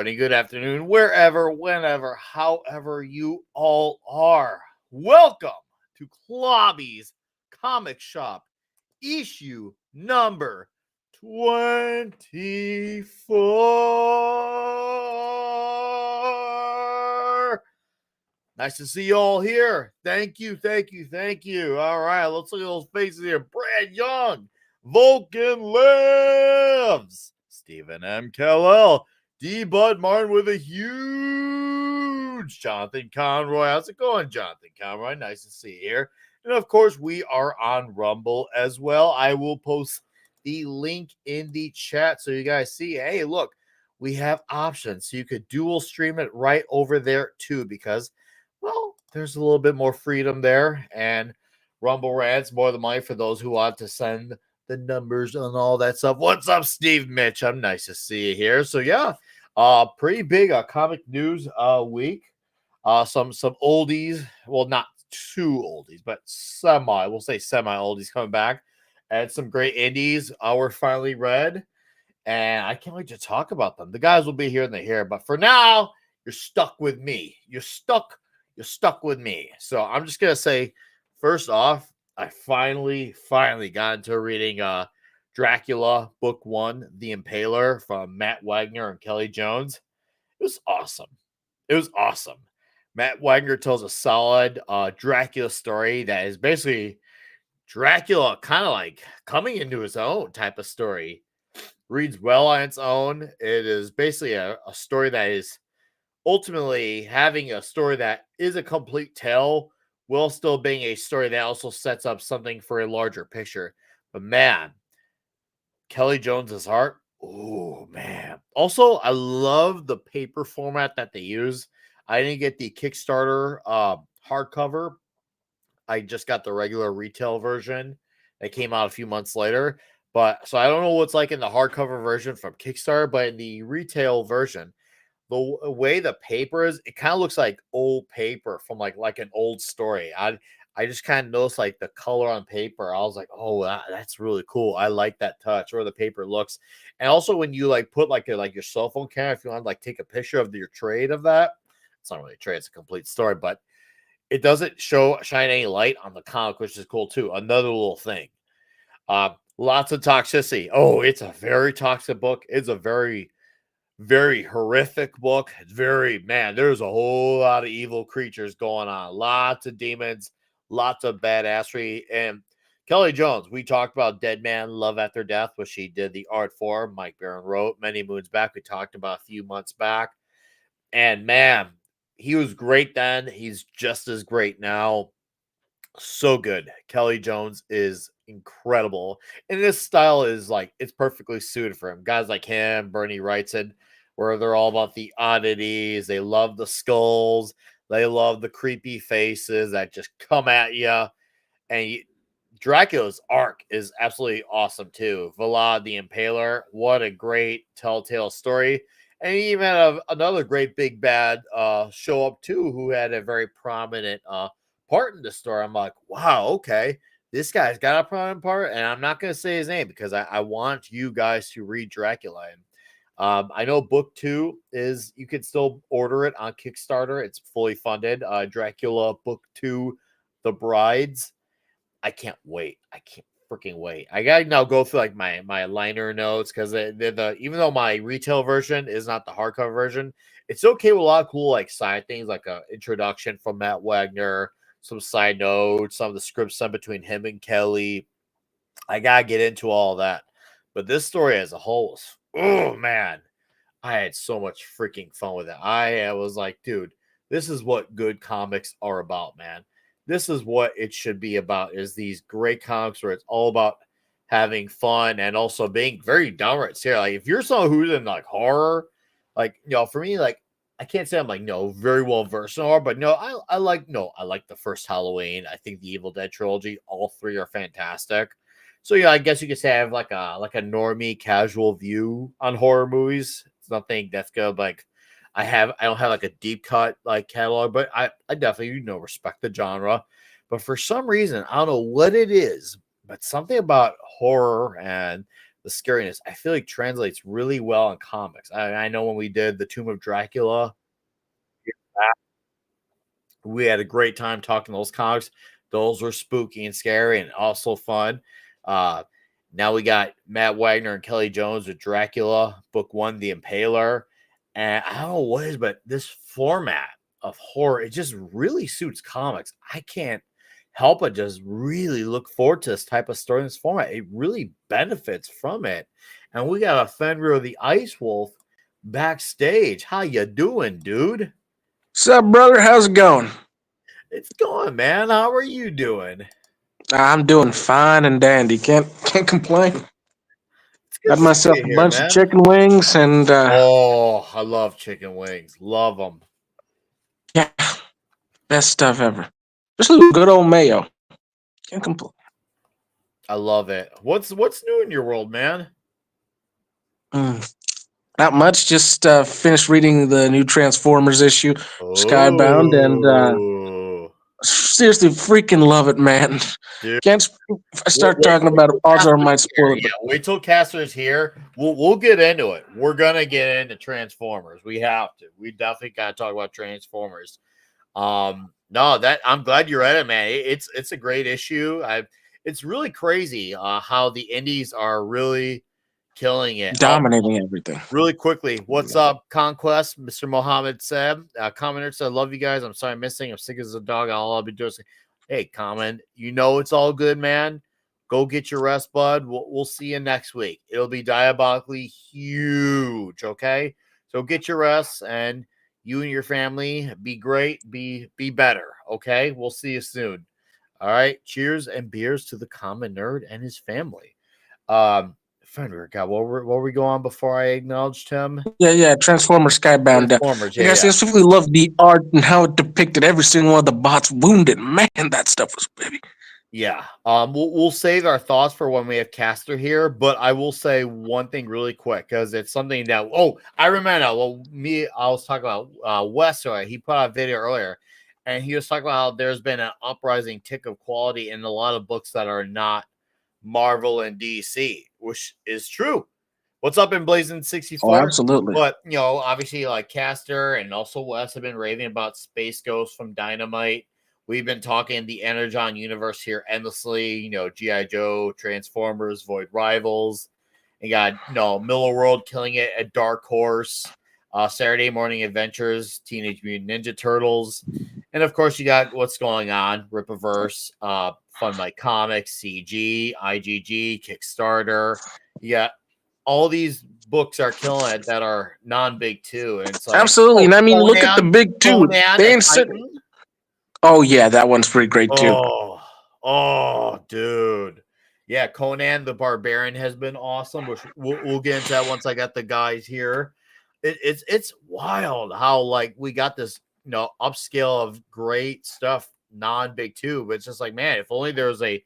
morning, good afternoon, wherever, whenever, however you all are. Welcome to Clobby's Comic Shop, issue number 24. Nice to see you all here. Thank you. All right, let's look at those faces here. Brad Young, Vulcan Lives, Stephen M. Kellell, D. Bud Martin with a huge Jonathan Conroy. How's it going, Jonathan Conroy? Nice to see you here. And of course, we are on Rumble as well. I will post the link in the chat so you guys see. Hey, look, we have options. So you could dual stream it right over there too, because well, there's a little bit more freedom there, and Rumble Rants more the money for those who want to send the numbers and all that stuff. What's up, Steve Mitch? I'm nice to see you here. So yeah, pretty big comic news week. Some oldies, well, not too oldies, but we'll say semi oldies coming back, and some great indies were finally read, and I can't wait to talk about them. The guys will be here and they're here, but for now, you're stuck with me. You're stuck with me. So I'm just gonna say, first off, I finally got into reading Dracula Book 1, The Impaler from Matt Wagner and Kelly Jones. It was awesome. Matt Wagner tells a solid Dracula story that is basically Dracula kind of like coming into his own type of story. Reads well on its own. It is basically a story that is ultimately having a story that is a complete tale while still being a story that also sets up something for a larger picture. But man, Kelly Jones's art, oh man. Also, I love the paper format that they use. I didn't get the Kickstarter hardcover. I just got the regular retail version that came out a few months later. But so I don't know what's like in the hardcover version from Kickstarter, but in the retail version, the way the paper is, it kind of looks like old paper from like an old story. I just kind of noticed like the color on paper. I was like, oh, that's really cool. I like that touch or the paper looks. And also when you like put like your cell phone camera, if you want to like take a picture of your trade of that, it's not really a trade, it's a complete story, but it doesn't shine any light on the comic, which is cool too. Another little thing. Lots of toxicity. Oh, it's a very toxic book. It's a very horrific book. It's there's a whole lot of evil creatures going on. Lots of demons, lots of badassery. And Kelly Jones, we talked about Dead Man Love After Death, which she did the art for. Mike Barron wrote many moons back. We talked about a few months back. And man, he was great then. He's just as great now. So good. Kelly Jones is incredible. And this style is like, it's perfectly suited for him. Guys like him, Bernie Wrightson, where they're all about the oddities. They love the skulls. They love the creepy faces that just come at you. And Dracula's arc is absolutely awesome too. Vlad the Impaler, what a great telltale story. And he even had another great big bad show up too, who had a very prominent part in the story. I'm like, wow, okay, this guy's got a prominent part, and I'm not going to say his name because I want you guys to read Dracula. And I know book 2 is, you can still order it on Kickstarter. It's fully funded. Dracula book 2, The Brides. I can't wait. I can't freaking wait. I gotta now go through like my liner notes because even though my retail version is not the hardcover version, it's okay with a lot of cool like side things, like a introduction from Matt Wagner, some side notes, some of the scripts sent between him and Kelly. I gotta get into all of that. But this story as a whole was, oh man, I had so much freaking fun with it. I was like, dude, this is what good comics are about, man. This is what it should be about, is these great comics where it's all about having fun and also being very downright serious. Like if you're someone who's in like horror, like, for me, like I can't say I'm like very well versed in horror, but I like the first Halloween. I think the Evil Dead trilogy, all 3 are fantastic. So I guess you could say I have like a normie casual view on horror movies. It's nothing that's good. Like I don't have like a deep cut like catalog, but I definitely respect the genre. But for some reason, I don't know what it is, but something about horror and the scariness, I feel like translates really well in comics. I know when we did the Tomb of Dracula, we had a great time talking those comics. Those were spooky and scary and also fun. Uh, now we got Matt Wagner and Kelly Jones with Dracula, Book One, The Impaler. And I don't know what it is, but this format of horror, it just really suits comics. I can't help but just really look forward to this type of story in this format. It really benefits from it. And we got a Fenrir the Ice Wolf backstage. How you doing, dude? What's up, brother? How's it going? It's going, man. How are you doing? I'm doing fine and dandy. Can't complain. It's good Got to see myself you a here, bunch of man. chicken wings and Oh, I love chicken wings. Love them. yeah, best stuff ever. Just a little good old mayo. Can't complain. I love it. What's new in your world, man? Mm, Not much. Just finished reading the new Transformers issue, Skybound, and Oh, seriously, freaking love it, man. dude. If I start talking Wait about it, till odds are I Casper's might here. spoil it. Yeah, But wait till Casper's here. We'll get into it. We're gonna get into Transformers. We have to. We definitely gotta talk about Transformers. No, that I'm glad you read it, man. It's a great issue. It's really crazy how the indies are really killing it. Oh, dominating everything. really quickly, what's up, Conquest? Mr. Mohammed said, commenter said, love you guys. I'm sorry I'm missing. I'm sick as a dog. All I'll be doing is, hey, comment. You know it's all good, man. Go get your rest, bud. We'll see you next week. It'll be diabolically huge, okay? So get your rest, and you and your family be great, be better, okay? We'll see you soon. All right. Cheers and beers to the common nerd and his family. Fenrir, God, what were we going on before I acknowledged him? Yeah. Transformers Skybound. Transformers, Like yeah, I yeah. said, I specifically love the art and how it depicted every single one of the bots wounded. Man, that stuff was baby. Yeah. We'll save our thoughts for when we have Caster here, but I will say one thing really quick because it's something that I remember now. Well, I was talking about Wes, he put out a video earlier, and he was talking about how there's been an uprising tick of quality in a lot of books that are not Marvel and DC, which is true. What's up in Blazing Oh, 64? absolutely. But obviously, like Caster and also Wes have been raving about Space Ghost from Dynamite. We've been talking the Energon universe here endlessly. G.I. Joe, Transformers, Void Rivals. You got Miller World killing it at Dark Horse. Saturday Morning Adventures, Teenage Mutant Ninja Turtles. And of course, you got what's going on, Rippaverse, Fun Like Comics, CG, IGG, Kickstarter. You got all these books are killing it that are non-big two. And it's like, Absolutely. And I mean, look at the Conan, big two. Conan, They a ain't sitting. Titan. Oh, yeah, that one's pretty great too. Dude. Yeah, Conan the Barbarian has been awesome, which we'll get into that once I got the guys here. It's wild how like we got this upscale of great stuff, non-big two, but it's just like, man, if only there was a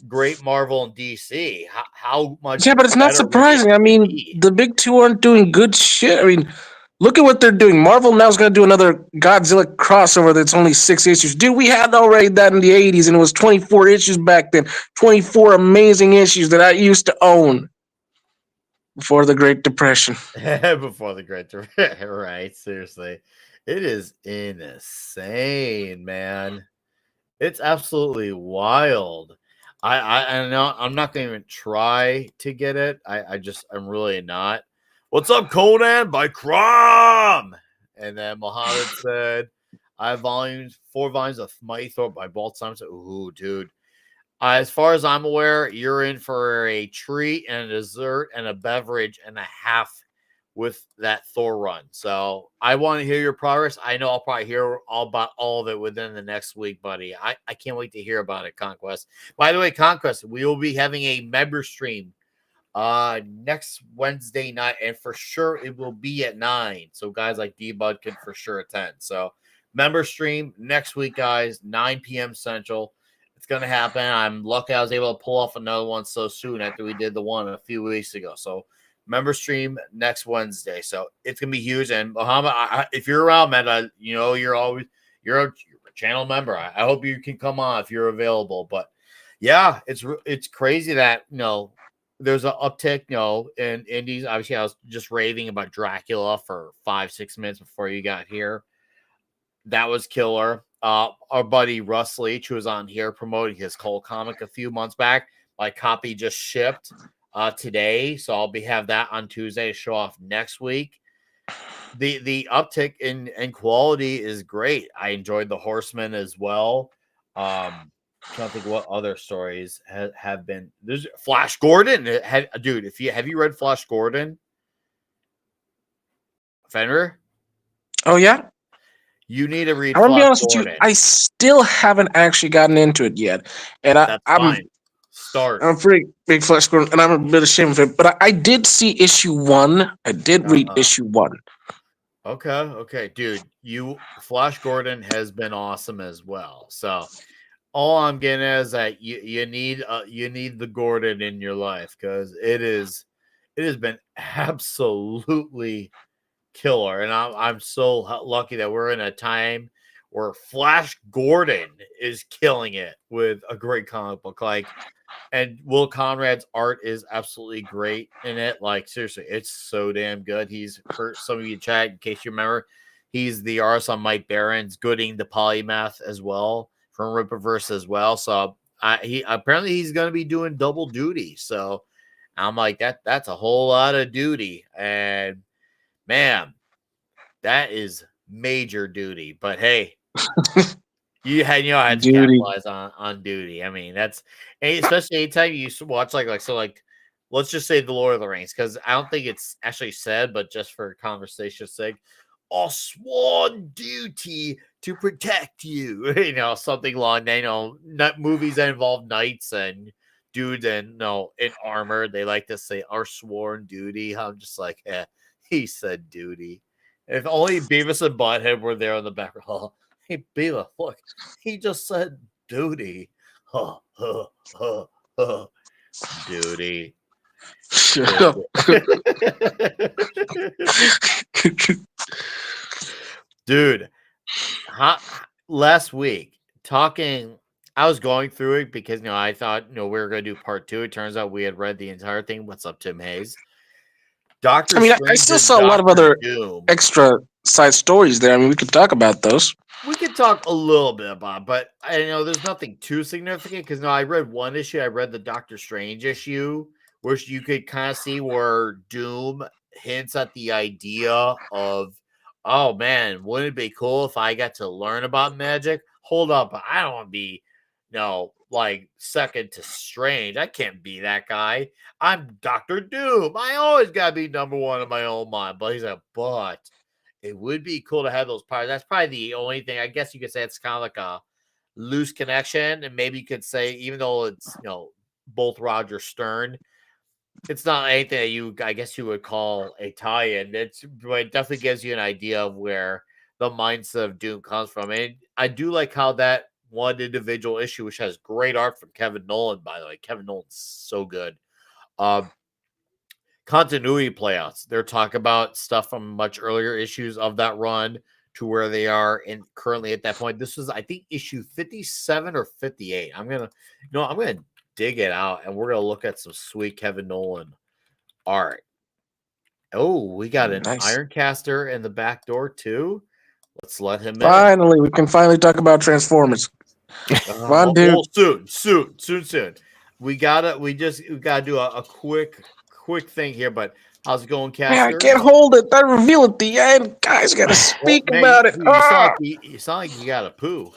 great Marvel and DC, how much Yeah, but it's not better would the surprising. I industry mean, be? the big two aren't doing good shit. I mean, look at what they're doing. Marvel now is going to do another Godzilla crossover that's only 6 issues. Dude, we had already that in the 80s, and it was 24 issues back then. 24 amazing issues that I used to own before the Great Depression. Before the Great Depression, right? Seriously, it is insane, man. It's absolutely wild. I know I'm not gonna even try to get it. I'm really not. What's up, Conan by Crom? And then Mohammed said, I have 4 volumes of Mighty Thor by Walt Simonson. Ooh, dude. As far as I'm aware, you're in for a treat and a dessert and a beverage and a half with that Thor run. So I want to hear your progress. I know I'll probably hear all about all of it within the next week, buddy. I can't wait to hear about it, Conquest. By the way, Conquest, we will be having a member stream next Wednesday night, and for sure it will be at 9. So guys like D-Bud could for sure attend. So member stream next week, guys, 9 p.m. Central. It's gonna happen. I'm lucky I was able to pull off another one so soon after we did the one a few weeks ago. So member stream next Wednesday. So it's gonna be huge. And Muhammad, if you're around, man, you're a channel member. I hope you can come on if you're available. But yeah, it's crazy that there's an uptick, in indies. Obviously, I was just raving about Dracula for 5-6 minutes before you got here. That was killer. Our buddy Russ Leach, who was on here promoting his Cole comic a few months back, my copy just shipped today, so I'll have that on Tuesday to show off next week. The uptick in quality is great. I enjoyed the Horseman as well. Trying to think what other stories have been. There's Flash Gordon. Dude, have you read Flash Gordon, Fenrir? Oh yeah. You need to read I'm gonna be Flash honest with you. Gordon. I still haven't actually gotten into it yet, and That's I'm fine. Start. I'm a pretty big Flash Gordon, and I'm a bit ashamed of it. But I did see issue 1. I did read issue 1. Okay, dude. Flash Gordon has been awesome as well. So all I'm getting at is that you need the Gordon in your life, because it has been absolutely killer, and I'm so lucky that we're in a time where Flash Gordon is killing it with a great comic book. And Will Conrad's art is absolutely great in it. Like, seriously, it's so damn good. He's, for some of you chat, in case you remember, he's the artist on Mike Barron's Gooding the Polymath as well, from Rippaverse as well. So he's going to be doing double duty. So I'm like, that's a whole lot of duty. And man, that is major duty. But hey, you had I had to Duty. capitalize on duty. I mean, that's especially anytime you watch let's just say The Lord of the Rings, because I don't think it's actually said, but just for conversation's sake, a sworn duty to protect you. Something along that. Not movies that involve knights and dudes and in armor. They like to say our sworn duty. I'm just like, he said duty. If only Beavis and Butthead were there on the background. Oh, hey, Beavis, look, he just said duty. Duty. Shut up. Dude, last week, I was going through it because, I thought, we were going to do part 2. It turns out we had read the entire thing. What's up, Tim Hayes? Doctor Strange. I still saw a lot of other extra side stories there. I mean, we could talk about those. We could talk a little bit about, but I know there's nothing too significant because I read one issue. I read the Doctor Strange issue, where you could kind of see where Doom hints at the idea of, oh man, wouldn't it be cool if I got to learn about magic? Hold up, I don't want to be, like second to Strange. I can't be that guy. I'm Doctor Doom. I always gotta be number one in my own mind. But he's like, but it would be cool to have those powers. That's probably the only thing. I guess you could say it's kind of like a loose connection, and maybe you could say, even though it's both Roger Stern, it's not anything that I guess you would call a tie-in. But it definitely gives you an idea of where the mindset of Doom comes from. And I do like how that one individual issue, which has great art from Kevin Nolan, by the way. Kevin Nolan's so good. Continuity playouts. They're talking about stuff from much earlier issues of that run to where they are currently at that point. This was, I think, issue 57 or 58. I'm gonna dig it out, and we're gonna look at some sweet Kevin Nolan art. Oh, we got an Ironcaster in the back door too. Let's let him in. We can finally talk about Transformers. Come on, dude. Soon. We gotta do a quick thing here, but how's it going, Caster? Man, I can't hold it. I reveal at the end. Guys, gotta speak about it. You sound like you got a poo.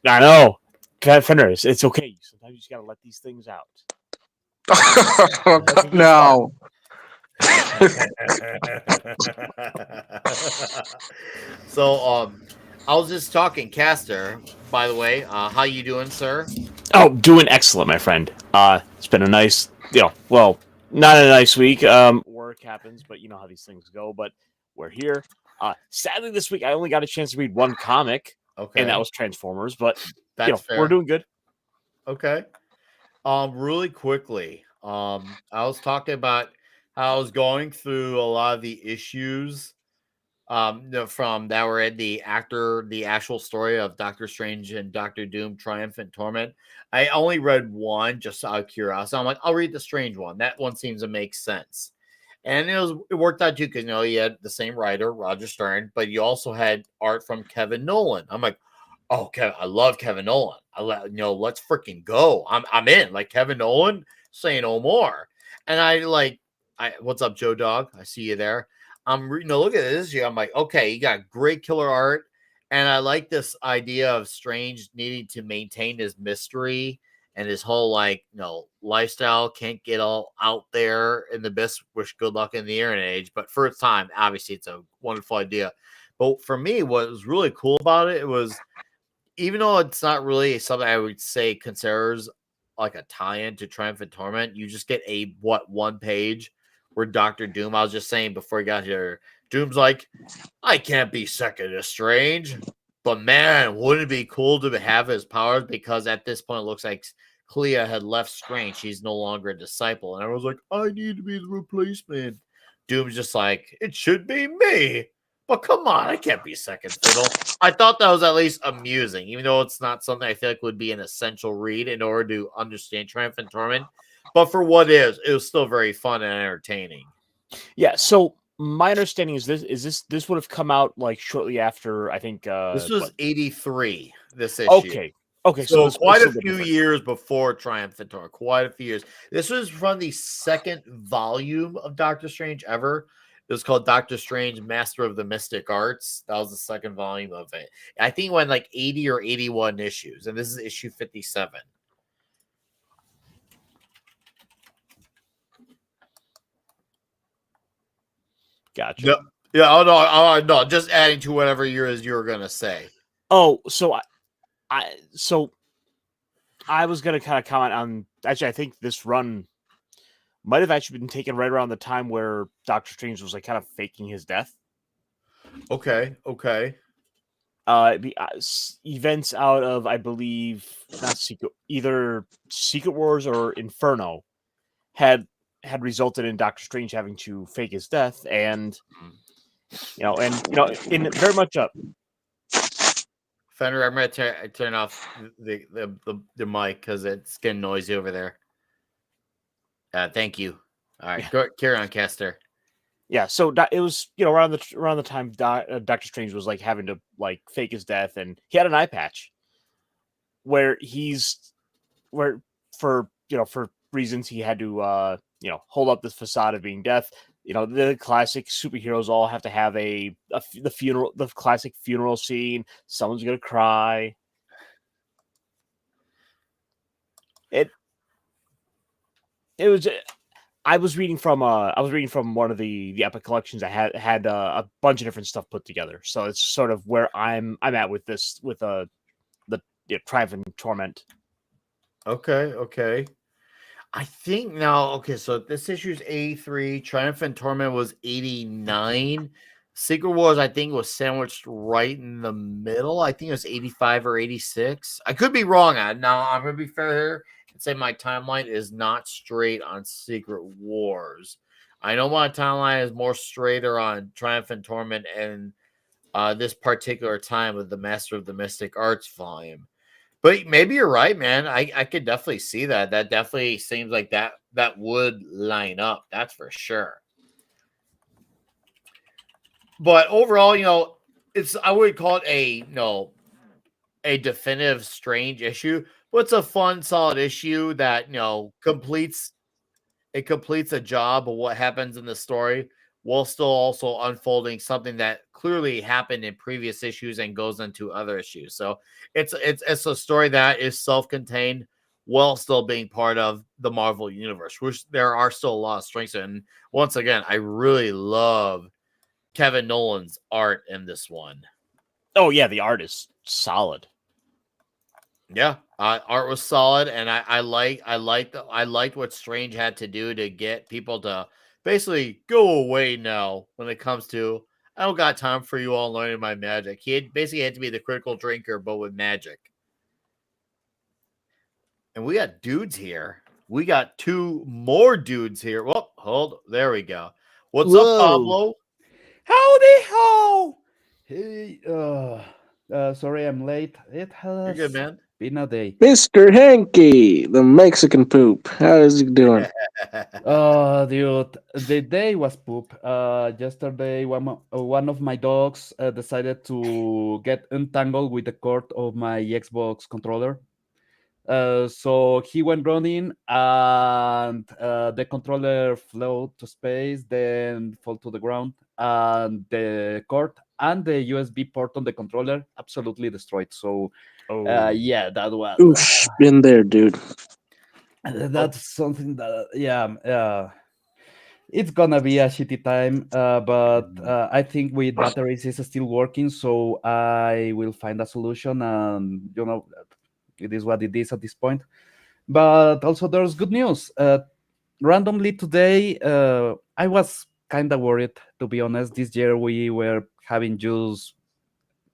I know. Fenders, it's okay. Sometimes you just gotta let these things out. No. So, I was just talking, Caster, by the way. How you doing, sir? Oh, doing excellent, my friend. It's been a nice, well, not a nice week. Work happens, but you know how these things go. But we're here. Sadly, this week I only got a chance to read one comic, and that was Transformers. But that's fair. We're doing good. Okay. Really quickly, I was talking about how I was going through a lot of the issues from that were in the actual story of Doctor Strange and Doctor Doom Triumphant Torment. I only read one just out of curiosity. I'm like, I'll read the Strange one. That one seems to make sense. And it worked out too, because you had the same writer, Roger Stern, but you also had art from Kevin Nolan. I'm like, oh, Kevin, I love Kevin Nolan. Let's freaking go. I'm in. Like, Kevin Nolan, say no more. And what's up, Joe Dog? I see you there. I'm look at this here. I'm like, okay, you got great killer art, and I like this idea of Strange needing to maintain his mystery and his whole lifestyle. Can't get all out there in the best. Wish good luck in the internet age, but for its time, obviously, it's a wonderful idea. But for me, what was really cool about it was, even though it's not really something I would say considers like a tie-in to Triumphant Torment, you just get one page where Doctor Doom, I was just saying before he got here, Doom's like, I can't be second to Strange, but man, wouldn't it be cool to have his powers? Because at this point, it looks like Clea had left Strange. She's no longer a disciple. And everyone's like, I need to be the replacement. Doom's just like, it should be me. But come on, I can't be second fiddle. I thought that was at least amusing, even though it's not something I feel like would be an essential read in order to understand Triumphant Torment. But for what it was still very fun and entertaining. Yeah. So my understanding is this would have come out like shortly after, I think. This was 83. This issue. Okay. Okay. So this quite a few years before Triumphant Torment. Quite a few years. This was from the second volume of Doctor Strange ever. It was called Doctor Strange, Master of the Mystic Arts. That was the second volume of it. I think it went like 80 or 81 issues, and this is issue 57. Gotcha. No, yeah, oh no, just adding to whatever you were gonna say. Oh, so I was gonna kind of comment on. Actually, I think this run might have actually been taken right around the time where Doctor Strange was like kind of faking his death. Okay. Events out of, I believe, either Secret Wars or Inferno had resulted in Doctor Strange having to fake his death, and in very much up. Fender, I'm gonna turn off the mic because it's getting noisy over there. Thank you. All right, carry on, Caster. Yeah, so it was around the time Doctor Strange was like having to like fake his death, and he had an eye patch where for reasons he had to hold up this facade of being deaf. The classic superheroes all have to have the classic funeral scene. Someone's gonna cry. It was. I was reading from one of the Epic collections. I had a bunch of different stuff put together. So it's sort of where I'm at with this, with the Triumphant Torment. Okay. I think now, okay, so this issue's 83. Triumphant Torment was 89. Secret Wars, I think, was sandwiched right in the middle. I think it was 85 or 86. I could be wrong. Now, I'm going to be fair here and say my timeline is not straight on Secret Wars. I know my timeline is more straighter on Triumphant Torment and this particular time with the Master of the Mystic Arts volume. But maybe you're right, man. I could definitely see that. That definitely seems like that would line up. That's for sure. But overall, I would call it a definitive Strange issue, but it's a fun, solid issue that completes a job of what happens in the story, while still also unfolding something that clearly happened in previous issues and goes into other issues. So it's a story that is self-contained while still being part of the Marvel universe, which there are still a lot of strengths in. And once again, I really love Kevin Nolan's art in this one. Oh yeah, the art is solid. Yeah, art was solid, and I liked what Strange had to do to get people to basically go away now when it comes to, I don't got time for you all learning my magic. He basically had to be the critical drinker, but with magic. And we got dudes here. We got two more dudes here. Whoa, there we go. What's up, Pablo? Howdy ho! Hey, sorry I'm late. It You're good, has man. been a day. Mr. Hanky, the Mexican poop. How is he doing? Oh, dude, the day was poop. Yesterday, one of my dogs decided to get entangled with the cord of my Xbox controller. So he went running, and the controller flew to space, then fell to the ground, and the cord and the USB port on the controller absolutely destroyed. So, Oh, yeah, that was Oosh, been there, dude. Oh, that's something that, yeah, it's gonna be a shitty time. But I think with batteries is still working, so I will find a solution, and it is what it is at this point. But also, there's good news. Randomly today, I was kind of worried, to be honest. This year we were having just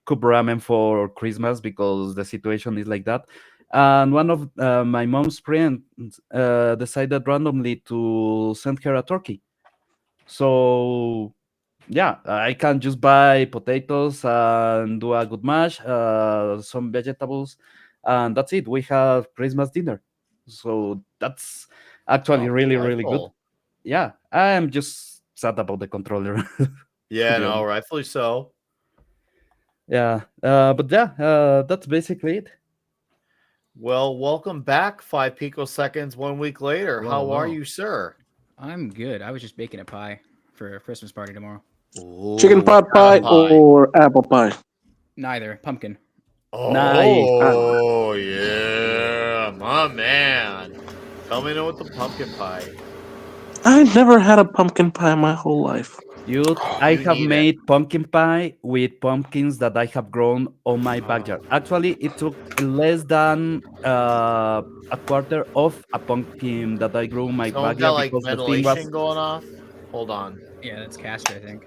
cook ramen for Christmas because the situation is like that. And one of my mom's friends decided randomly to send her a turkey. So yeah, I can just buy potatoes and do a good mash, some vegetables, and that's it. We have Christmas dinner. So that's actually oh, really, really good. delightful. Yeah, I am just sad about the controller, to Yeah, be no, honest. rightfully so. Yeah, but yeah, that's basically it. Well, welcome back. 5 picoseconds 1 week later. Whoa, How are whoa. you, sir? I'm good. I was just baking a pie for a Christmas party tomorrow. Chicken Ooh, what pot kind of pie pie? or apple pie? Neither. Pumpkin. Nice. Ah, Oh, yeah, my man. Tell me know with the pumpkin pie. I never had a pumpkin pie in my whole life. Dude, I You have need it. made pumpkin pie with pumpkins that I have grown on my backyard. Actually, it took less than a quarter of a pumpkin that I grew in my Someone's got backyard like because the thing was, ventilation going off. Hold on. Yeah, that's Casper, I think.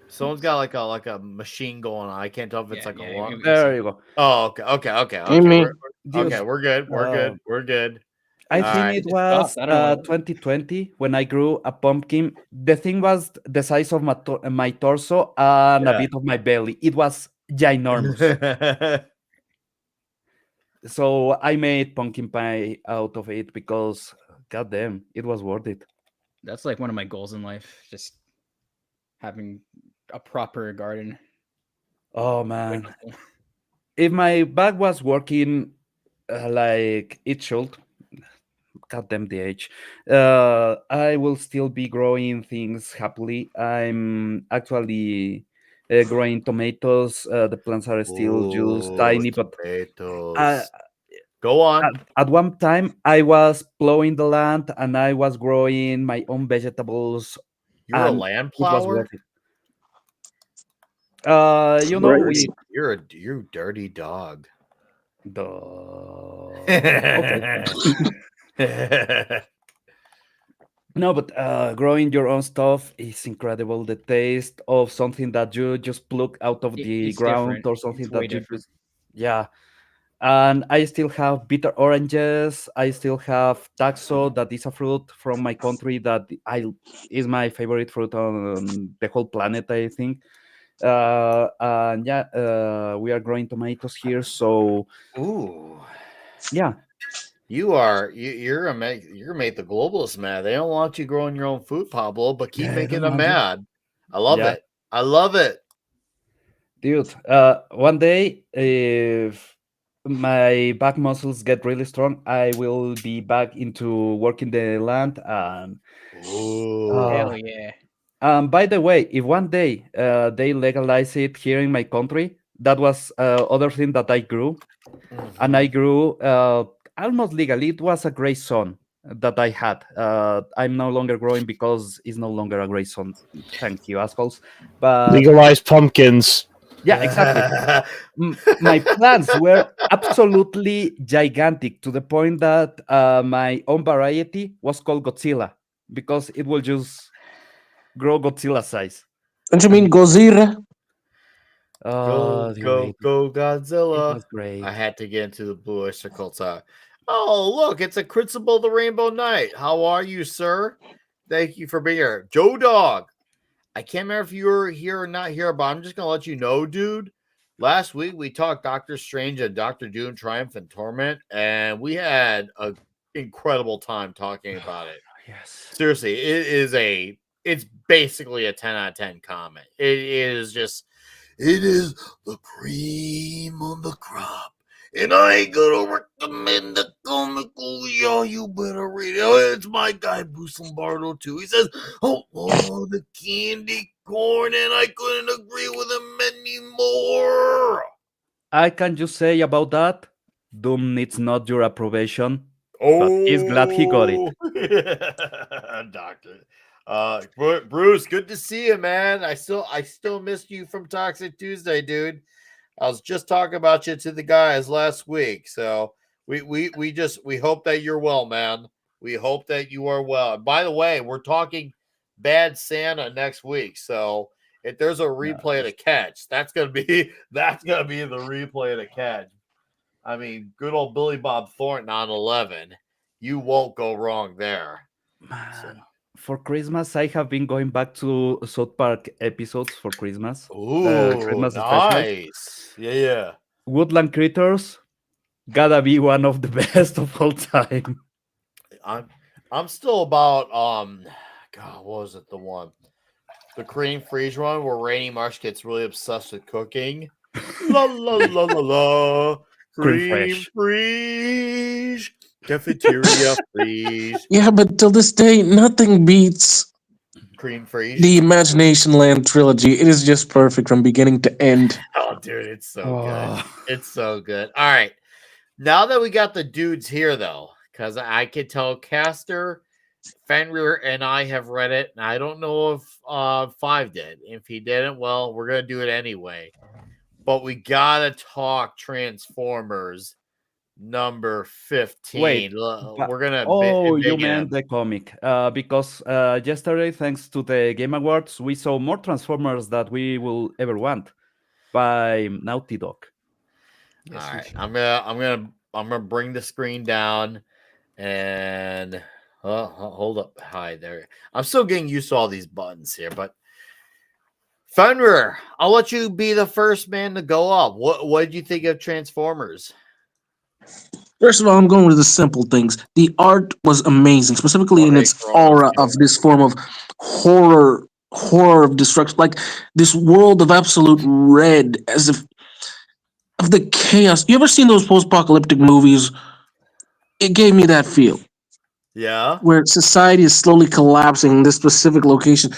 Someone's got like a machine going on. I can't tell if it's Yeah, like a yeah. long. We see there it. you go. Oh, okay. Amy, Dude, We're good. We're uh, good. We're good. I All think right. It it just stopped. was I don't know what. 2020 when I grew a pumpkin. The thing was the size of my torso and a Yeah. bit of my belly. It was ginormous. So I made pumpkin pie out of it because, goddamn, it was worth it. That's like one of my goals in life. Just having a proper garden. Oh Quite man, helpful. if my back was working like it should, goddamn the age, I will still be growing things happily. I'm actually growing tomatoes. The plants are still just Ooh, tiny, but uh, tomatoes. Go at, on. at one time I was plowing the land and I was growing my own vegetables, You're a and land it was plower. worth it. crazy. We You're a dirty dog. the okay. No, but growing your own stuff is incredible. The taste of something that you just pluck out of the It's ground different. or It's something way that you different. just, yeah. And I still have bitter oranges. I still have taxo, that is a fruit from my country that I is my favorite fruit on the whole planet, I think. And yeah, we are growing tomatoes here, so Ooh. yeah. You're made the globalists mad. They don't want you growing your own food, Pablo, but keep I making don't them want to. mad. I love Yeah, it. I love it. dude. One day, if my back muscles get really strong, I will be back into working the land. And Ooh. uh, Hell yeah. by the way, if one day they legalize it here in my country, that was other thing that I grew, and I Mhm. grew almost legally. It was a gray zone that I had. I'm no longer growing because it's no longer a gray zone. Thank you, assholes. But legalized pumpkins. yeah, exactly. My plants were absolutely gigantic to the point that my own variety was called Godzilla because it will just grow Godzilla size. Don't you mean And Gozira? Go, dude, go, it Godzilla. was I great. had to get into the Blue Oyster Cult. Oh, look, it's a Crucible the Rainbow Knight. How are you, sir? Thank you for being here. Joe Dog. I can't remember if you were here or not here, but I'm just gonna let you know, dude. Last week we talked Doctor Strange and Doctor Doom Triumph and Torment, and we had an incredible time talking about it. Yes. Seriously, it's basically a 10 out of 10 comment. It is the cream on the crop. And I ain't gonna recommend the comical, yo. You better read it. Oh, it's my guy Bruce Lombardo too. He says, "Oh, the candy corn," and I couldn't agree with him anymore. I can just say about that, Doom needs not your approbation, but Oh, he's glad he got it. Doctor. Bruce, good to see you, man. I still missed you from Toxic Tuesday, dude. I was just talking about you to the guys last week. So we hope that you're well, man. We hope that you are well. By the way, we're talking Bad Santa next week. So if there's a replay to catch, that's gonna be the replay to catch. I mean, good old Billy Bob Thornton on 11. You won't go wrong there. Man, So. for Christmas, I have been going back to South Park episodes for Christmas. Ooh, Christmas nice. special. Yeah. Woodland Critters, gotta be one of the best of all time. I'm still about God, what was it? The cream freeze run where Rainy Marsh gets really obsessed with cooking. La la la la la. Cream freeze. Cafeteria freeze. Yeah, but till this day, nothing beats Cream freeze. the Imagination Land trilogy. It is just perfect from beginning to end. Oh, dude, it's so good. It's so good. All right. Now that we got the dudes here, though, because I could tell Caster, Fenrir, and I have read it. And I don't know if Five did. If he didn't, well, we're going to do it anyway. But we got to talk Transformers number 15. Wait, we're going to. you meant the comic. Because yesterday, thanks to the Game Awards, we saw more Transformers that we will ever want by Naughty Dog. Yes, All we right. should. I'm gonna bring the screen down and hold up. Hi there. I'm still getting used to all these buttons here, but Fenrir, I'll let you be the first man to go up. What did you think of Transformers? First of all, I'm going with the simple things. The art was amazing, specifically in Jorge its Corona's aura of killing this form of horror of destruction, like this world of absolute red, as if of the chaos. You ever seen those post-apocalyptic movies? It gave me that feel Yeah. where society is slowly collapsing in this specific location,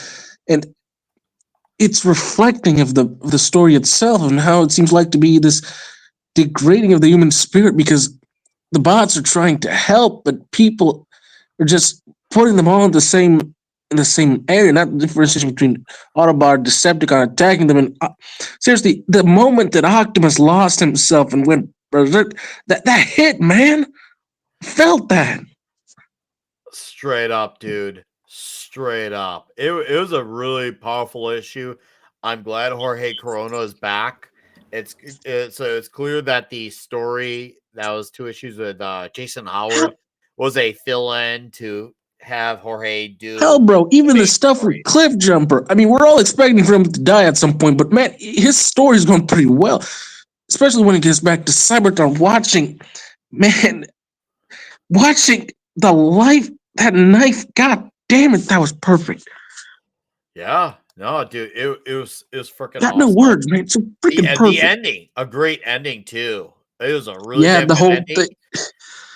and it's reflecting of the story itself and how it seems like to be this degrading of the human spirit because the bots are trying to help, but people are just putting them all in the same area, not differentiation between Autobot, Decepticon attacking them. And seriously, the moment that Optimus lost himself and went berserk, that hit, man. Felt that. Straight up, dude. Straight up. It was a really powerful issue. I'm glad Jorge Corona is back. It's clear that the story that was 2 issues with Jason Howard was a fill-in to have Jorge do. Hell, bro, even the stuff with Cliff Jumper. I mean, we're all expecting for him to die at some point, but man, his story's going pretty well. Especially when it gets back to Cybertron, watching the life, that knife, god damn it, that was perfect. Yeah, no, dude, it was freaking Got awesome. no words, man. It's so freaking perfect. The ending, a great ending too. It was a really the whole ending. thing.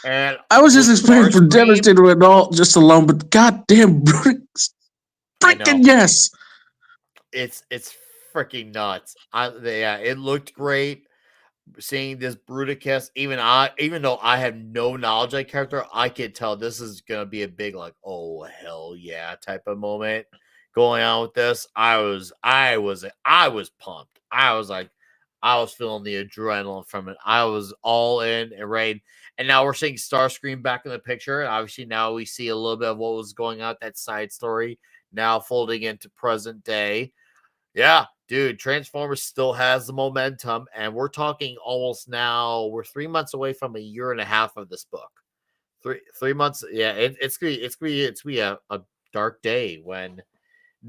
And I was just expecting for Devastator and all just alone, but goddamn, freaking yes. It's freaking nuts. It looked great. Seeing this Bruticus, even though I have no knowledge of that character, I could tell this is gonna be a big like, oh hell yeah type of moment going on with this. I was pumped. I was feeling the adrenaline from it. I was all in and ready. And now we're seeing Starscream back in the picture. Obviously, now we see a little bit of what was going on, that side story now folding into present day. Yeah, dude, Transformers still has the momentum, and we're talking almost now. We're 3 months away from a year and a half of this book. 3 months. Yeah, it's gonna be a dark day when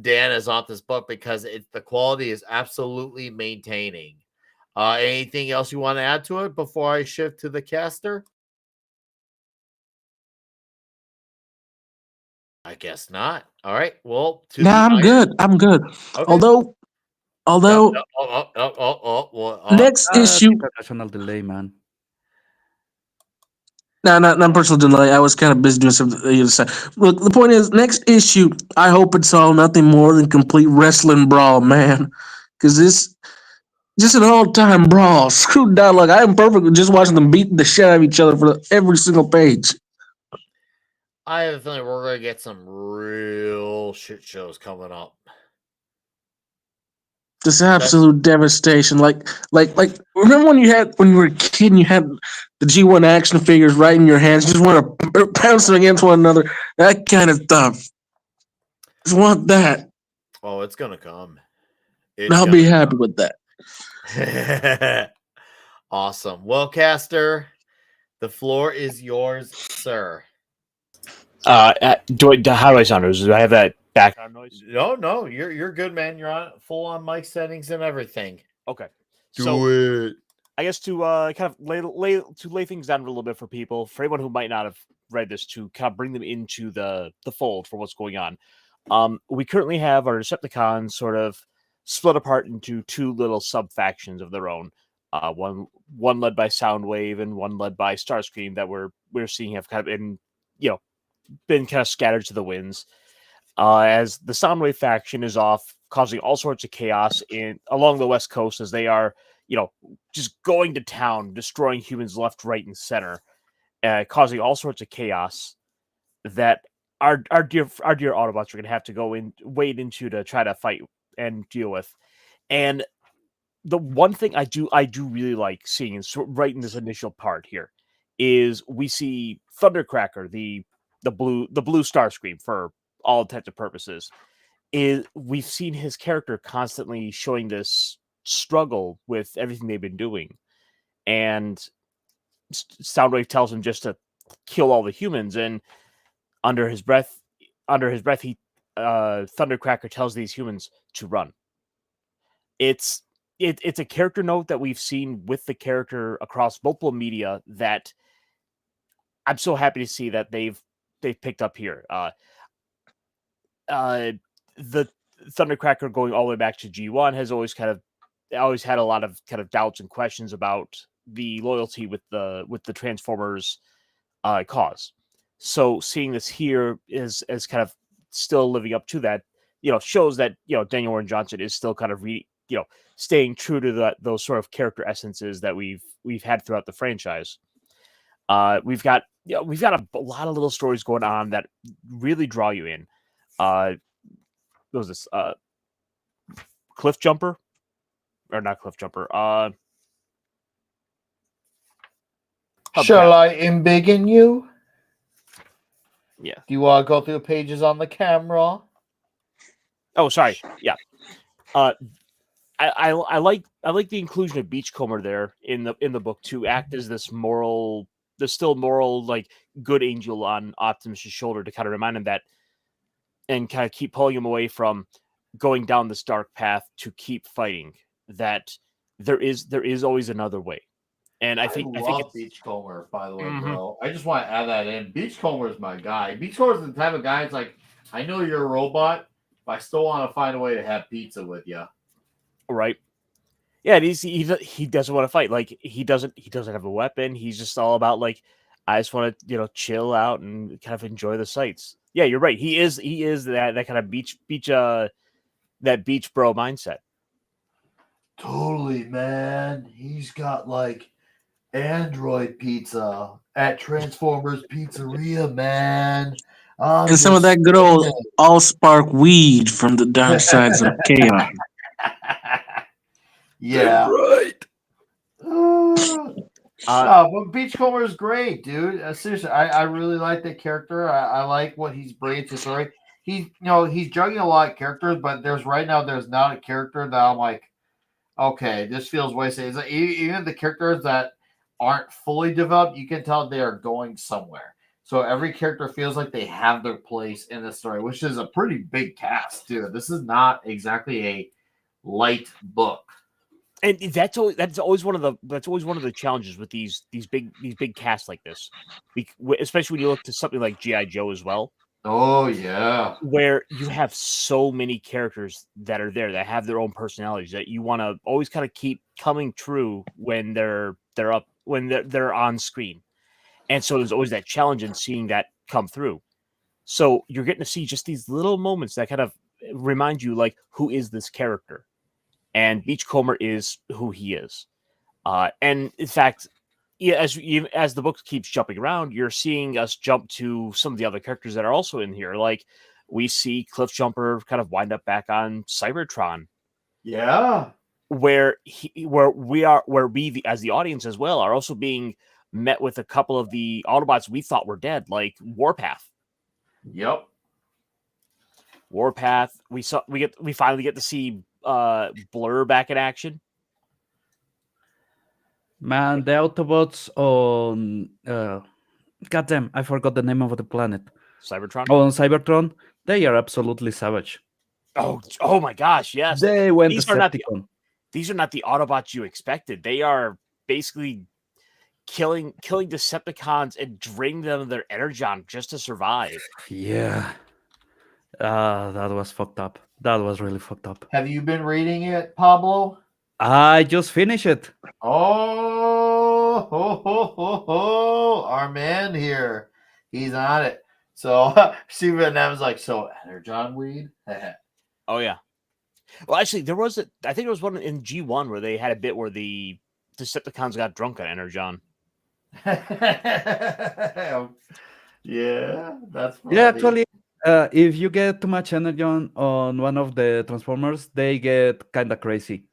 Dan is on this book because the quality is absolutely maintaining. Anything else you want to add to it before I shift to the caster? I guess not. All right. Well, to Nah, the I'm good. I'm good. Okay. Although next issue. International delay, man. No, not personal delay. I was kind of busy doing something on the other side. Look, the point is, next issue, I hope it's all nothing more than complete wrestling brawl, man. Because this just an all-time brawl. Screw dialogue. I am perfect with just watching them beat the shit out of each other for every single page. I have a feeling we're going to get some real shit shows coming up. Just absolute devastation. Like, remember when you were a kid and you had the G1 action figures right in your hands, you just want to pounce them against one another, that kind of stuff. Just want that. Oh, it's going to come. And I'll be happy with that. Awesome. Well, Caster, the floor is yours, sir. How do I sound? Do I have that background noise? No, you're good, man. You're on full on mic settings and everything. Okay. Do it. I guess to kind of lay things down a little bit for people, for anyone who might not have read this, to kind of bring them into the fold for what's going on. We currently have our Decepticons sort of split apart into two little sub factions of their own. One led by Soundwave and one led by Starscream that we're seeing have kind of been kind of scattered to the winds. As the Soundwave faction is off, causing all sorts of chaos along the West Coast as they are, just going to town, destroying humans left, right, and center, causing all sorts of chaos that our dear Autobots are going to have to wade into to try to fight and deal with. And the one thing I do really like seeing right in this initial part here is we see Thundercracker, the blue Starscream for all intents and purposes. We've seen his character constantly showing this struggle with everything they've been doing, and Soundwave tells him just to kill all the humans, and under his breath, he Thundercracker tells these humans to run. It's a character note that we've seen with the character across multiple media that I'm so happy to see that they've picked up here. The Thundercracker going all the way back to G1 has always had a lot of kind of doubts and questions about the loyalty with the Transformers cause. So seeing this here is kind of still living up to that, shows that Daniel Warren Johnson is still kind of staying true to those sort of character essences that we've had throughout the franchise. We've got a lot of little stories going on that really draw you in. What was this? Cliff Jumper? Or not Cliff Jumper. Shall I embiggen you? Yeah. Do you want to go through the pages on the camera? Oh, sorry. Yeah. I like the inclusion of Beachcomber there in the book to act as this still moral, like, good angel on Optimus's shoulder to kind of remind him that, and kind of keep pulling him away from going down this dark path, to keep fighting, that there is always another way. And I think Beachcomber, by the way, bro. I just want to add that in. Beachcomber is my guy. Beachcomber is the type of guy. It's like, I know you're a robot, but I still want to find a way to have pizza with you. Right. Yeah, he doesn't want to fight. Like, he doesn't have a weapon. He's just all about, like, I just want to chill out and kind of enjoy the sights. Yeah, you're right. He is that kind of beach that beach bro mindset. Totally, man. He's got like Android pizza at Transformers Pizzeria, man. And some of that good old Allspark weed from the dark sides of chaos. Yeah. Right. But Beachcomber is great, dude. Seriously, I really like that character. I like what he's bringing to the story. He's juggling a lot of characters, but there's not a character that I'm like, okay, this feels wasted. It's like, even the characters that aren't fully developed, you can tell they are going somewhere. So every character feels like they have their place in the story, which is a pretty big cast too. This is not exactly a light book. And that's always one of the challenges with these big casts like this, especially when you look to something like GI Joe as well, Oh yeah. where you have so many characters that are there that have their own personalities that you want to always kind of keep coming true when they're on screen. And so there's always that challenge in seeing that come through. So you're getting to see just these little moments that kind of remind you, like, who is this character? And Beachcomber is who he is. And in fact, yeah, as the book keeps jumping around, you're seeing us jump to some of the other characters that are also in here. Like we see Cliffjumper kind of wind up back on Cybertron. Yeah. Where we as the audience as well are also being met with a couple of the Autobots we thought were dead, like Warpath. Yep. Warpath. We finally get to see Blur back in action. Man, the Autobots on goddamn, I forgot the name of the planet. Cybertron. On Cybertron, they are absolutely savage. Oh my gosh, yes. They went These are not the Autobots you expected. They are basically killing Decepticons and draining them of their energon just to survive. Yeah. That was fucked up. That was really fucked up. Have you been reading it, Pablo? I just finished it. Oh, our man here. He's on it. So Steven was like, so Energon weed? Oh yeah. Well, actually, I think there was one in G1 where they had a bit where the Decepticons got drunk on Energon. Yeah, that's funny. Yeah, actually, if you get too much Energon on one of the Transformers, they get kind of crazy.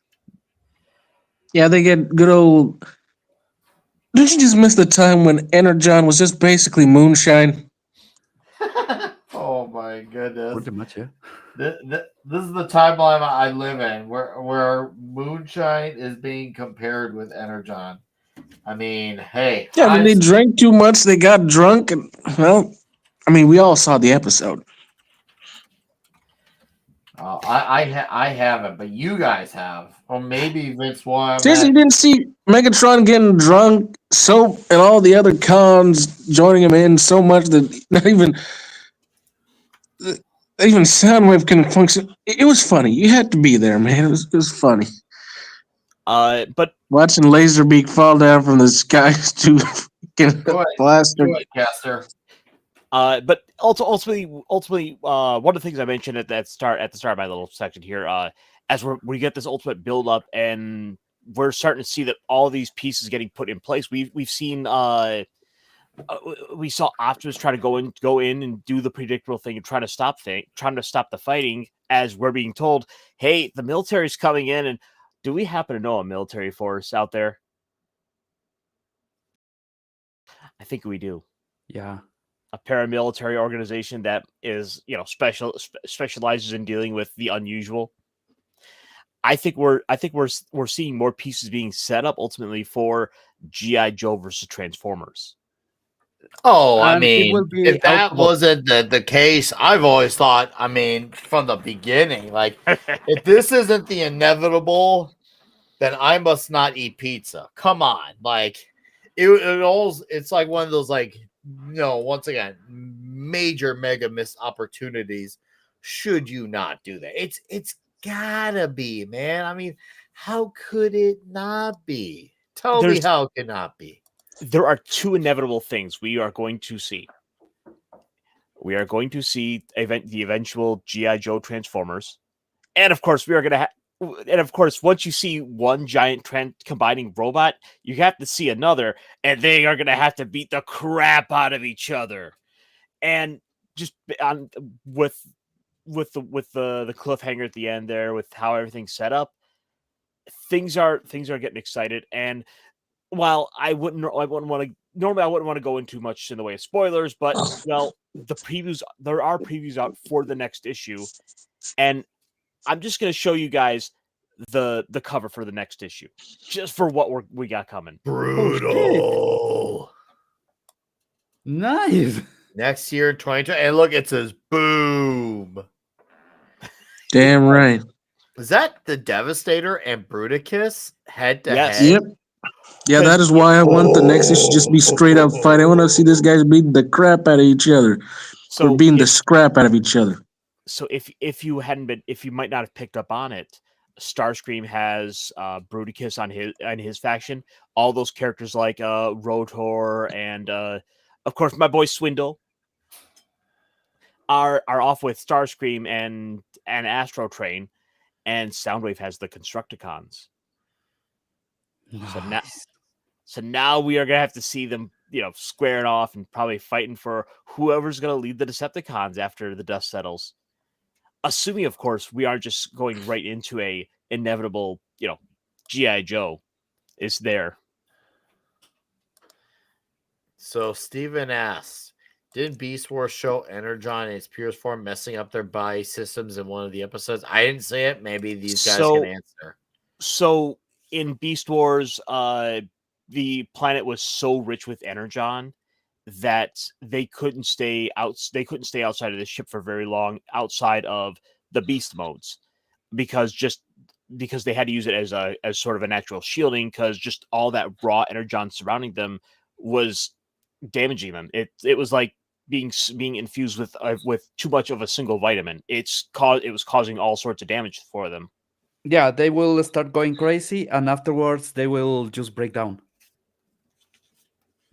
Yeah, they get good old. Did you just miss the time when Energon was just basically moonshine? Oh my goodness. Pretty much, yeah. This is the timeline I live in, where moonshine is being compared with Energon. I mean, hey. Yeah, when they drank too much, they got drunk, and well, I mean, we all saw the episode. I haven't, but you guys have, or maybe Vince won. Seriously, you didn't see Megatron getting drunk, Soap and all the other cons joining him in so much that not even Soundwave can function. It was funny. You had to be there, man. It was funny. But watching Laserbeak fall down from the skies to blaster. Go ahead, Caster. But ultimately, one of the things I mentioned at the start of my little section here, as we get this ultimate build up, and we're starting to see that all these pieces getting put in place. We've seen we saw Optimus try to go in and do the predictable thing and trying to stop the fighting. As we're being told, hey, the military's coming in, and do we happen to know a military force out there? I think we do. Yeah. A paramilitary organization that is, specializes in dealing with the unusual. I think we're seeing more pieces being set up ultimately for GI Joe versus Transformers. Oh, I mean, if that wasn't the case, I've always thought, I mean, from the beginning, like, if this isn't the inevitable, then I must not eat pizza. Come on. Like, it's like one of those, like, once again, major mega missed opportunities. Should you not do that? It's gotta be, man. I mean, how could it not be? Tell me how it cannot be. There are two inevitable things we are going to see. We are going to see the eventual G.I. Joe Transformers. And of course, once you see one giant combining robot, you have to see another, and they are going to have to beat the crap out of each other. And just with the cliffhanger at the end there, with how everything's set up, things are getting excited. And while I wouldn't want to go into much in the way of spoilers, but well, there are previews out for the next issue, and I'm just going to show you guys the cover for the next issue, just for what we got coming. Brutal. Nice. Next year, 2020. And look, it says boom. Damn right. Is that the Devastator and Bruticus head to Yes. head? Yep. Yeah, that is why I want the next issue just be straight up fight. I want to see these guys beat the crap out of each other. Or So beating the if, scrap out of each other. so if you hadn't been, if you might not have picked up on it, Starscream has Bruticus on his faction. All those characters like Rotor and of course my boy Swindle are off with Starscream and Astro Train, and Soundwave has the Constructicons. Nice. So now we are gonna have to see them, squaring off and probably fighting for whoever's gonna lead the Decepticons after the dust settles. Assuming, of course, we aren't just going right into a inevitable, G.I. Joe is there. So Steven asks, didn't Beast Wars show Energon in its purest form messing up their body systems in one of the episodes? I didn't see it. Maybe these guys can answer. So in Beast Wars, the planet was so rich with Energon that they couldn't stay outside of the ship for very long outside of the beast modes because they had to use it as sort of a natural shielding because just all that raw Energon surrounding them was damaging them. It was like being infused with too much of a single vitamin. It was causing all sorts of damage for them. Yeah, they will start going crazy, and afterwards they will just break down.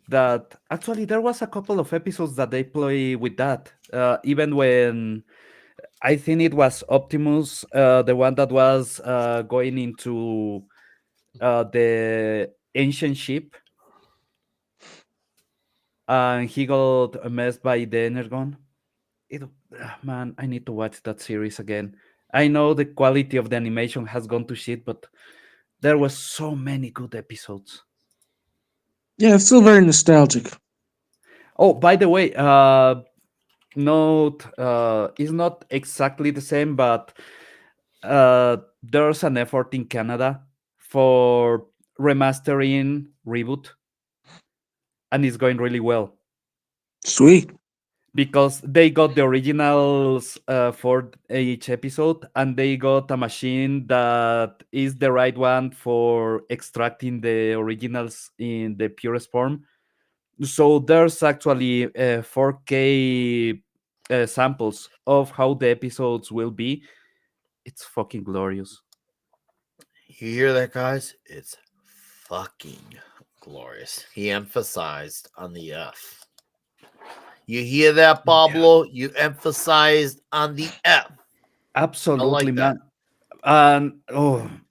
That actually there was a couple of episodes that they play with that. Even when I think it was Optimus, the one that was going into the ancient ship, and he got messed by the Energon. Man, I need to watch that series again. I know the quality of the animation has gone to shit, but there were so many good episodes. Yeah, it's still very nostalgic. Oh, by the way, note is not exactly the same, but there's an effort in Canada for remastering Reboot, and it's going really well Sweet. because they got the originals for each episode, and they got a machine that is the right one for extracting the originals in the purest form. So there's actually 4K samples of how the episodes will be. It's fucking glorious. You hear that, guys? It's fucking glorious. He emphasized on the F. You hear that, Pablo? Yeah. You emphasized on the F. Absolutely, like man. And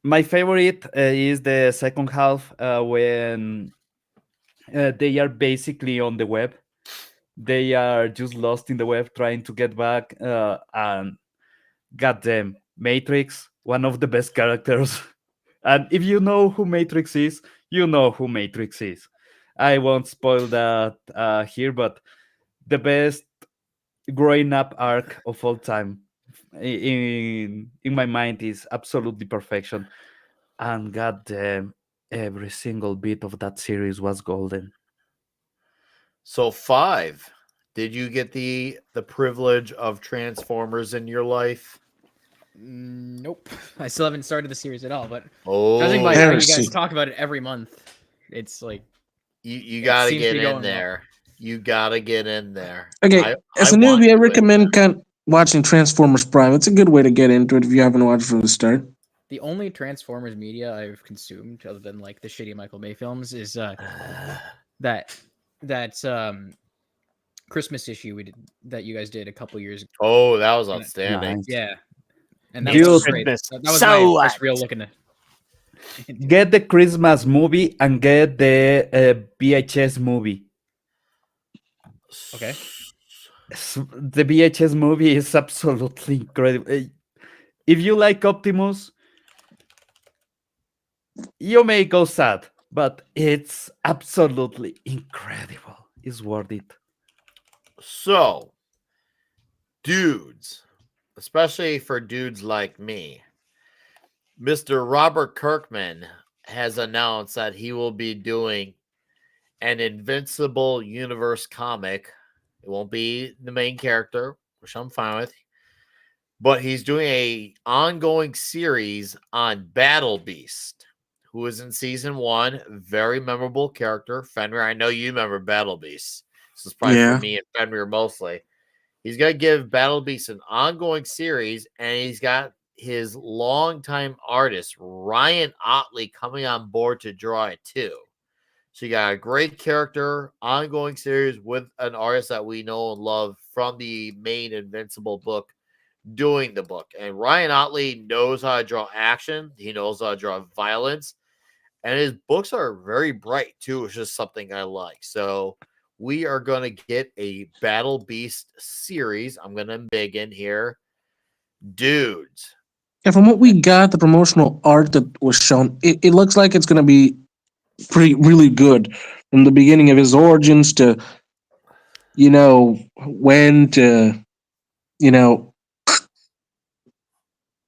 my favorite is the second half when they are basically on the web. They are just lost in the web trying to get back. And goddamn, Matrix, one of the best characters. And if you know who Matrix is, you know who Matrix is. I won't spoil that here, but the best growing up arc of all time in my mind is absolutely perfection. And goddamn, every single bit of that series was golden. So 5. Did you get the privilege of Transformers in your life? Nope. I still haven't started the series at all, but Oh, judging by how you heresy. guys talk about it every month, it's like you gotta seems to get be in going well. there. You gotta get in there. Okay, as a want newbie, I to recommend watching Transformers Prime. It's a good way to get into it if you haven't watched from the start. The only Transformers media I've consumed, other than like the shitty Michael Bay films, is that Christmas issue that you guys did a couple years ago. Oh, that was outstanding. Nice. Yeah, and that Dude. was great. That was my first real look into. Get the Christmas movie and get the VHS movie. Okay. The VHS movie is absolutely incredible. If you like Optimus, you may go sad, but it's absolutely incredible. It's worth it. So, dudes, especially for dudes like me, Mr. Robert Kirkman has announced that he will be doing an Invincible Universe comic. It won't be the main character, which I'm fine with, but he's doing a ongoing series on Battle Beast, who was in season 1. Very memorable character. Fenrir, I know you remember Battle Beast. This is probably for Yeah. me and Fenrir mostly. He's going to give Battle Beast an ongoing series, and he's got his longtime artist, Ryan Otley, coming on board to draw it too. So you got a great character, ongoing series with an artist that we know and love from the main Invincible book doing the book. And Ryan Otley knows how to draw action, he knows how to draw violence, and his books are very bright too, which is something I like. So we are going to get a Battle Beast series. I'm going to big in here. Dudes. Yeah, from what we got, the promotional art that was shown, it looks like it's gonna be pretty really good. From the beginning of his origins to when to you know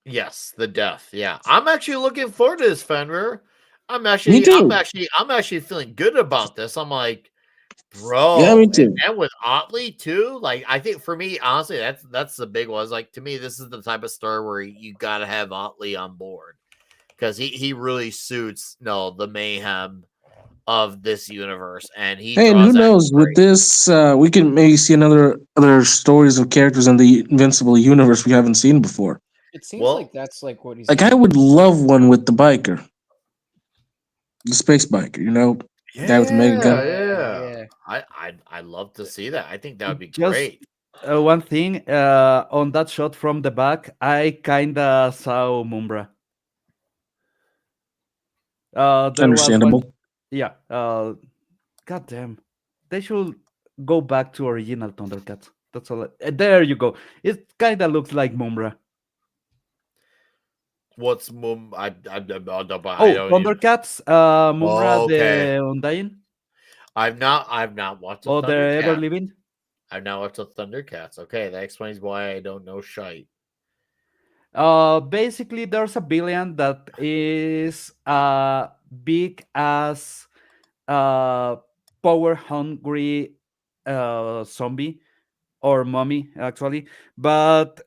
Yes, the death. Yeah. I'm actually looking forward to this, Fenrir. I'm me actually, I'm too. actually, I'm actually feeling good about this. I'm like, Yeah, me bro, too. and with Otley too, like I think for me, honestly, that's the big one. It's like to me, this is the type of star where you gotta have Otley on board because he really suits the mayhem of this universe, and he Hey, and who draws that knows? With great. this, we can maybe see other stories of characters in the Invincible universe we haven't seen before. It seems Well, like that's like what he's Like I gonna would do. love one with the biker, the space biker. Guy with the mega yeah, gun. yeah. Yeah. I'd love to see that. I think that would be Just great. one thing on that shot from the back, I kinda saw Mumbra. There was one. Understandable. Yeah. God damn. They should go back to original Thundercats. That's all. There you go. It kind of looks like Mumbra. What's mum? I Oh, don't even. Thundercats. Mumbra Oh, okay. the Undying I've not watched the or the Ever Thundercats. Living. I've not watched the Thundercats. Okay, that explains why I don't know shite. Basically, there's a villain that is big as power hungry zombie or mummy actually, but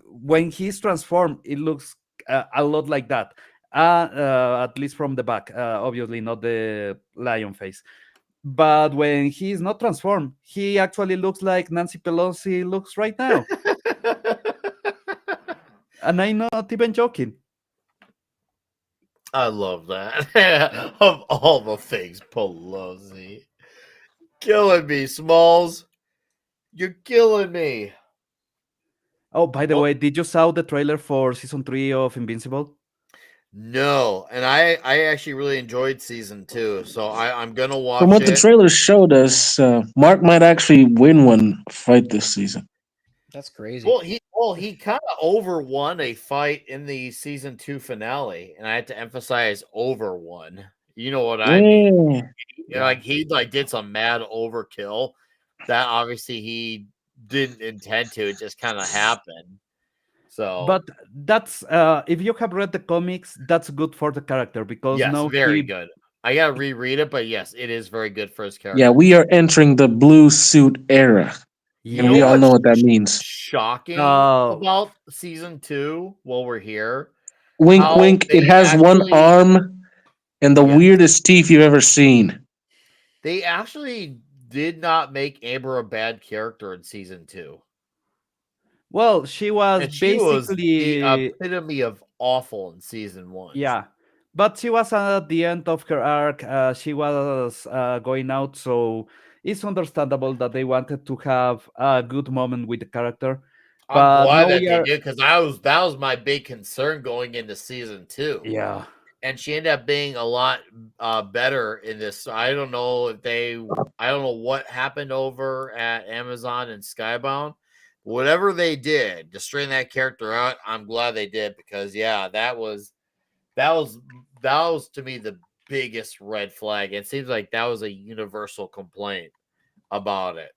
when he's transformed it looks a lot like that, at least from the back, obviously not the lion face, but when he's not transformed he actually looks like Nancy Pelosi looks right now, and I'm not even joking. I love that. Of all the things, Pelosi. Killing me, Smalls. You're killing me. Oh, by the Well, way, did you saw the trailer for season 3 of Invincible? no, and I actually really enjoyed season 2, so I'm gonna From watch what the it. trailer showed us, Mark might actually win one fight this season. That's crazy. Well, he kind of overwon a fight in the season 2 finale, and I had to emphasize overwon. You know what I mean? Yeah. Yeah. Like he did some mad overkill that obviously he didn't intend to. It just kind of happened. So But that's if you have read the comics, that's good for the character because yes, now very he. good. I gotta reread it, but yes, it is very good for his Yeah, character. we are entering the blue suit era, You and know we all know Yes. what's what that means. shocking Uh, about season 2 while we're here? Wink, How wink. It they has one actually arm and the yes, weirdest teeth you've ever seen. they actually did not make Amber a bad character in season 2. well, she was And she was the basically, epitome of awful in season 1. yeah, but she was at the end of her arc. She was going out, so it's understandable that they wanted to have a good moment with the character. I'm But glad no, that we they are. did because that was my big concern going into season 2. Yeah. And she ended up being a lot better in this. So I don't know what happened over at Amazon and Skybound. Whatever they did to straighten that character out, I'm glad they did because yeah, that was that was to me the biggest red flag. It seems like that was a universal complaint about it.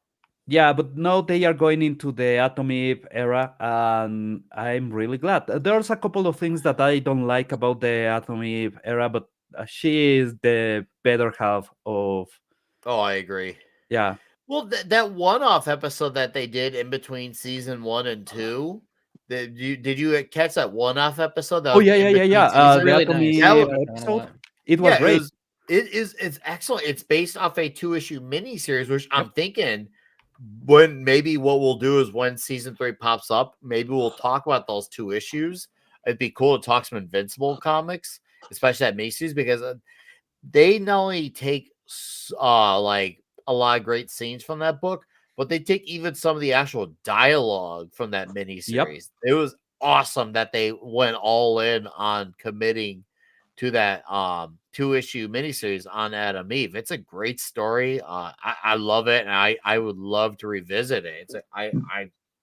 Yeah, but now they are going into the Atomic era, and I'm really glad. There's a couple of things that I don't like about the Atomic era, but she is the better half of. Oh, I agree. Yeah. Well, that one-off episode that they did in between season 1 and 2, did you catch that one-off episode that Oh was yeah, yeah, in yeah, between yeah. It's seasons? really The nice. That I Atomy was, like that one a episode. lot. It was yeah, great. it's excellent. It's based off a 2-issue miniseries, which I'm Yep. thinking when maybe what we'll do is when season 3 pops up, maybe we'll talk about those 2 issues. It'd be cool to talk some Invincible comics, especially that miniseries, because they not only take like a lot of great scenes from that book, but they take even some of the actual dialogue from that Yep. miniseries. It was awesome that they went all in on committing to that 2-issue miniseries on Adam Eve. It's a great story. I love it, and I would love to revisit it. I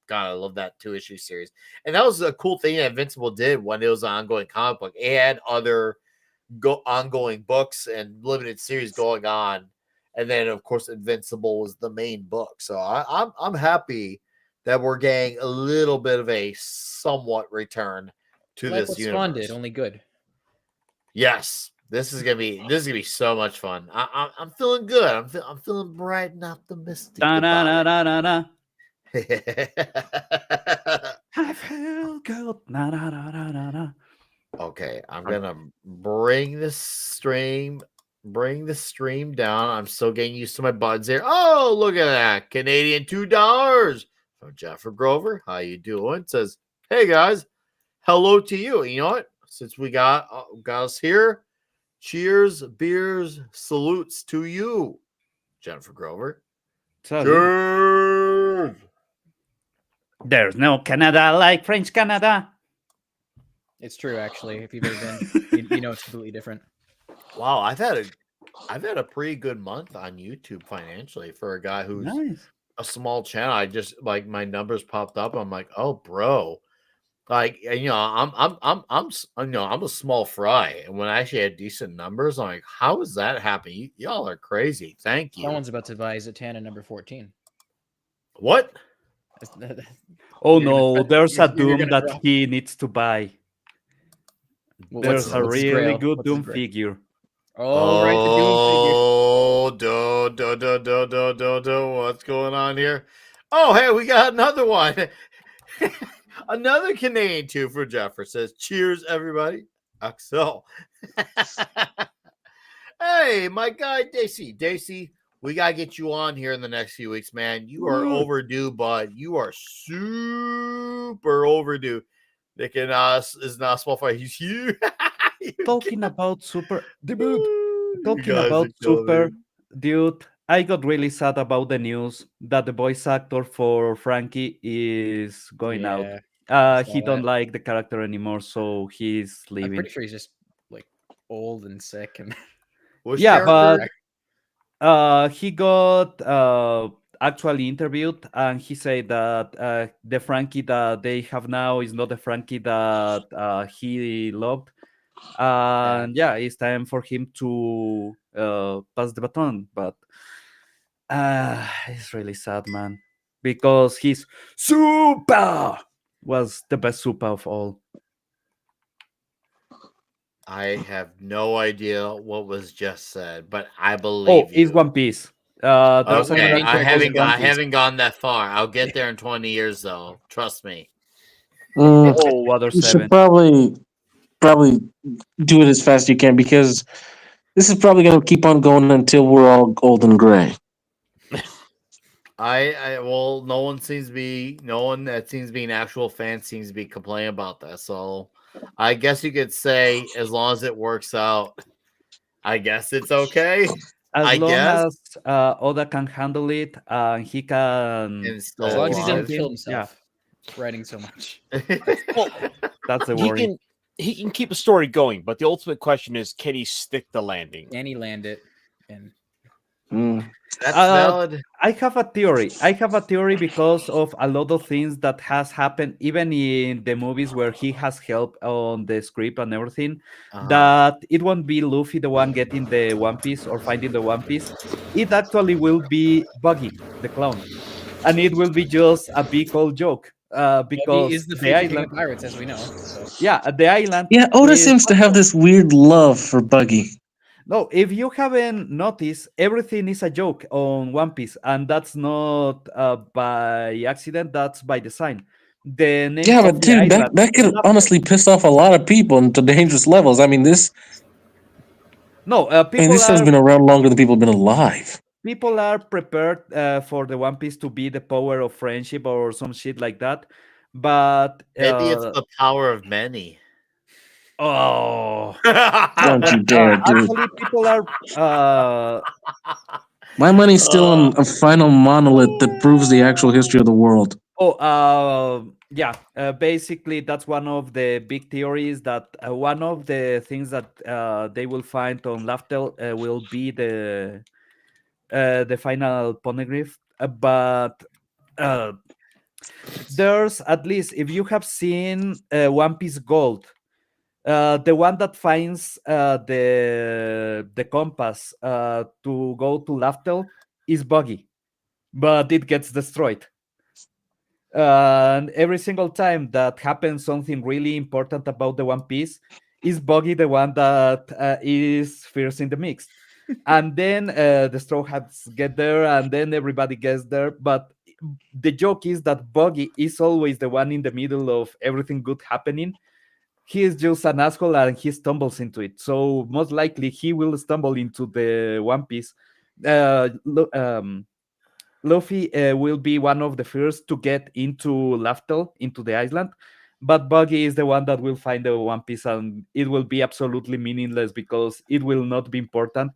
God, I love that 2-issue series. And that was a cool thing that Invincible did when it was an ongoing comic book. It had other ongoing books and limited series going on, and then of course Invincible was the main book. So I'm happy that we're getting a little bit of a somewhat return to Like this what Spawn universe. did, only good. Yes, this is gonna be so much fun. I'm feeling good. I'm feeling bright and optimistic Da na na about na na na. it. I feel good. Na na na na na na. Okay, I'm gonna bring the stream down. I'm still getting used to my buttons here. Oh, look at that. Canadian $2 from Jeffrey Grover. How you doing? It says, hey guys, hello to you. You know what? Since we got us here, cheers, beers, salutes to you, Jennifer Grover. Salute. Cheers. There's no Canada like French Canada. It's true, actually. If you've ever been, you know it's completely different. Wow, I've had a pretty good month on YouTube financially for a guy who's Nice. a small channel. I just like my numbers popped up. I'm like, oh, bro, like I'm a small fry, and when I actually had decent numbers, I'm like, how is that happening? Y'all are crazy. Thank you. Someone's about to buy Zatanna number 14. What? Oh You're gonna no, drop- there's a you're Doom gonna that drop- he needs to buy. There's a what's his really grail? good What's his Doom grail? figure. Oh, right, the Doom figure. Oh, do. What's going on here? Oh, hey, we got another one. Another Canadian too for Jeffrey says, cheers, everybody. Axel. Hey, my guy, Daisy. Daisy, we got to get you on here in the next few weeks, man. You are overdue, bud. You are super overdue. Nick and us is not small fight. He's huge. Talking about super, dude. You Talking guys about are super, coming. dude. I got really sad about the news that the voice actor for Frankie is going out. Yeah, I He saw don't that. like the character anymore, so he's I'm leaving. pretty sure he's just like old and sick and Which Yeah, character? but he got actually interviewed, and he said that the Frankie that they have now is not the Frankie that he loved. And yeah, it's time for him to pass the baton. But it's really sad, man, because his super was the best super of all. I have no idea what was just said, but I Oh, believe it's you. One Piece. There's a Okay, main character character called I One Piece. haven't gone that far. I'll get there in 20 years, though. Trust me. Mm, Oh, Water you 7. should probably do it as fast as you can because this is probably going to keep on going until we're all old and gray. Well, no one that seems to be an actual fan seems to be complaining about that. So I guess you could say as long as it works out, I guess it's okay. As I long guess. as Oda can handle it, and he can. And as still long as he alive. doesn't kill Yeah. himself writing so much. Well, That's the he worry. can keep a story going, but the ultimate question is, can he stick the landing? Can he land it? And Mm. That's Uh, valid. I have a theory because of a lot of things that has happened, even in the movies where he has help on the script and everything. Uh-huh. That it won't be Luffy the one getting the One Piece or finding the One Piece. It actually will be Buggy the clown, and it will be just a big old joke. Buggy Because is the the future king island, of pirates, as we know. So yeah, the island. Yeah, Oda is seems to have natural. this weird love for Buggy. No, if you haven't noticed, everything is a joke on One Piece, and that's not by accident. That's by design. The name Yeah, of but the dude, island that is could Laughter. honestly piss off a lot of people into dangerous levels. I mean, No, this has been around longer than people have been alive. people are prepared for the One Piece to be the power of friendship or some shit like that. But Maybe it's the power of many. oh no, Don't but you dare, dude. actually, people are My money's still Uh, on a final monolith that proves the actual history of the world. yeah. Basically, that's one of the big theories that one of the things that they will find on Laftel will be the final poneglyph. But uh, there's at least if you have seen One Piece Gold, the one that finds the compass to go to Laftel is buggy, but it gets destroyed. And every single time that happens something really important about the One Piece, is Buggy the one that is first in the mix. And then the Straw Hats get there, and then everybody gets there. But the joke is that Buggy is always the one in the middle of everything good happening. He is just an asshole and he stumbles into it. So most likely he will stumble into the One Piece. Luffy will be one of the first to get into Laftel, into the island, but Buggy is the one that will find the One Piece, and it will be absolutely meaningless because it will not be important.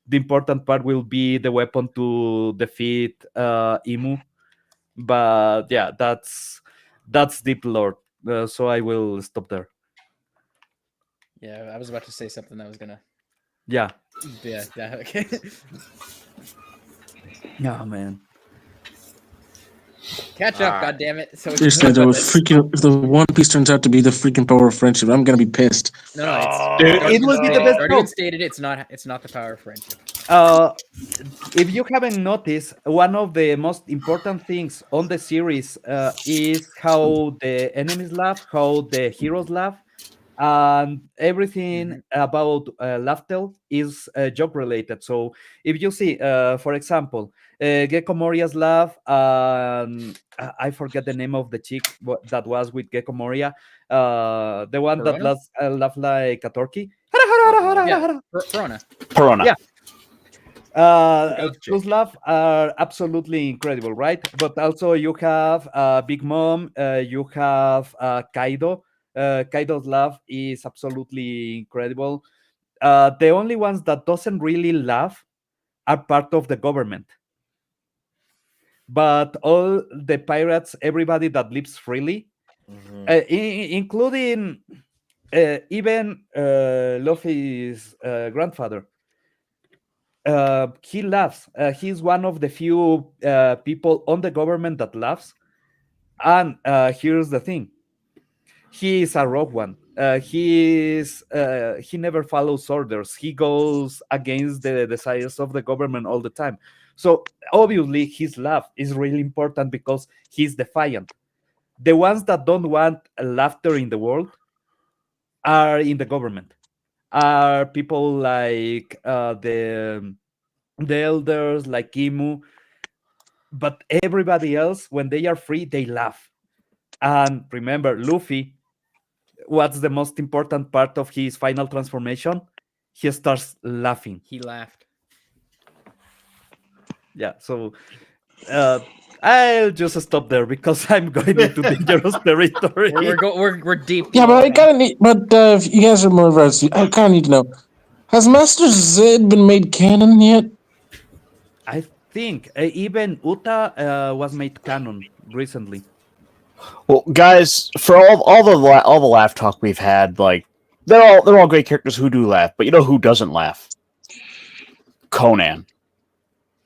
The important part will be the weapon to defeat Imu. But yeah, that's deep lore. So I will stop there. Yeah, I was about to say something that was gonna. Yeah. Yeah, okay. Yeah, man. Catch All up, right. goddammit. So we can Seriously talk though, about if this. the One Piece turns out to be the freaking power of friendship, I'm gonna be pissed. No, it's Oh, It will be the best already been joke. stated. It's not the power of friendship. Uh, if you haven't noticed, one of the most important things on the series is how the enemies laugh, how the heroes laugh, and everything Hmm. about Laftel is joke related. So if you see, for example, Gecko Moria's laugh, I forget the name of the chick that was with Gecko Moria, the one that Perona? laughed like a turkey. Yeah, Perona. Perona. Yeah. The ghost chick. Those love are absolutely incredible, right? But also you have Big Mom, you have Kaido. Kaido's love is absolutely incredible. The only ones that doesn't really laugh are part of the government. But all the pirates, everybody that lives freely, mhm. including even Luffy's grandfather, he laughs. He's one of the few people on the government that laughs. And here's the thing: he is a rogue one. He never follows orders. He goes against the desires of the government all the time. So obviously, his laugh is really important because he's defiant. The ones that don't want laughter in the world are in the government. Are people like the elders, like Imu, but everybody else, when they are free, they laugh. And remember, Luffy, what's the most important part of his final transformation? He starts laughing. He laughed. Yeah, so uh, I'll just stop there because I'm going into dangerous territory. We're deep Yeah, but lore I now. kind of need. But if you guys are more versed, I kind of need to know: has Master Zed been made canon yet? I think even Uta was made canon recently. Well, guys, for all the laugh talk we've had, like they're all great characters who do laugh, but you know who doesn't laugh? Conan.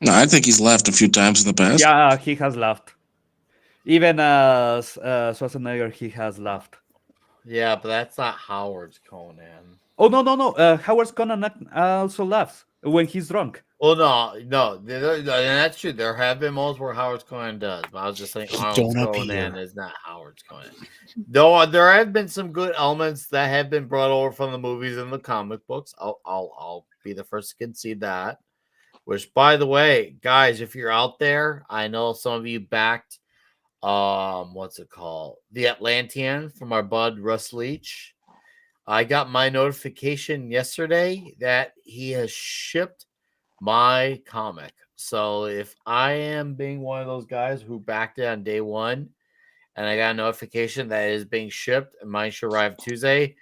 No, I think he's laughed a few times in the past. Yeah, he has laughed. Even as Schwarzenegger, he has laughed. Yeah, but that's not Howard's Conan. Oh no no no! Howard Conan also laughs when he's drunk. Well, no, that's true. There have been moments where Howard's Conan does, but I was just saying Arnold's Don't Conan appear. is not Howard's Conan. Though there have been some good elements that have been brought over from the movies and the comic books. I'll Be the first to concede that. Which, by the way, guys, if you're out there, I know some of you backed what's it called? The Atlantean from our bud Russ Leach. I got my notification yesterday that he has shipped my comic. So if I am being one of those guys who backed it on day one and I got a notification that it is being shipped and mine should arrive Tuesday,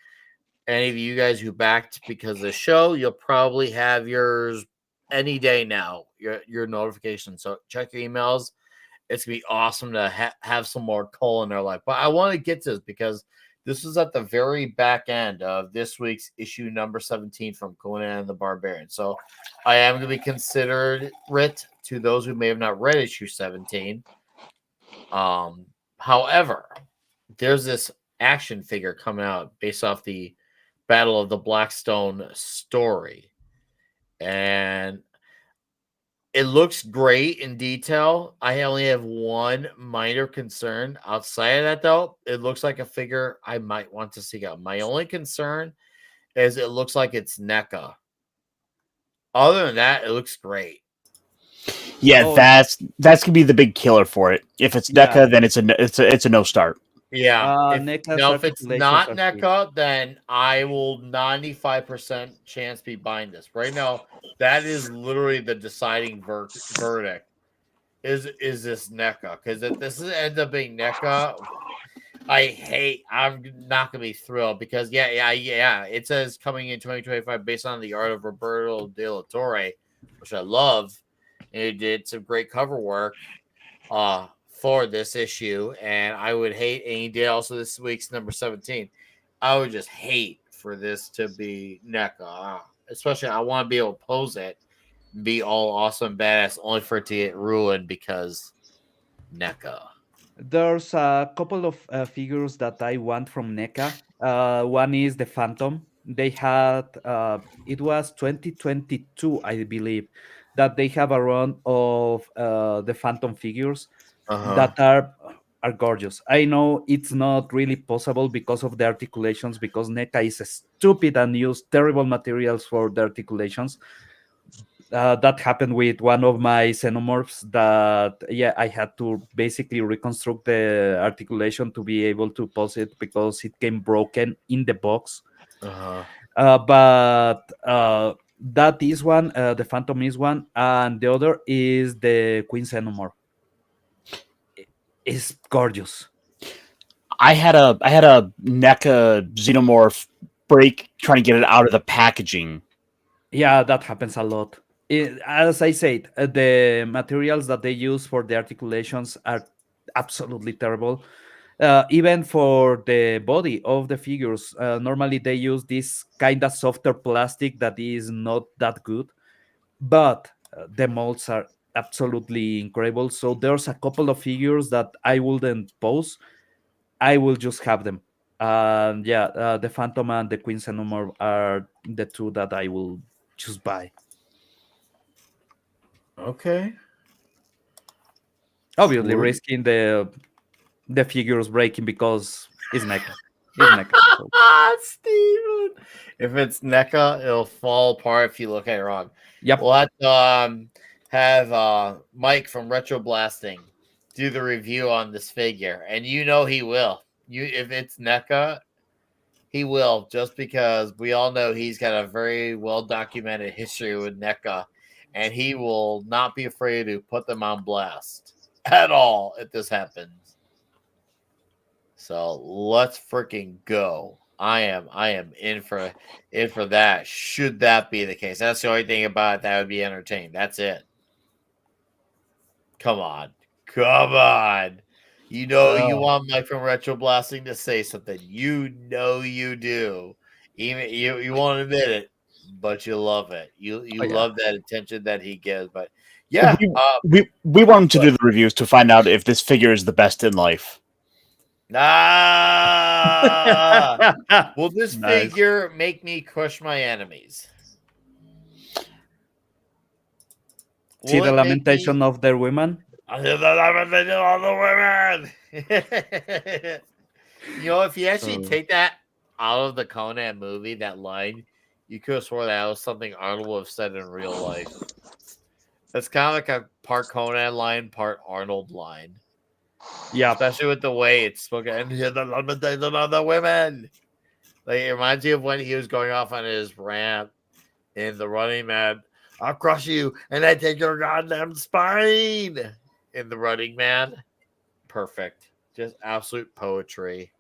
any of you guys who backed because of the show, you'll probably have yours any day now, your notification. So check your emails. It's gonna be awesome to have some more coal in their life. But I want to get to this because this is at the very back end of this week's issue number 17 from Conan and the Barbarian. So I am going to be considerate to those who may have not read issue 17. However, there's this action figure coming out based off the Battle of the Blackstone story. And it looks great in detail. I only have one minor concern. Outside of that, though, it looks like a figure I might want to seek out. My only concern is it looks like it's NECA. Other than that, it looks great. Yeah, Oh, that's gonna be the big killer for it. If it's Yeah. NECA, then it's a no start. Yeah. NECA's If it's articulations not are good. NECA, then I will 95% chance be buying this. Right now, that is literally the deciding verdict. Is this NECA? Because if this ends up being NECA, I'm not gonna be thrilled because yeah. It says coming in 2025 based on the art of Roberto De La Torre, which I love. It did some great cover work for this issue, and I would hate any day. Also, this week's number 17. I would just hate for this to be NECA, especially I want to be able to pose it, be all awesome badass, only for it to get ruined because NECA. There's a couple of figures that I want from NECA. One is the Phantom. They had it was 2022, I believe, that they have a run of the Phantom figures that are gorgeous. I know it's not really possible because of the articulations, because NECA is stupid and use terrible materials for the articulations. That happened with one of my xenomorphs that I had to basically reconstruct the articulation to be able to pose it because it came broken in the box. But that is one, the Phantom is one, and the other is the Queen Xenomorph. It's gorgeous. I had a NECA xenomorph break trying to get it out of the packaging. Yeah, that happens a lot. As I said, the materials that they use for the articulations are absolutely terrible. Even for the body of the figures, normally they use this kind of softer plastic that is not that good, but the molds are absolutely incredible. So there's a couple of figures that I wouldn't pose. I will just have them. The Phantom and the Queen Xenomorph are the two that I will just buy. Okay. Obviously, Sweet. risking the figures breaking because it's NECA. It's NECA. So. Steven. If it's NECA, it'll fall apart if you look at it wrong. Yep. We'll have Mike from Retro Blasting do the review on this figure, and you know he will. If it's NECA, he will, just because we all know he's got a very well documented history with NECA, and he will not be afraid to put them on blast at all if this happens. So let's freaking go. I am in for that. Should that be the case? That's the only thing about it that would be entertaining. That's it. Come on. You know you want Mike from Retro Blasting to say something. You know you do. Even you won't admit it, but you love it. You love that attention that he gives. But yeah, we want him to do the reviews to find out if this figure is the best in life. Will this figure make me crush my enemies? See the lamentation of their women? The lamentation of the women. You know, if you actually take that out of the Conan movie, that line, you could have sworn that was something Arnold would have said in real life. It's kind of like a part Conan line, part Arnold line. Yeah. Especially with the way it's spoken. And hear the lamentation of the women. Like, it reminds me of when he was going off on his rant in The Running Man. I'll crush you and I take your goddamn spine. In The Running Man. Perfect. Just absolute poetry.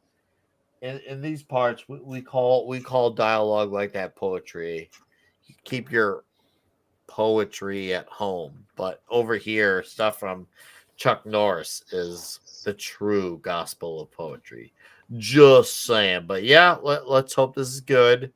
In these parts, we call dialogue like that poetry. You keep your poetry at home, but over here, stuff from Chuck Norris is the true gospel of poetry. Just saying. But yeah, let's hope this is good.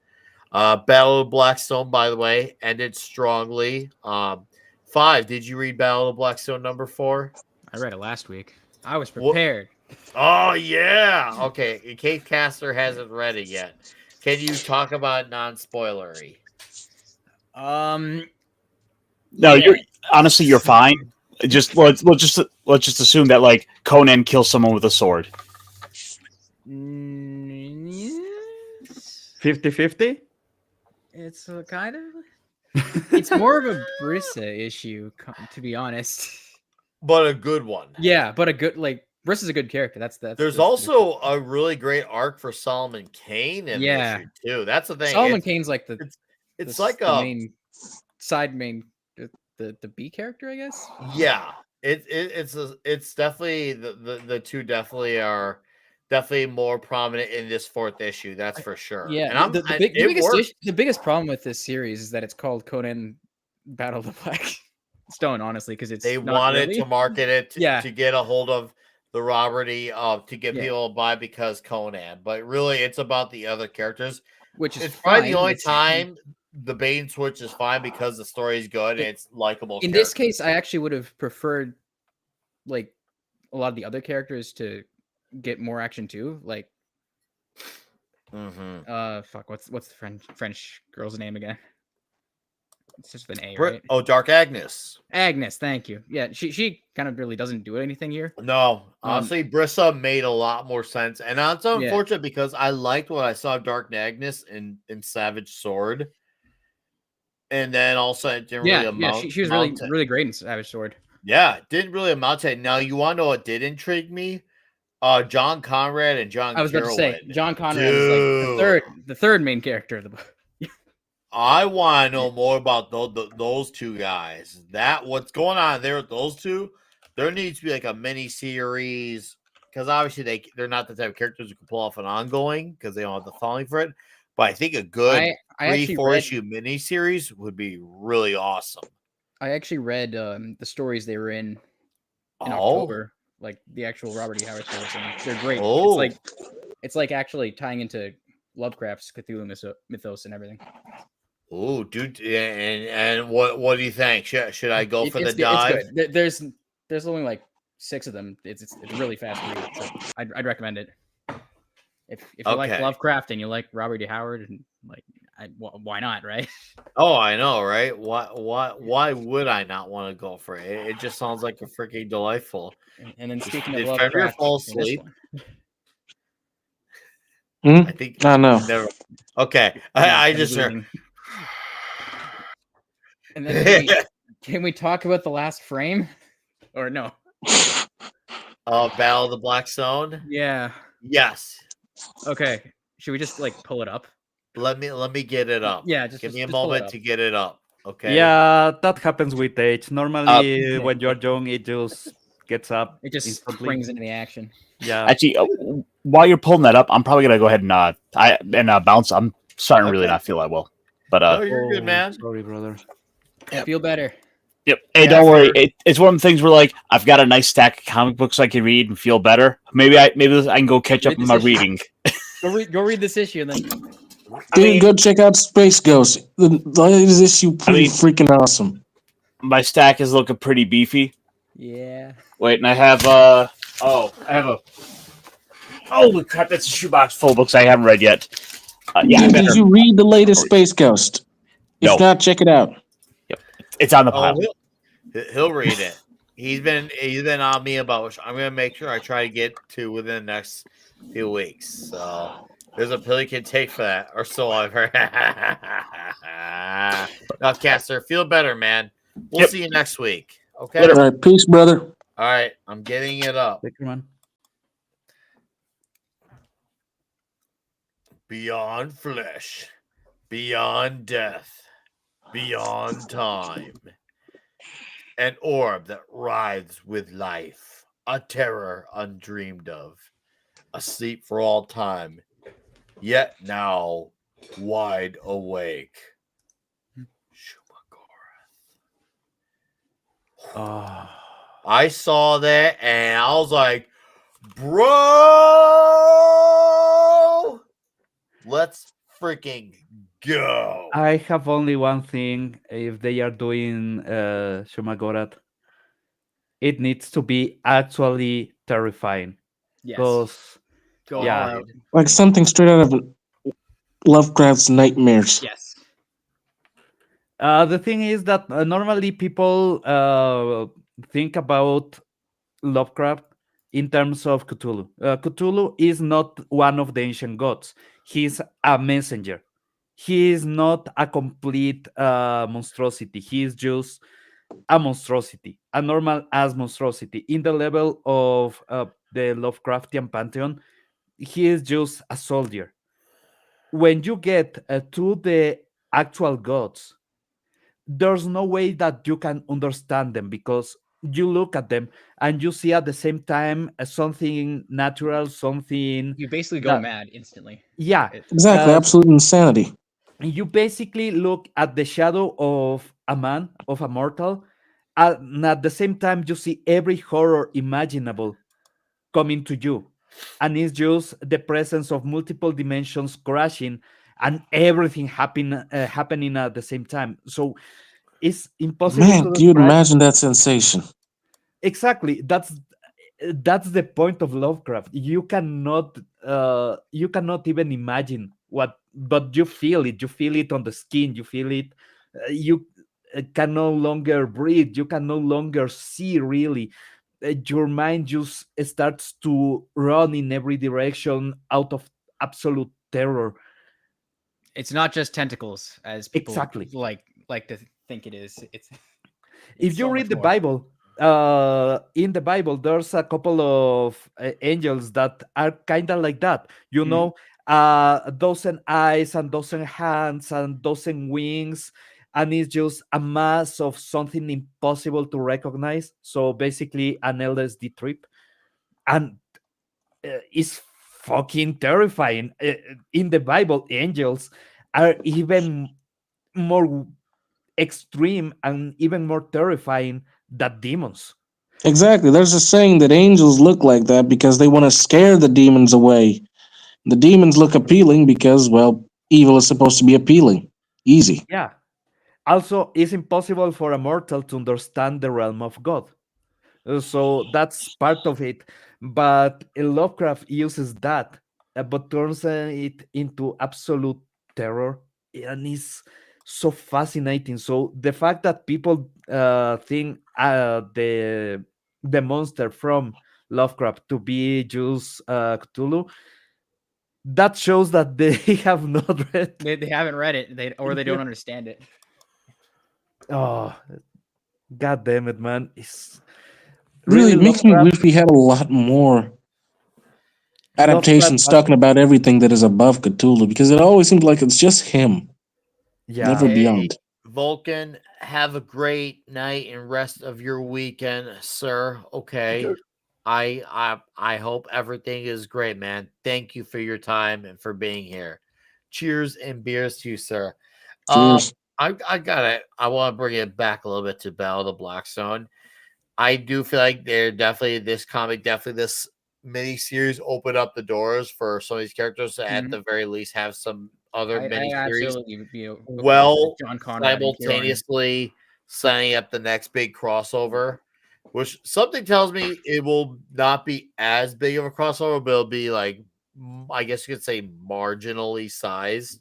Battle of Blackstone, by the way, ended strongly. 5. Did you read Battle of Blackstone number 4? I read it last week. I was prepared. Oh yeah. Okay. In case Caster hasn't read it yet, can you talk about non-spoilery? Um, No, yeah. you're honestly you're fine. Just let's just assume that like Conan kills someone with a sword. 50-50? It's a kind of. It's more of a Brissa issue, to be honest. But a good one. Yeah, but a good Brissa's a good character. That's There's also a really great arc for Solomon Kane in the issue too. That's the thing. Solomon Kane's like it's like the a main the B character, I guess. yeah. It's definitely the two definitely are definitely more prominent in this 4th issue. That's for sure. Yeah, And the biggest problem with this series is that it's called Conan Battle of the Black Stone. Honestly, because they not wanted really. to market it to get a hold of the Roberty to get Yeah. people to buy because Conan, but really it's about the other characters. Which is It's probably the fine. only time the bait and switch is fine because the story is good and it's likable. In this case, I actually would have preferred like a lot of the other characters to get more action too. Like, fuck, what's the French girl's name again? It's just an A, right? Oh, Dark Agnes. Agnes, thank you. Yeah, she kind of really doesn't do anything here. No, honestly, Brissa made a lot more sense, and that's unfortunate because I liked what I saw of Dark Agnes in Savage Sword, and then also it didn't really amount. She was really great in Savage Sword. Yeah, didn't really amount to it. Now you want to know what did intrigue me? John Conrad and John. I was about to say John Conrad Dude. is like the third main character of the book. I want to know more about those two guys. That what's going on there with those two? There needs to be like a mini series because obviously they're not the type of characters who can pull off an ongoing because they don't have the following for it. But I think a good 3-4 issue mini series would be really awesome. I actually read the stories they were in October, like the actual Robert E. Howard stories, and they're great. It's like actually tying into Lovecraft's Cthulhu mythos and everything. Oh, dude! And what do you think? Should I go for the dive? It's good. There's only like 6 of them. It's really fast read. So I'd recommend it. If you like Lovecraft and you like Robert E. Howard, and like why not, right? Oh, I know, right? Why would I not want to go for it? It just sounds like a freaking delightful. And then speaking of Did Lovecraft, Fenrir fall asleep? I think I know. Never. Okay, I just heard. And then can we talk about the last frame, or no? Battle of the Black Stone. Yeah. Yes. Okay. Should we just like pull it up? Let me get it up. Yeah. Give me a moment to get it up. Okay. Yeah, that happens with age. Normally, when you're young, it just gets up. It just instantly. springs into the action. Yeah. Actually, while you're pulling that up, I'm probably gonna go ahead and bounce. I'm starting to really not feel that well. But no, you're good, man. Sorry, brother. I feel better. Yep. Hey, don't worry. It's one of the things where like I've got a nice stack of comic books I can read and feel better. Maybe I can go catch up on my reading. Go read this issue and then. Dude, go check out Space Ghost. The latest issue pretty freaking awesome. My stack is looking pretty beefy. Yeah. Wait, and I have holy crap! That's a shoebox full of books I haven't read yet. Yeah. Dude, did you read the latest Space Ghost? If not, check it out. It's on the pile. He'll read it. He's been on me about. I'm gonna make sure I try to get to within the next few weeks. So there's a pill you can take for that, or so I've heard. No, Caster, feel better, man. We'll Yep. see you next week. Okay. All right, peace, brother. All right, I'm getting it up. Take care, man. Beyond flesh, beyond death, beyond time. An orb that writhes with life, a terror undreamed of, asleep for all time, yet now wide awake. Oh. I saw that and I was like, bro, let's freaking go. I have only one thing. If they are doing Shumagorat, it needs to be actually terrifying. Yes. Because Go all yeah. out. Like something straight out of Lovecraft's nightmares. Yes. The thing is that normally people think about Lovecraft in terms of Cthulhu. Cthulhu is not one of the ancient gods. He's a messenger. He is not a complete monstrosity. He is just a monstrosity, a normal as monstrosity. In the level of the Lovecraftian pantheon, he is just a soldier. When you get to the actual gods, there's no way that you can understand them because you look at them and you see at the same time something natural, something You basically go that, mad instantly. yeah, Exactly, absolute insanity. you basically look at the shadow of a man, of a mortal, and at the same time you see every horror imaginable coming to you, and it's just the presence of multiple dimensions crashing and everything happening at the same time. So it's impossible Man, to can you describe. imagine that sensation? Exactly, that's the point of Lovecraft. You cannot even imagine what, but you feel it. You feel it on the skin. You feel it. You can no longer breathe. You can no longer see really. Your mind just starts to run in every direction out of absolute terror. It's not just tentacles, as people Exactly. like to think it is. It's If you so read much the more. Bible, in the Bible, there's a couple of angels that are kind of like that. You Mhm. know, a dozen eyes and dozen hands and dozen wings, and it's just a mass of something impossible to recognize. So basically, an LSD trip, and it's fucking terrifying. In the Bible, angels are even more extreme and even more terrifying than demons. Exactly. There's a saying that angels look like that because they want to scare the demons away. The demons look appealing because, well, evil is supposed to be appealing. Easy. Yeah. Also, it's impossible for a mortal to understand the realm of God. So that's part of it. But Lovecraft uses that, but turns it into absolute terror. And it's so fascinating. So the fact that people think the monster from Lovecraft to be just Cthulhu, that shows that they have not read. They haven't read it. They Yeah. don't understand it. Oh, god damn it, man! It's Really, really it makes me Lovecraft. wish we had a lot more Lovecraft adaptations has, talking about everything that is above Cthulhu because it always seems like it's just him, never yeah. Hey, beyond. Vulcan, have a great night and rest of your weekend, sir. Okay. I hope everything is great, man. Thank you for your time and for being here. Cheers and beers to you, sir. Cheers. I got it. I want to bring it back a little bit to Battle of the Blackstone. I do feel like they're definitely this comic, definitely this mini series opened up the doors for some of these characters to at Mhm. the very least have some other I mini series absolutely would be okay with well John Conrad and Kieran. simultaneously setting up the next big crossover, which something tells me it will not be as big of a crossover, but it'll be like I guess you could say marginally sized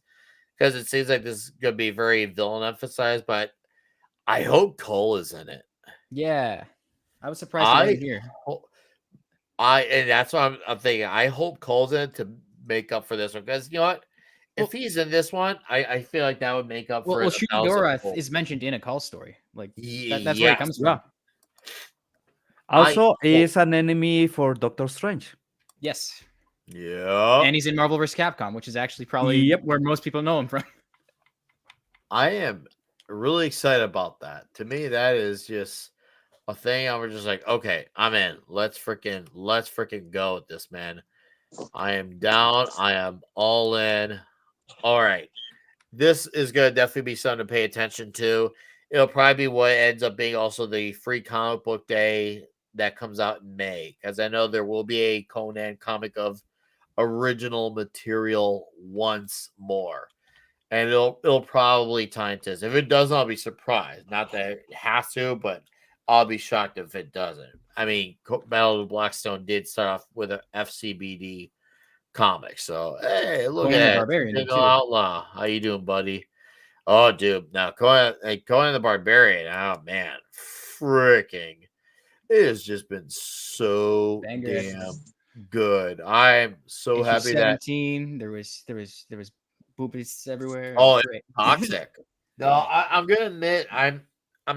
because it seems like this is going to be very villain emphasized. But I hope Cole is in it. Yeah, I was surprised he I wasn't here. ho- and that's what I'm thinking. I hope Cole's in it to make up for this one because you know what? if he's in this one, I feel like that would make up for Well, it 1,000 Shuddora fold. is mentioned in a call story. Like that's where he Yes. comes Yeah. from. Also, is an enemy for Doctor Strange. Yes. Yeah. And he's in Marvel vs. Capcom, which is actually probably Yep. where most people know him from. I am really excited about that. To me, that is just a thing. I was just like, okay, I'm in. Let's freaking go with this, man. I am down. I am all in. All right. This is gonna definitely be something to pay attention to. It'll probably be what ends up being also the free comic book day that comes out in May. Because I know there will be a Conan comic of original material once more. And it'll probably tie into this. If it doesn't, I'll be surprised. Not that it has to, but I'll be shocked if it doesn't. I mean, Battle of Blackstone did start off with a FCBD comic, so hey, look Conan the at that. Barbarian did Jingle too. Outlaw. How you doing, buddy? Oh, dude. Now Conan the Barbarian. Oh man, freaking! It has just been so Banger. damn good. I'm so Issue happy that 17, there was boobies everywhere. It oh, was it's great. toxic. No, I'm gonna admit I'm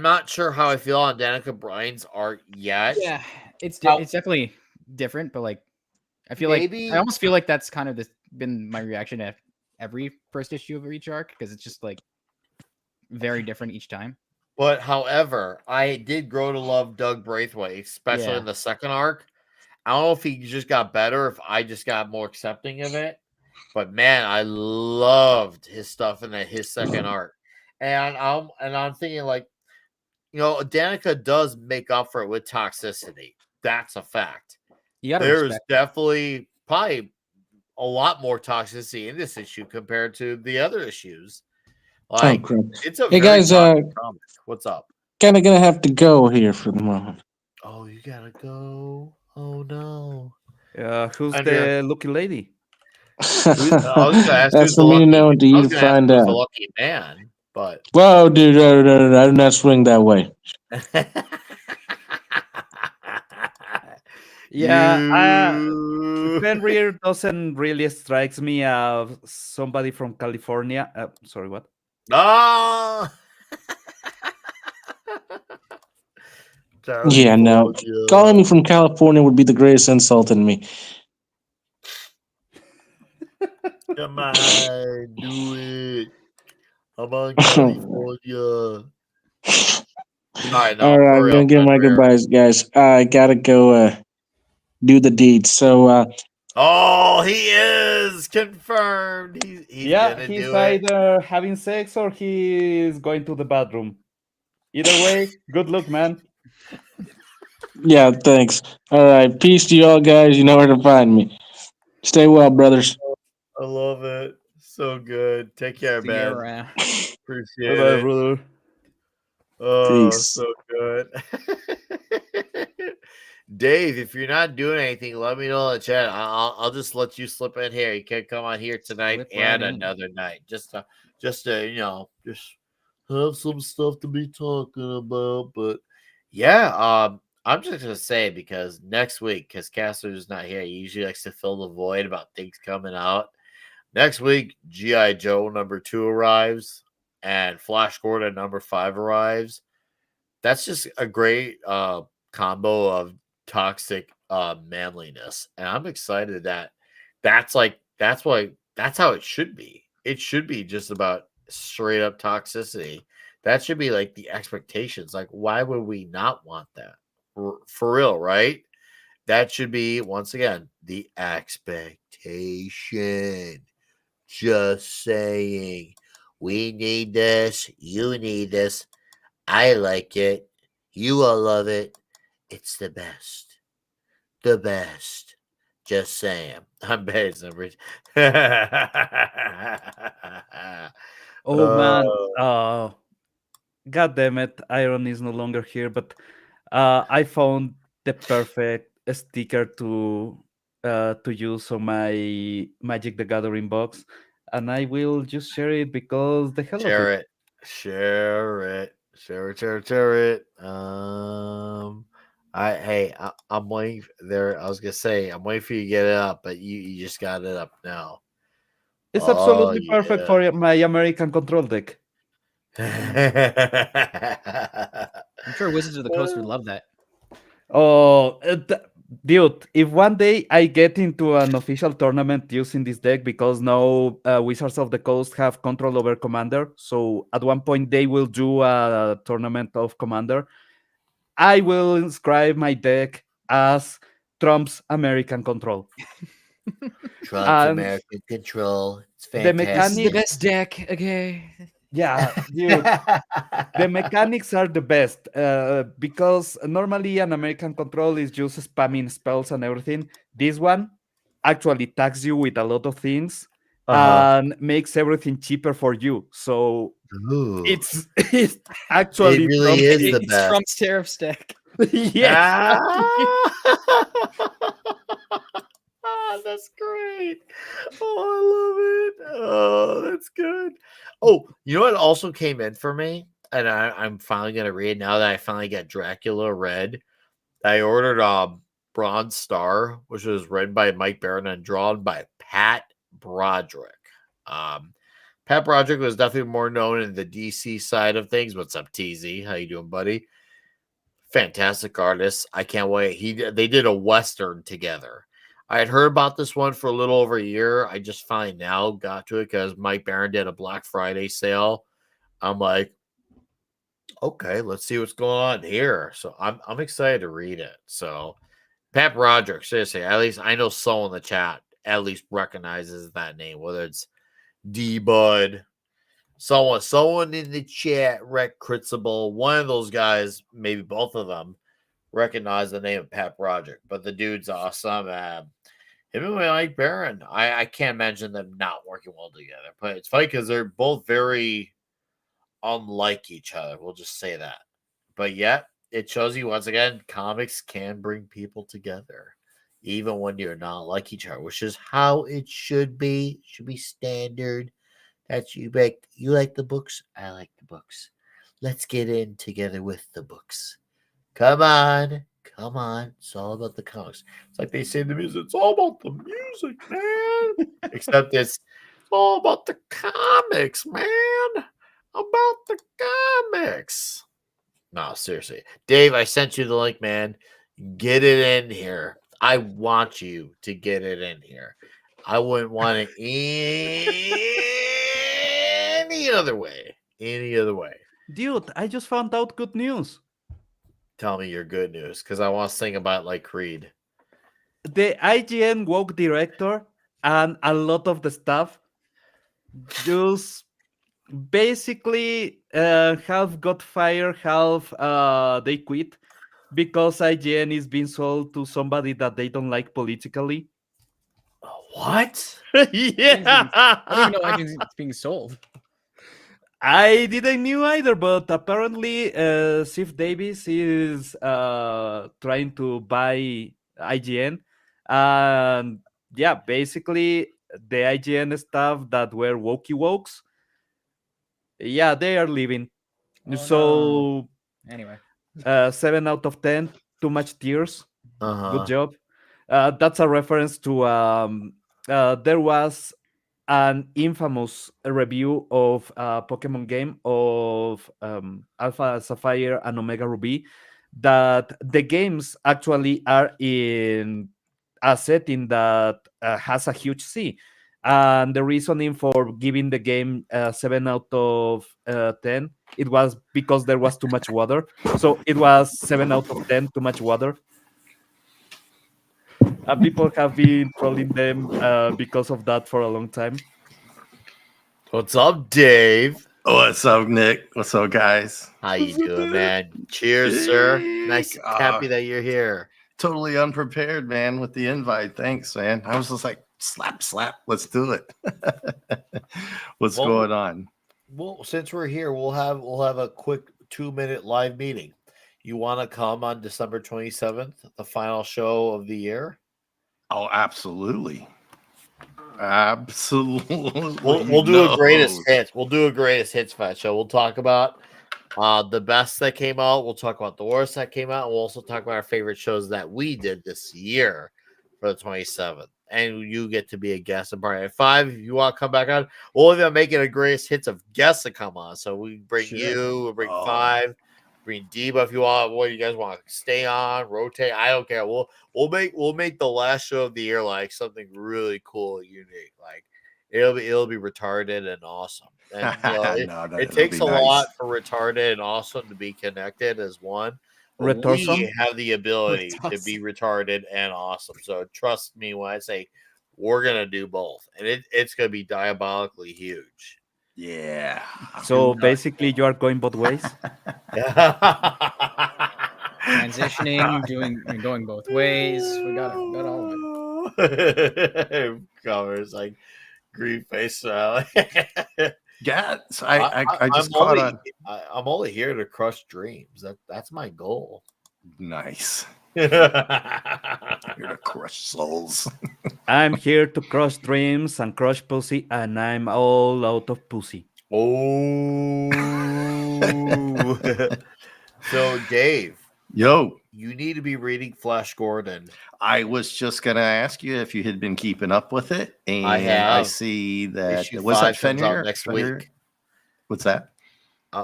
not sure how I feel on Danica Bryan's art yet. Yeah, it's How- it's definitely different, but like I feel Maybe- like I almost feel like that's kind of been my reaction to every first issue of each arc because it's just like very different each time. But however, I did grow to love Doug Braithwaite, especially Yeah. in the second arc. I don't know if he just got better, if I just got more accepting of it. But man, I loved his stuff in his second arc. And I'm thinking like, Danica does make up for it with toxicity. That's a fact. You gotta There's respect. definitely probably a lot more toxicity in this issue compared to the other issues. Like crap. it's a Hey, very guys, toxic comic. What's up? Kind of gonna have to go here for the moment. Oh, you gotta go. Oh no. Who's Under- the lucky lady? I was gonna ask That's who's the for me to lucky. know and to I you was to gonna ask find who's the out. lucky man, but Whoa, dude, I do not swing that way. Yeah, You- Fenrir doesn't really strikes me as somebody from California. Sorry, what? Ah. Yeah, no. California. Calling me from California would be the greatest insult in me. Come on, do it. I'm on California. All right, no, All right, for I'm real. gonna give my Fenrir. goodbyes, guys. I gotta go do the deed. So Oh, he is confirmed. He's Yeah, gonna he's do it. either having sex or he's going to the bathroom. Either way, good luck, man. yeah, thanks. All right, peace to you all, guys. You know where to find me. Stay well, brothers. I love it. So good. Take care, See you man. around. Appreciate Bye-bye, it. brother. Oh, Peace. so good. Dave, if you're not doing anything, let me know in the chat. I'll just let you slip in here. You can come on here tonight Slip and right in. another night. Just to just have some stuff to be talking about. But yeah, I'm just gonna say because next week, because Caster's not here, he usually likes to fill the void about things coming out. Next week, G.I. Joe #2 arrives and Flash Gordon #5 arrives. That's just a great combo of toxic manliness. And I'm excited that that's how it should be. It should be just about straight up toxicity. That should be like the expectations. Like, why would we not want that? For real, right? That should be once again the expectation. Just saying. We need this. You need this. I like it. You all love it. It's the best. The best. Just saying. I'm bad numbers. Oh man, god damn it, Iron is no longer here, but I found the perfect sticker to use on my Magic the Gathering box, and I will just share it because the hell of Share it. it. Share it. Share it. I'm waiting there. I was gonna say I'm waiting for you to get it up, but you just got it up now. It's Oh, absolutely perfect for my American Control deck. I'm sure Wizards of the Coast would love that. Oh, dude, if one day I get into an official tournament using this deck, because now Wizards of the Coast have control over Commander, so at one point they will do a tournament of Commander, I will inscribe my deck as Trump's American Control. Trump's And American Control. It's the fantastic. This is the mechanic, best deck. Okay. yeah, dude. The mechanics are the best because normally an American Control is just spamming spells and everything. This one actually tags you with a lot of things and makes everything cheaper for you. So Ooh. it's actually It really is the It's best. Trump's tariff stack. yes. Ah! That's great. Oh, I love it. Oh, that's good. Oh, you know what also came in for me? And I'm finally gonna read now that I finally got Dracula read. I ordered Bronze Star, which was read by Mike Barron and drawn by Pat Broderick. Pat Broderick was definitely more known in the DC side of things. What's up, TZ? How you doing, buddy? Fantastic artist. I can't wait. They did a Western together. I had heard about this one for a little over a year. I just finally now got to it because Mike Barron did a Black Friday sale. I'm like, okay, let's see what's going on here. So I'm excited to read it. So Pat Broderick, seriously, at least I know someone in the chat at least recognizes that name, whether it's D Bud, someone in the chat, Rec Critzable, one of those guys, maybe both of them, recognize the name of Pat Broderick. But the dude's awesome. Him and Mike Barron, I can't imagine them not working well together. But it's funny because they're both very unlike each other. We'll just say that. But yet, it shows you once again, comics can bring people together, even when you're not like each other, which is how it should be. It should be standard. That's you like the books. I like the books. Let's get in together with the books. Come on. It's all about the comics. It's like they say in the music, it's all about the music, man. Except it's all about the comics, man. About the comics. No, seriously. Dave, I sent you the link, man. Get it in here. I want you to get it in here. I wouldn't want it any other way. Any other way. Dude, I just found out good news. Tell me your good news, because I want to sing about like Creed. The IGN woke director and a lot of the staff just basically half got fired, half they quit because IGN is being sold to somebody that they don't like politically. What? Yeah. I don't even know why it's being sold. I didn't knew either, but apparently Sif Davis is trying to buy IGN, and yeah, basically the IGN staff that were wokey wokes, yeah, they are leaving. Oh, So no. Anyway, 7 out of 10, too much tears. Good Uh-huh. job. That's a reference to there was an infamous review of a Pokemon game of Alpha Sapphire and Omega Ruby that the games actually are in a setting that has a huge sea. And the reasoning for giving the game 7 out of 10, it was because there was too much water. So it was 7 out of 10, too much water. And people have been trolling them because of that for a long time. What's up, Dave? What's up, Nick? What's up, guys? How you doing, man? Cheers, sir. Nice, happy that you're here. Totally unprepared, man, with the invite. Thanks, man. I was just like, slap. Let's do it. What's going on? Well, since we're here, we'll have a quick 2-minute live meeting. You want to come on December 27th, the final show of the year? Oh, absolutely. Absolutely. We'll do a greatest hits. We'll do a greatest hits fight show. We'll talk about the best that came out. We'll talk about the worst that came out. We'll also talk about our favorite shows that we did this year for the 27th. and you get to be a guest. And at 5, if you want to come back on, we'll even making a greatest hits of guests to come on. So we bring you, we'll bring 5, bring Diva if you want. What you guys want to stay on, rotate? I don't care. We'll make the last show of the year like something really cool, and unique. Like it'll be retarded and awesome. And it takes a lot for retarded and awesome to be connected as one. But we have the ability to be retarded and awesome. So trust me when I say we're gonna do both, and it's gonna be diabolically huge. Yeah. So basically, you are going both ways. Transitioning, going both ways. We got all of it. Covers like green face smile. Yeah, so I just caught on. I'm only here to crush dreams. That's my goal. Nice. Here to crush souls. I'm here to crush dreams and crush pussy, and I'm all out of pussy. Oh. So, Dave. Yo. You need to be reading Flash Gordon. I was just going to ask you if you had been keeping up with it. And I have. I see that. Issue Was 5 that Fenrir? Next week. What's that?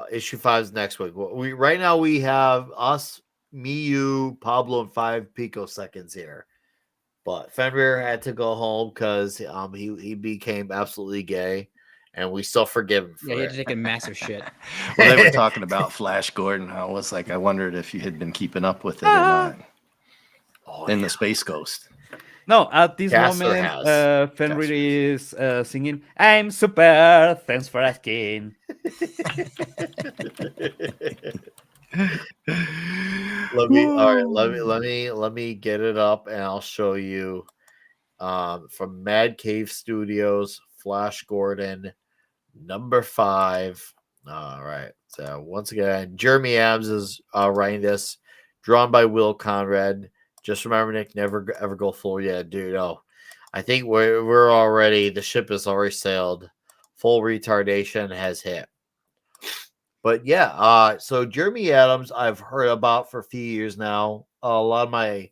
Issue 5 is next week. Right now we have us, me, you, Pablo, and 5 picoseconds here. But Fenrir had to go home because he became absolutely gay. And we still forgive him for he had to take a massive shit. Well, they were talking about Flash Gordon. I was like, I wondered if you had been keeping up with it or not. The Space Ghost. No, at this moment, Fenrir is singing, I'm super, thanks for asking. Let me get it up and I'll show you from Mad Cave Studios, Flash Gordon, number 5. All right. So once again, Jeremy Adams is writing this, drawn by Will Conrad. Just remember, Nick, never ever go full yet, dude. Oh, I think we're already, the ship has already sailed. Full retardation has hit. But yeah, so Jeremy Adams, I've heard about for a few years now. A lot of my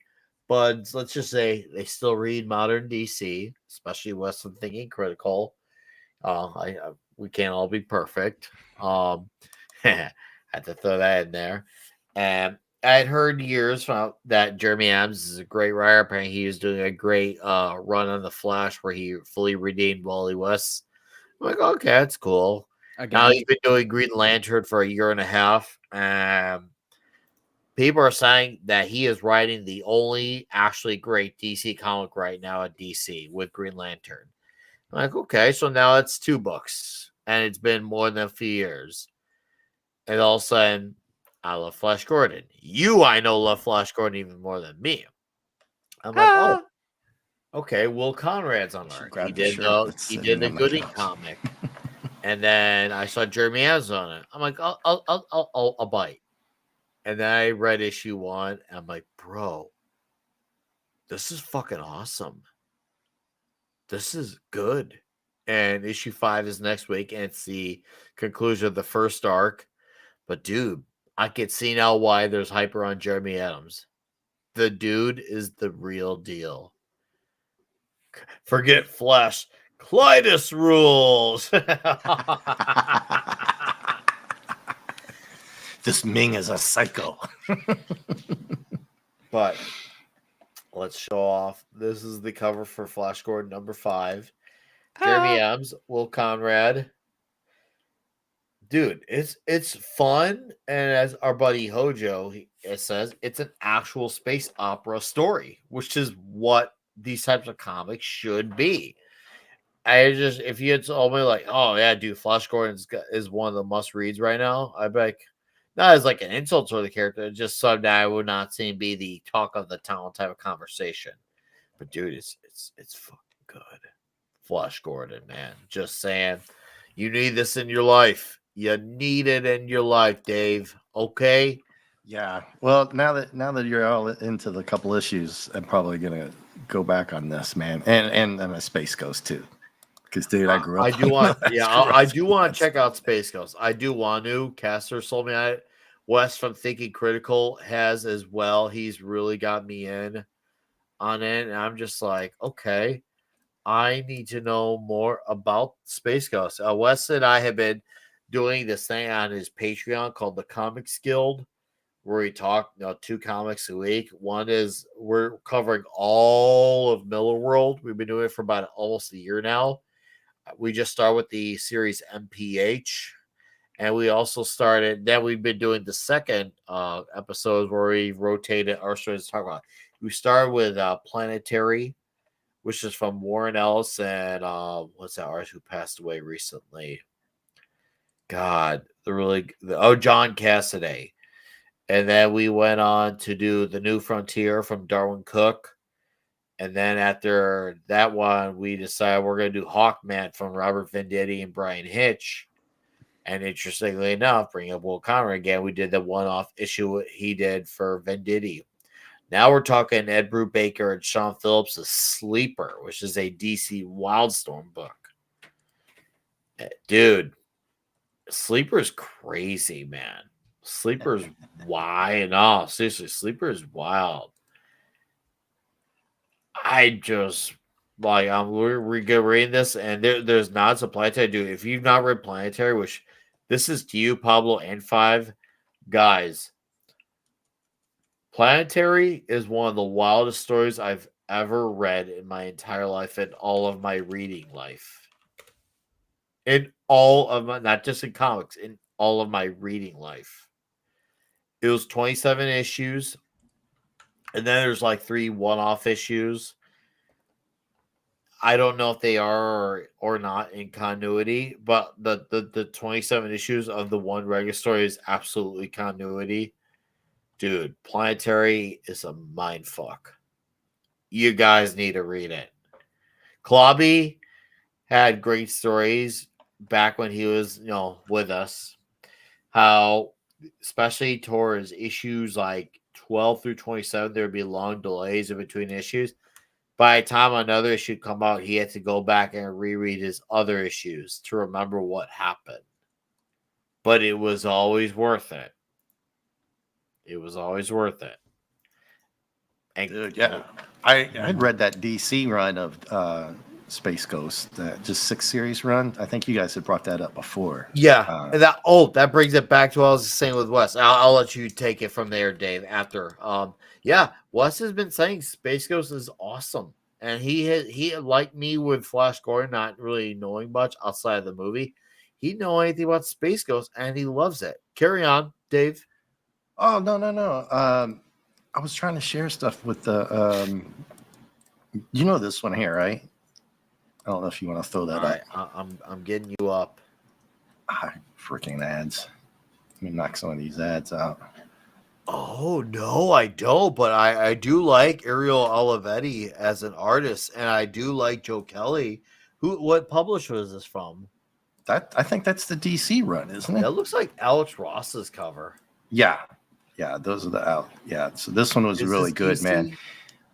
buds, let's just say, they still read modern DC, especially Western Thinking Critical. We can't all be perfect. Had to throw that in there. And I had heard years from that Jeremy Adams is a great writer. Apparently, he was doing a great run on the Flash where he fully redeemed Wally West. I'm like, okay, that's cool. Now he's been doing Green Lantern for a year and a half. People are saying that he is writing the only actually great DC comic right now at DC with Green Lantern. I'm like, okay, so now it's 2 books, and it's been more than a few years. And all of a sudden, I love Flash Gordon. I know, love Flash Gordon even more than me. I'm like, oh, okay, Will Conrad's on art. He did the Goody comic. And then I saw Jeremy Adams on it. I'm like, I'll bite. And then I read issue 1. And I'm like, bro, this is fucking awesome. This is good. And issue 5 is next week, and it's the conclusion of the first arc. But dude, I can see now why there's hyper on Jeremy Adams. The dude is the real deal. Forget Flash. Clytus rules. This Ming is a psycho. But let's show off. This is the cover for Flash Gordon number 5. Jeremy Adams, Will Conrad. Dude, it's fun, and as our buddy Hojo says, it's an actual space opera story, which is what these types of comics should be. If you had told me like, oh yeah, dude, Flash Gordon is one of the must reads right now, I'd be like, not as like an insult to the character, just something that I would not see be the talk of the town type of conversation. But dude, it's fucking good. Flash Gordon, man. Just saying, you need this in your life. You need it in your life, Dave. Okay. Yeah. Well, now that you're all into the couple issues, I'm probably gonna go back on this, man, and a Space Ghost too. Because dude, I grew up. I do want, I do want to check out Space Ghost. I do want to. Caster sold me on it. Wes from Thinking Critical has as well. He's really got me in. on it, and I'm just like, okay, I need to know more about Space Ghost. Wes and I have been doing this thing on his Patreon called the Comics Guild, where we talk 2 comics a week. One is we're covering all of Miller World. We've been doing it for about almost a year now. We just started with the series MPH, and we also started. Then we've been doing the second episodes where we rotated our stories to talk about. We started with Planetary, which is from Warren Ellis and what's that artist who passed away recently? God, John Cassaday. And then we went on to do The New Frontier from Darwin Cook. And then after that one, we decided we're going to do Hawkman from Robert Venditti and Brian Hitch. And interestingly enough, bring up Will Connor again, we did the one-off issue he did for Venditti. Now we're talking Ed Brubaker and Sean Phillips' Sleeper, which is a DC Wildstorm book. Dude, Sleeper is crazy, man. Sleeper's wild. No, seriously, Sleeper is wild. I just like we're reading this, and there's nods of Planetary. Dude, if you've not read Planetary, which this is to you, Pablo and 5 guys. Planetary is one of the wildest stories I've ever read in my entire life, in all of my reading life. In all of my, not just in comics, in all of my reading life. It was 27 issues. And then there's like 3 one-off issues. I don't know if they are or not in continuity, but the 27 issues of the one regular story is absolutely continuity. Dude, Planetary is a mind fuck. You guys need to read it. Clobby had great stories back when he was, with us. How, especially towards issues like 12 through 27, there would be long delays in between issues. By the time another issue come out, he had to go back and reread his other issues to remember what happened. But it was always worth it. It was always worth it. And Dude, yeah. I'd read that DC run of Space Ghost, just 6 series run. I think you guys had brought that up before. Yeah, and that brings it back to what I was saying with Wes. I'll let you take it from there, Dave. After, Wes has been saying Space Ghost is awesome, and he like me with Flash Gordon, not really knowing much outside of the movie. He know anything about Space Ghost, and he loves it. Carry on, Dave. Oh no. I was trying to share stuff with the this one here, right? I don't know if you want to throw that up. I'm getting you up. Freaking ads. Let me knock some of these ads out. Oh no, I don't, but I do like Ariel Olivetti as an artist, and I do like Joe Kelly. What publisher is this from? I think that's the DC run, isn't it? That looks like Alex Ross's cover. Yeah, those are the out. Yeah, so this one was really good, DC? Man.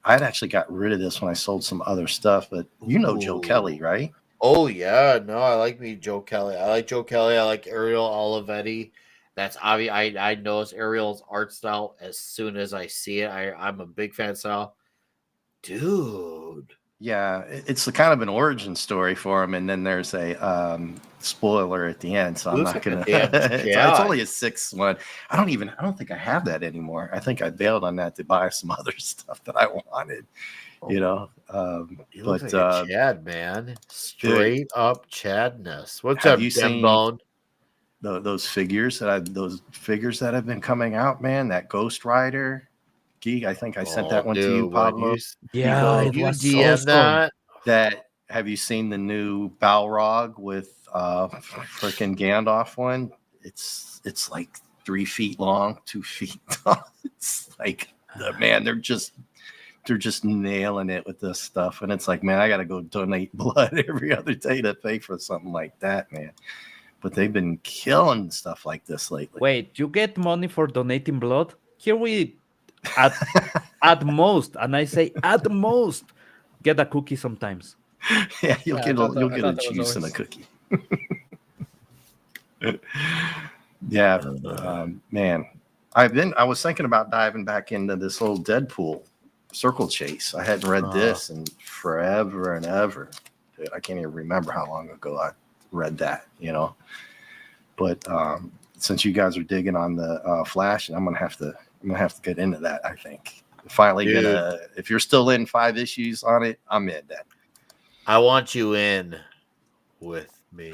I'd actually got rid of this when I sold some other stuff, but Joe Kelly, right? Oh yeah, no, I like Joe Kelly. I like Joe Kelly. I like Ariel Olivetti. That's obvious. I notice Ariel's art style as soon as I see it. I'm a big fan of style. Dude. Yeah, it's the kind of an origin story for him, and then there's a spoiler at the end. So I'm not gonna. It's only a 6th one. I don't think I have that anymore. I think I bailed on that to buy some other stuff that I wanted. He looks like a Chad, man. Straight up Chadness. What's up, Dembone? Those figures that have been coming out, man. That Ghost Rider. I think I sent that one to you, Pablo. You DM that. Have you seen the new Balrog with freaking Gandalf one? It's like 3 feet long, 2 feet tall. It's like, man, they're just nailing it with this stuff, and it's like, man, I gotta go donate blood every other day to pay for something like that, man. But they've been killing stuff like this lately. Wait, you get money for donating blood? Here we. At most, and I say at most, get a cookie sometimes. Yeah, you'll get a juice and a cookie. Yeah, man. I was thinking about diving back into this old Deadpool Circle Chase. I hadn't read this in forever and ever. Dude, I can't even remember how long ago I read that, you know. But since you guys are digging on the Flash, I'm gonna have to get into that. I think finally gonna. If you're still in 5 issues on it, I'm in then. I want you in with me.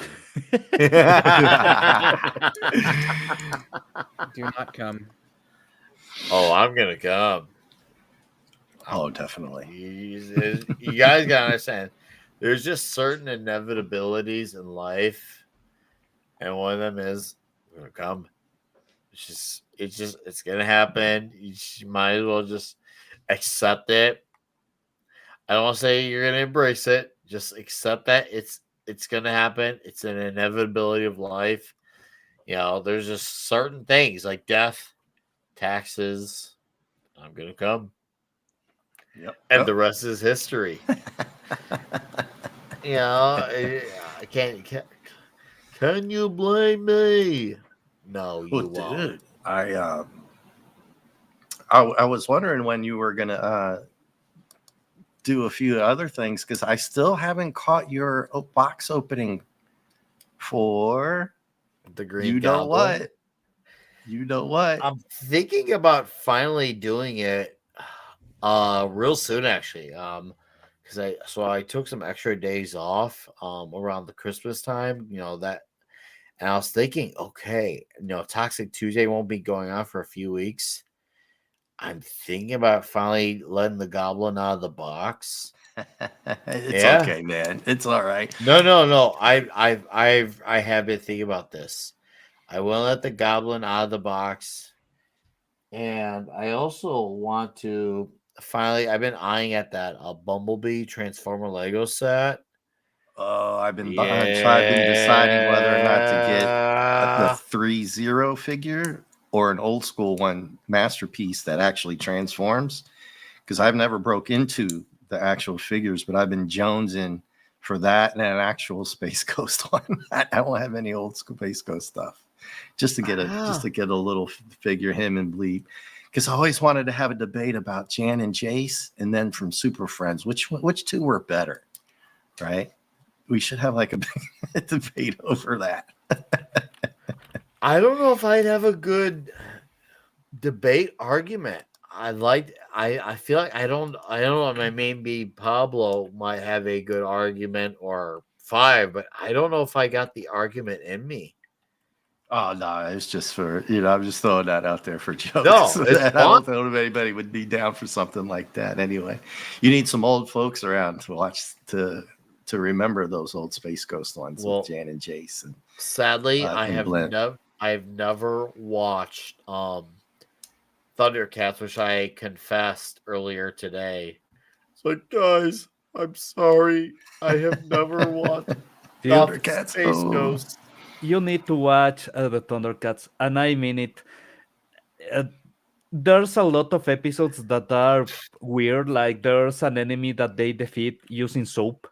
Do not come. Oh, I'm gonna come. Oh, definitely. You guys gotta understand. There's just certain inevitabilities in life, and one of them is we're gonna come. It's gonna happen. You might as well just accept it. I don't want to say you're gonna embrace it. Just accept that it's gonna happen. It's an inevitability of life. You know, there's just certain things like death, taxes. I'm gonna come. Yep. And the rest is history. You know, I can't. Can you blame me? No, you won't. Dude, I was wondering when you were gonna do a few other things because I still haven't caught your box opening for The Green you know Goblin. what? You know what? I'm thinking about finally doing it real soon actually. Because I took some extra days off around the Christmas time, you know, that, and I was thinking, okay, you know, Toxic Tuesday won't be going on for a few weeks. I'm thinking about finally letting the goblin out of the box. It's Yeah. okay, man. It's all right. No. I have been thinking about this. I will let the goblin out of the box. And I also want to finally, I've been eyeing at that Bumblebee Transformer Lego set. Oh, I've been deciding whether or not to get the 3-0 figure or an old school one, Masterpiece, that actually transforms. Because I've never broke into the actual figures, but I've been jonesing for that and an actual Space Ghost one. I don't have any old school Space Ghost stuff. Just to get a little figure, him and Bleed. Because I always wanted to have a debate about Jan and Jace, and then from Super Friends, which two were better, right? We should have like a debate over that. I don't know if I'd have a good debate argument. I feel like I don't know. Maybe Pablo might have a good argument or 5, but I don't know if I got the argument in me. Oh no, it's just for I'm just throwing that out there for jokes. No, it's I don't know if anybody would be down for something like that. Anyway, you need some old folks around to watch to remember those old Space Ghost ones with Jan and Jace. And, sadly, I've never watched Thundercats, which I confessed earlier today. It's like, guys, I'm sorry, I have never watched Thundercats. Space Ghost. You need to watch the Thundercats, and I mean it. There's a lot of episodes that are weird, like there's an enemy that they defeat using soap.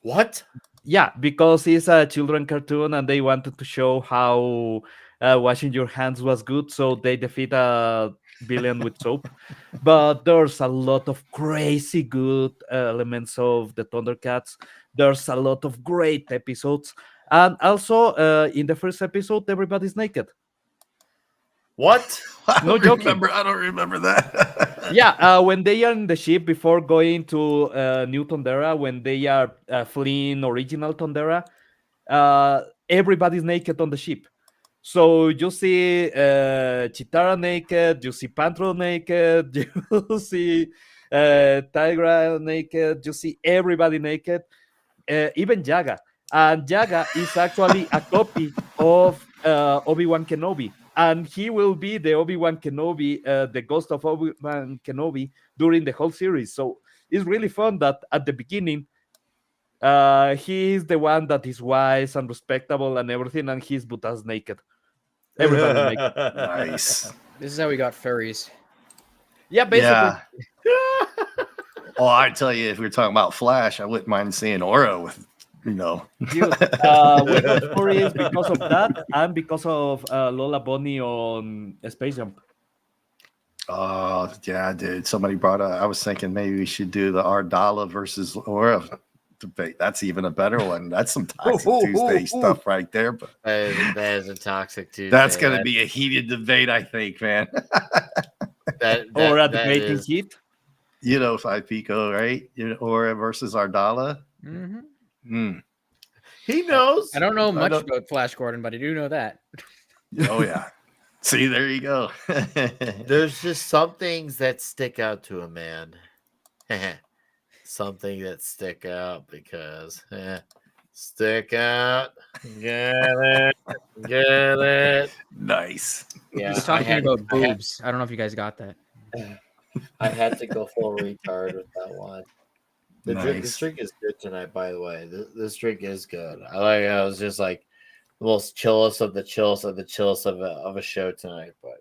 What? Yeah, because it's a children cartoon and they wanted to show how washing your hands was good, so they defeat a villain with soap. But there's a lot of crazy good elements of the Thundercats. There's a lot of great episodes. And also, in the first episode, everybody's naked. What? No joking. I don't remember that. Yeah, when they are in the ship before going to New Thundera, when they are fleeing original Thundera, everybody's naked on the ship. So you see Chitara naked, you see Pantro naked, you see Tigra naked, you see everybody naked, even Jaga. And Jaga is actually a copy of Obi-Wan Kenobi. And he will be the Obi-Wan Kenobi, the ghost of Obi-Wan Kenobi during the whole series. So it's really fun that at the beginning, he is the one that is wise and respectable and everything, and he's but as naked. Everybody naked. Nice. This is how we got furries. Yeah, basically. Yeah. Well, I tell you, if we were talking about Flash, I wouldn't mind seeing Aura with, Dude, we got furries because of that and because of Lola Bunny on Space Jump. Oh yeah, dude. Somebody brought up. I was thinking maybe we should do the Ardala versus Laura debate. That's even a better one. That's some Toxic Tuesday stuff right there. But That is a Toxic Tuesday. that's going to be a heated debate, I think, man. Or a that debating is. hit. You know, 5 Pico, right? Aura versus Ardala. Mm-hmm. He knows. I don't know much about Flash Gordon, but I do know that. Oh yeah. See, there you go. There's just some things that stick out to a man. Something that stick out because stick out. Get it. Get it. Nice. Yeah, He's talking about boobs. I don't know if you guys got that. I had to go full retard with that one. This Nice. drink is good tonight, by the way. This drink is good. I was just like the most chillest of the chillest of the chillest of a show tonight. But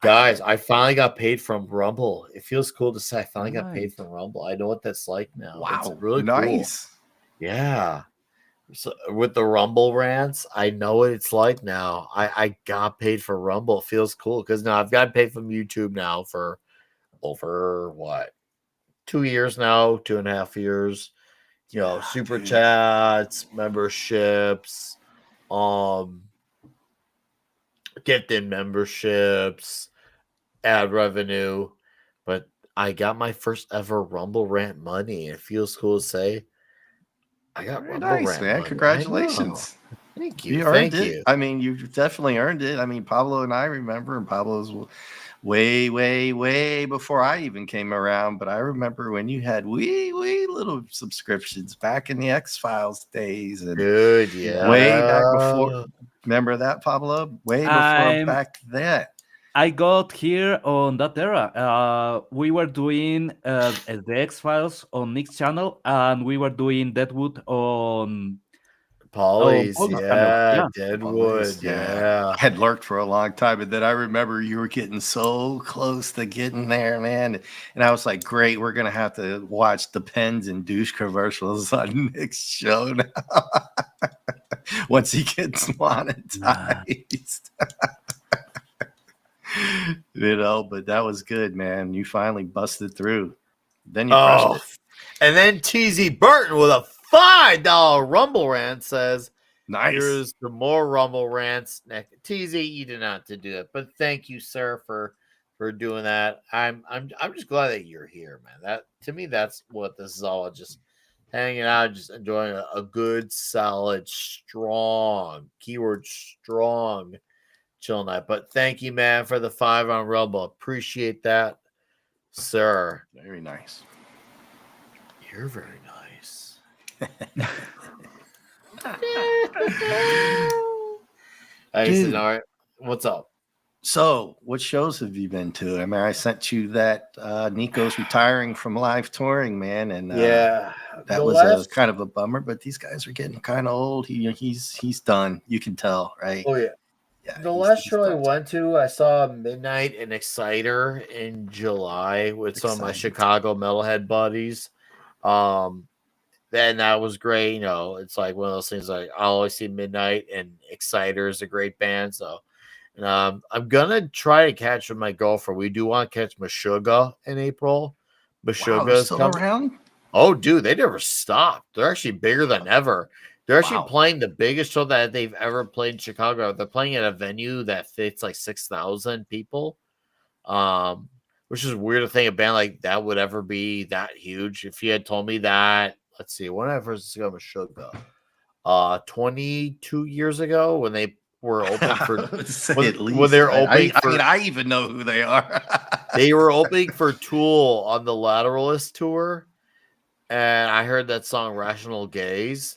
guys, I finally got paid from Rumble. It feels cool to say I finally got paid from Rumble. I know what that's like now. Wow. It's really nice. cool. Yeah. So with the Rumble rants, I know what it's like now. I got paid for Rumble. It feels cool because now I've gotten paid from YouTube now for over what? 2 years now, 2.5 years. You know, super chats, memberships, gifted memberships, ad revenue. But I got my first ever Rumble rant money. It feels cool to say. I got Very Rumble nice, rant man. money. Congratulations. Thank you. You earned Thank it. you. I mean, you definitely earned it. I mean, Pablo and I remember, and Pablo's way, way, way before I even came around. But I remember when you had wee little subscriptions back in the X-Files days. And Good, yeah. way back before. Remember that, Pablo? Way before back then. I got here on that era. We were doing the X-Files on Nick's channel, and we were doing Deadwood on Polly's, Paul's channel. yeah, Deadwood, yeah. I had lurked for a long time, and then I remember you were getting so close to getting there, man. And I was like, great, we're gonna have to watch the Pens and douche commercials on Nick's show now. Once he gets monetized. You know, but that was good, man. You finally busted through. Then you crushed it. And then TZ Burton with a $5 Rumble rant says, nice. Here's the more Rumble rants. TZ, you did not to do it, but thank you, sir, for doing that. I'm just glad that you're here, man. That to me, that's what this is all. Just hanging out, just enjoying a good, solid, strong, keyword strong chill night. But thank you, man, for the 5 on Rumble. Appreciate that, sir. Very nice. You're very nice. Dude, all right. What's up? So, what shows have you been to? I mean, I sent you that Nico's retiring from live touring, man, and yeah, that was a kind of a bummer. But these guys are getting kind of old. He's done. You can tell, right? Oh yeah. The last show I went to, I saw Midnight and Exciter in July with some of my Chicago metalhead buddies. Then that was great. You know, it's like one of those things like I always see Midnight and Exciter is a great band. So I'm gonna try to catch with my girlfriend. We do want to catch Meshuggah in April. Meshuggah is still around. Oh, dude, they never stopped. They're actually bigger than ever. They're actually playing the biggest show that they've ever played in Chicago. They're playing at a venue that fits like 6,000 people, which is weird to think a band like that would ever be that huge. If you had told me that, let's see, when I first discovered Meshuggah, 22 years ago when they were open for when they're opening I mean, I even know who they are. They were opening for Tool on the Lateralist tour, and I heard that song "Rational Gaze."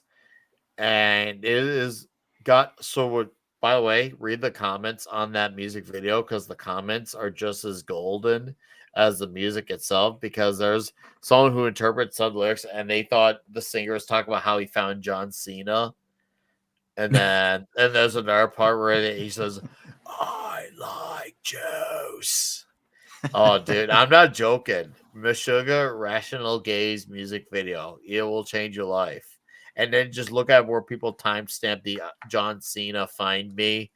And it is got so. By the way, read the comments on that music video because the comments are just as golden as the music itself. Because there's someone who interprets some lyrics and they thought the singer was talking about how he found John Cena, and then and there's another part where he says, "I like juice." Oh, dude, I'm not joking. Meshuggah Rational Gaze music video. It will change your life. And then just look at where people timestamp the John Cena Find Me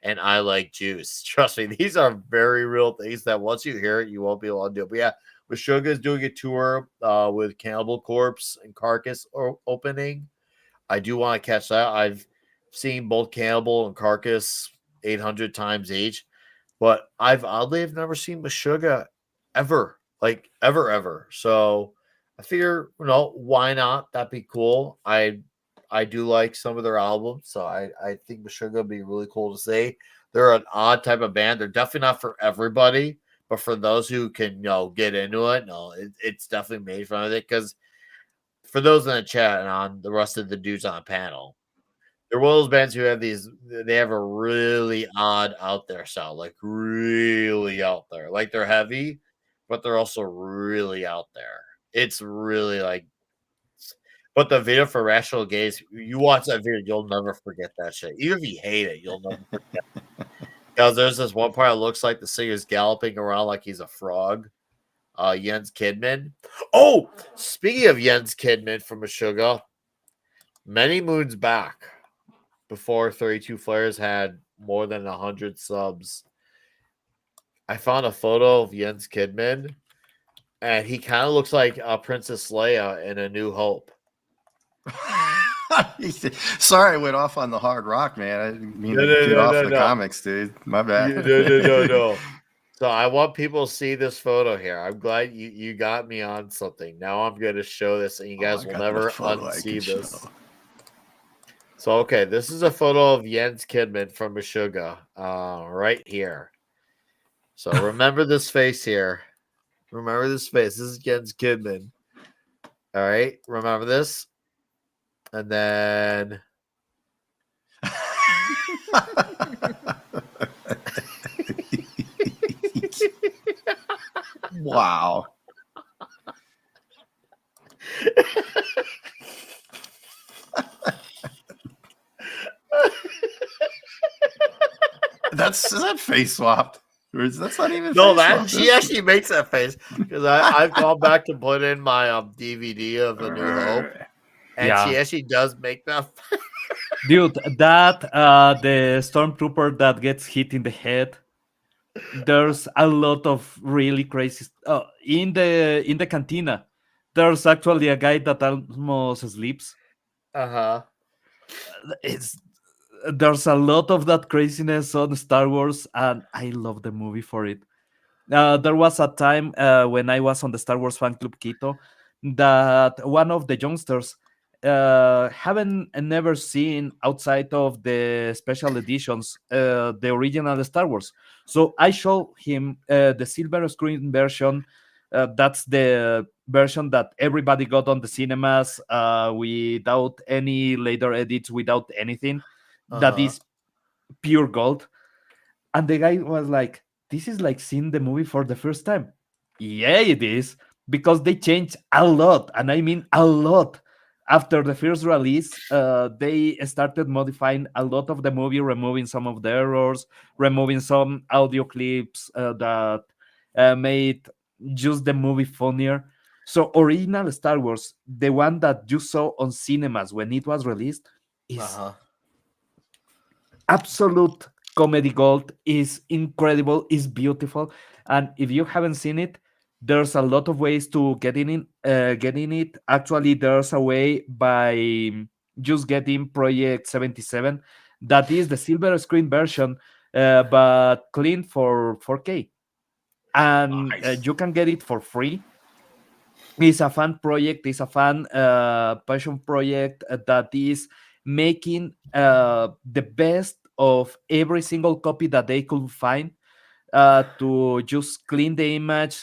and I like juice. Trust me, these are very real things that once you hear it, you won't be able to do it. But yeah, Meshuggah is doing a tour with Cannibal Corpse and Carcass opening. I do want to catch that. I've seen both Cannibal and Carcass 800 times each, but I've never seen Meshuggah ever, like ever. So I figure, why not? That'd be cool. I do like some of their albums, so I think Meshuggah would be really cool to see. They're an odd type of band. They're definitely not for everybody, but for those who can, get into it, it's definitely made fun of it. Because for those in the chat and on the rest of the dudes on the panel, they're one of those bands who have they have a really odd out there sound, like really out there. Like they're heavy, but they're also really out there. It's really like, but the video for Rational Gaze, you watch that video, you'll never forget that shit. Even if you hate it, you'll never forget it. Because there's this one part that looks like the singer's galloping around like he's a frog. Jens Kidman. Oh, speaking of Jens Kidman from Meshuggah, many moons back, before 32 Flares had more than 100 subs, I found a photo of Jens Kidman, and he kind of looks like Princess Leia in A New Hope. Sorry, I went off on the hard rock, man. I didn't mean to get off the comics, dude. My bad. No. So I want people to see this photo here. I'm glad you got me on something. Now I'm going to show this, and you guys will never unsee this. So, okay, this is a photo of Jens Kidman from Meshuggah right here. So remember this face here. Remember this face. This is Jens Kidman. All right, remember this. And then wow. Is that face swapped? Or that's not even she actually makes that face, because I've gone back to put in my DVD of A New Hope, and she actually does make that. Dude, that the stormtrooper that gets hit in the head. There's a lot of really crazy in the cantina. There's actually a guy that almost sleeps. There's a lot of that craziness on Star Wars, and I love the movie for it. There was a time when I was on the Star Wars fan club Quito that one of the youngsters haven't never seen outside of the special editions the original Star Wars. So I showed him the silver screen version. That's the version that everybody got on the cinemas without any later edits, without anything. That is pure gold. And the guy was like, this is like seeing the movie for the first time. Yeah, it is, because they changed a lot, and I mean a lot. After the first release, they started modifying a lot of the movie, removing some of the errors, removing some audio clips that made just the movie funnier. So original Star Wars, the one that you saw on cinemas when it was released, is absolute comedy gold, is incredible, is beautiful. And if you haven't seen it, there's a lot of ways to getting it. Actually, there's a way by just getting Project 77, that is the silver screen version, but clean for 4K, and you can get it for free. It's a fun project. It's a fun passion project that is making the best of every single copy that they could find, to just clean the image,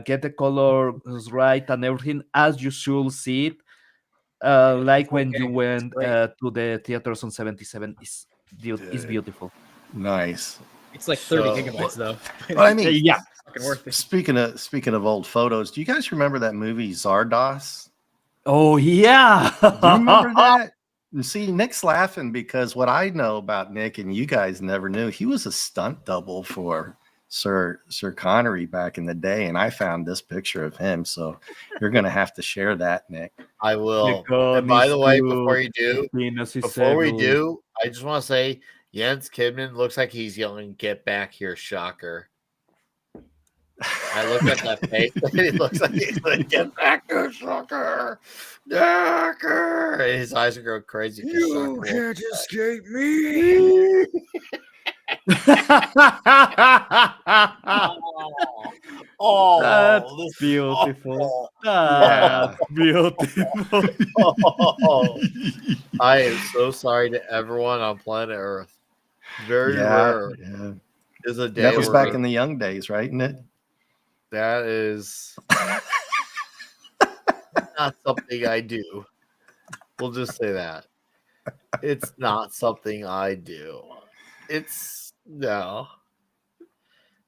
get the colors right and everything as you should see it, like when you went to the theaters on 77. Is beautiful. Nice. It's like 30 gigabytes though. Well, I mean, yeah. Speaking of old photos, do you guys remember that movie Zardos? Oh yeah. Do you remember that? See, Nick's laughing because what I know about Nick, and you guys never knew, he was a stunt double for Sir Connery back in the day, and I found this picture of him. So you're gonna have to share that, Nick. I will. And by the way, before we do, I just want to say Jens Kidman looks like he's yelling, "Get back here, shocker." I looked at that face, and he looks like he's like, "Get back here, shocker, shocker." And his eyes are going crazy. You can't escape me. Oh, That's this is beautiful. awful. That's beautiful. Oh, I am so sorry to everyone on planet Earth. Very rare Yeah. is a day That was where back in the young days, right? Isn't it? that is not something I do. We'll just say that. It's not something I do. It's no.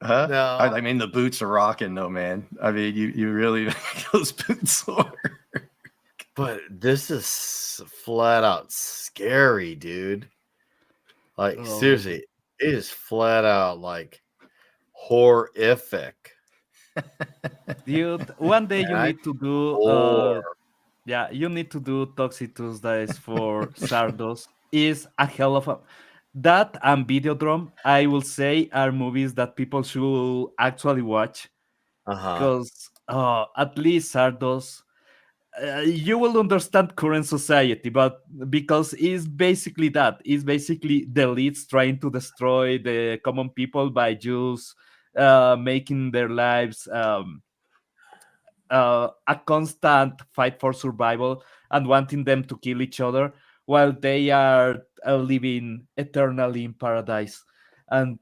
Huh? No. I mean, the boots are rocking, though, man. I mean, you really make those boots work. But this is flat out scary, dude. Like, seriously, it is flat out like horrific. Dude, one day you And I need to do Or yeah, you need to do Toxic Tuesdays for Sardos. Is a hell of a that and Videodrome, I will say, are movies that people should actually watch because at least Sardos, you will understand current society, but because it's basically that, it's basically the elites trying to destroy the common people by just making their lives a constant fight for survival and wanting them to kill each other while they are living eternally in paradise. And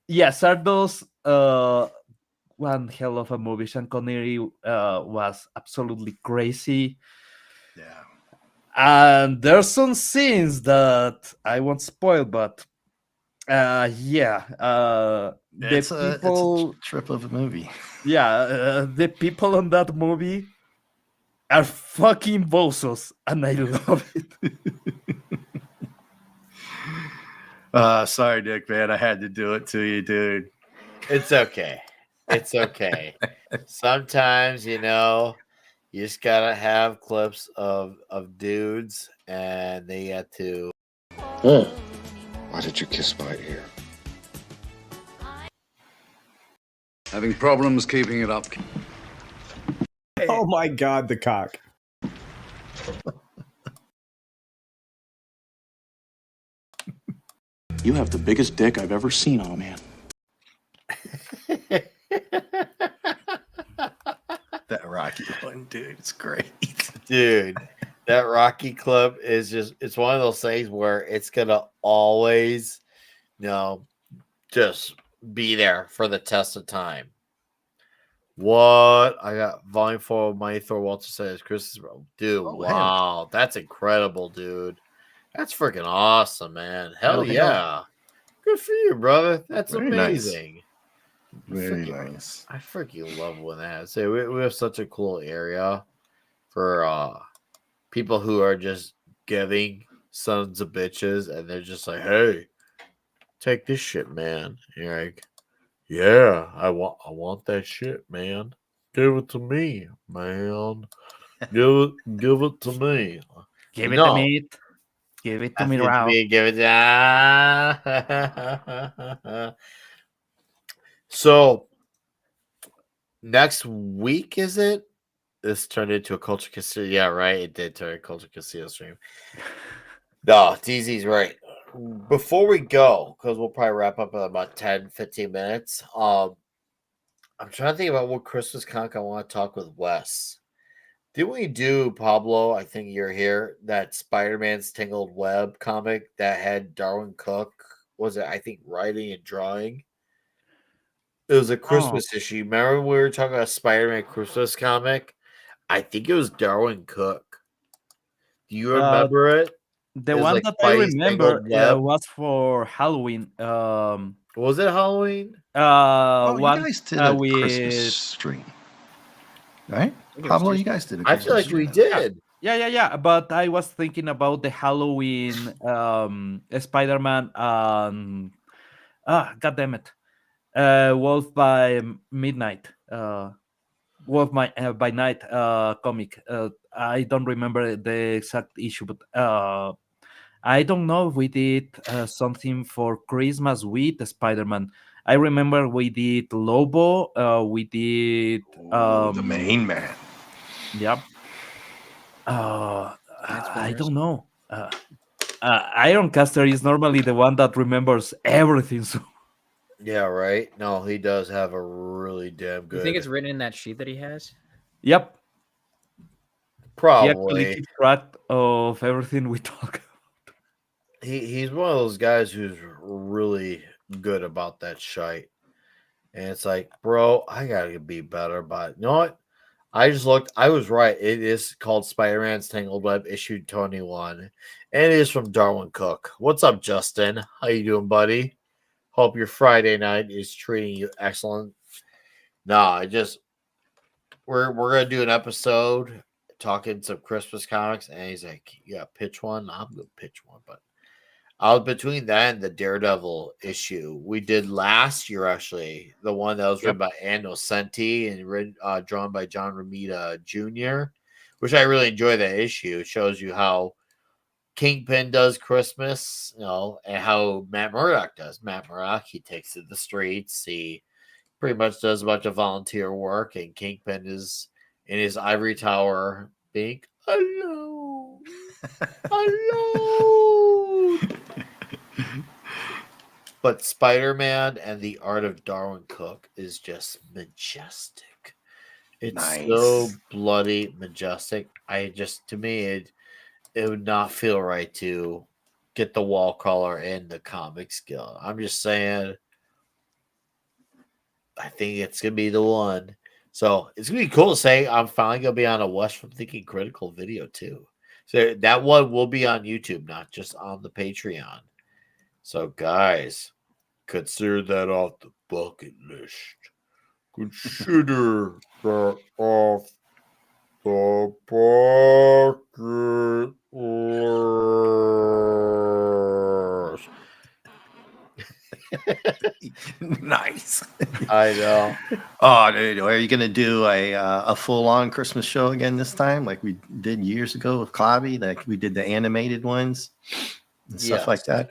yeah, Sardos, one hell of a movie. Sean Connery was absolutely crazy. Yeah. And there's some scenes that I won't spoil, but yeah, It's a trip of a movie. Yeah, the people on that movie are fucking bozos, and I love it. Sorry, Dick, man. I had to do it to you, dude. it's okay. It's okay. Sometimes, you just gotta have clips of dudes, and they get to. Why did you kiss my ear? Having problems keeping it up. Oh my God, the cock. You have the biggest dick I've ever seen on a man. That Rocky one, dude, it's great. Dude, that Rocky clip is it's one of those things where it's gonna always, just be there for the test of time. What? I got volume 4 of my Thor Walter says Chris is dude. Wow, that's incredible, dude. That's freaking awesome, man. Hell yeah. Good for you, brother. That's Very amazing. Very nice. I freaking love when that happens. We have such a cool area for people who are just giving sons of bitches, and they're just like, "Hey, take this shit, man." And you're like, "Yeah, I want that shit, man. Give it to me, man. Give it to me. Give it to me. Give it to me, Rao. Give it to So next week, is it? This turned into a Culture Casino. Yeah, right. It did turn a Culture Casino stream. No, DZ's right. Before we go, because we'll probably wrap up in about 10, 15 minutes. I'm trying to think about what Christmas comic I want to talk with Wes. Didn't we do, Pablo, I think you're here, that Spider-Man's Tangled Web comic that had Darwin Cook, was it, I think, writing and drawing? It was a Christmas issue. Remember we were talking about Spider-Man Christmas comic? I think it was Darwin Cook. Do you remember it? The one like that I Spidey's remember Tangled Web. was for Halloween. Was it Halloween? You guys did a Christmas stream, right? Pablo, you guys did a I feel like we did. Yeah. But I was thinking about the Halloween Spider-Man and God damn it, Wolf by Midnight. Wolf by Night comic. I don't remember the exact issue, but I don't know if we did something for Christmas with Spider-Man. I remember we did Lobo. We did the main man. Yep. I Transformers. don't know. Ironcaster is normally the one that remembers everything. So Yeah, right. No, he does have a really damn You good. think it's written in that sheet that he has? yep, he actually Probably. keeps track of everything we talk. He's one of those guys who's really good about that shite. And it's like, bro, I gotta be better. But you know what? I just looked. I was right. It is called Spider-Man's Tangled Web, issue 21, and it is from Darwin Cook. What's up, Justin? How you doing, buddy? Hope your Friday night is treating you excellent. No, we're gonna do an episode talking some Christmas comics, and he's like, "Yeah, pitch one." I'm gonna pitch one, but between that and the Daredevil issue we did last year, actually, the one that was written by Ann Nocenti and written, drawn by John Romita Jr., which I really enjoy that issue. It shows you how Kingpin does Christmas, and how Matt Murdock does. Matt Murdock, he takes to the streets. He pretty much does a bunch of volunteer work, and Kingpin is in his ivory tower being alone. Alone. But Spider-Man and the Art of Darwin Cook is just majestic. It's so bloody majestic. To me, it would not feel right to get the wall crawler in the comic skill. I'm just saying, I think it's gonna be the one. So it's gonna be cool to say I'm finally gonna be on a West from Thinking Critical video too. So that one will be on YouTube, not just on the Patreon. So guys, consider that off the bucket list. Consider that off the bucket list. Nice. I know. Oh, dude, are you gonna do a full-on Christmas show again this time, like we did years ago with Clobby? Like we did the animated ones and stuff like that.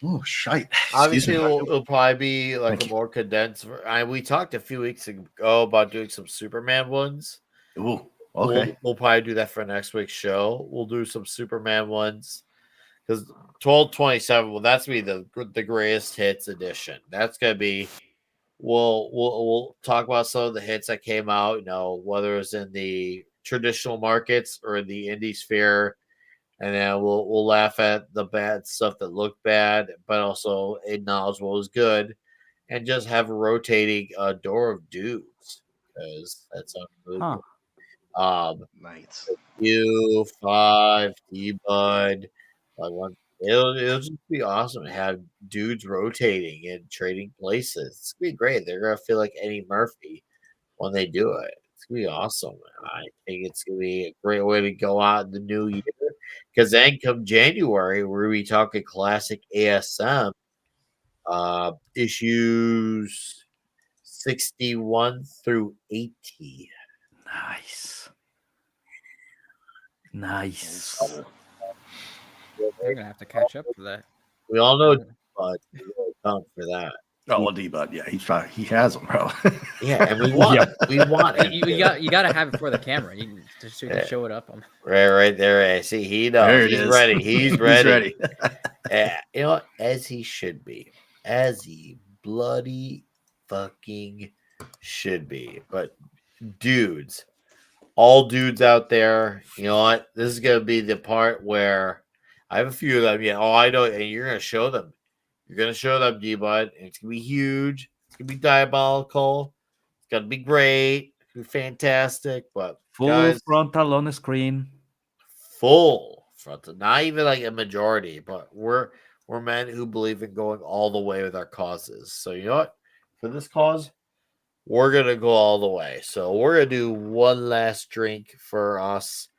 Oh, shite. Obviously, it'll probably be like a more condensed. We talked a few weeks ago about doing some Superman ones. Ooh, okay. We'll probably do that for next week's show. We'll do some Superman ones because 1227. Well, that's gonna be the greatest hits edition. That's gonna be. We'll talk about some of the hits that came out. Whether it's in the traditional markets or in the indie sphere. And then we'll laugh at the bad stuff that looked bad, but also acknowledge what was good, and just have a rotating door of dudes, because that sounds really good. Nice. You 5 D Bud, it'll just be awesome to have dudes rotating and trading places. It's gonna be great. They're gonna feel like Eddie Murphy when they do it. It's gonna be awesome. I think it's gonna be a great way to go out in the new year. Because then come January, we're be talking classic ASM issues 61 through 80. Nice. You're gonna have to catch up for that. We all know Bud come for that. Oh, well, D-Bud, yeah, he has them, bro. Yeah, and we want it. We want it. You got to have it for the camera. So you can show it up. Right there. See, he knows. There it He's is. ready. He's ready. Ready. As he should be. As he bloody fucking should be. But dudes, all dudes out there, you know what? This is going to be the part where I have a few of them. Yeah. Oh, I know. And you're going to show them. You're going to show them, D-Bud. And it's going to be huge. It's going to be diabolical. It's going to be great. It's going to be fantastic. But Full frontal on the screen. Full frontal. Not even like a majority, but we're men who believe in going all the way with our causes. So you know what? For this cause, we're going to go all the way. So we're going to do one last drink for us.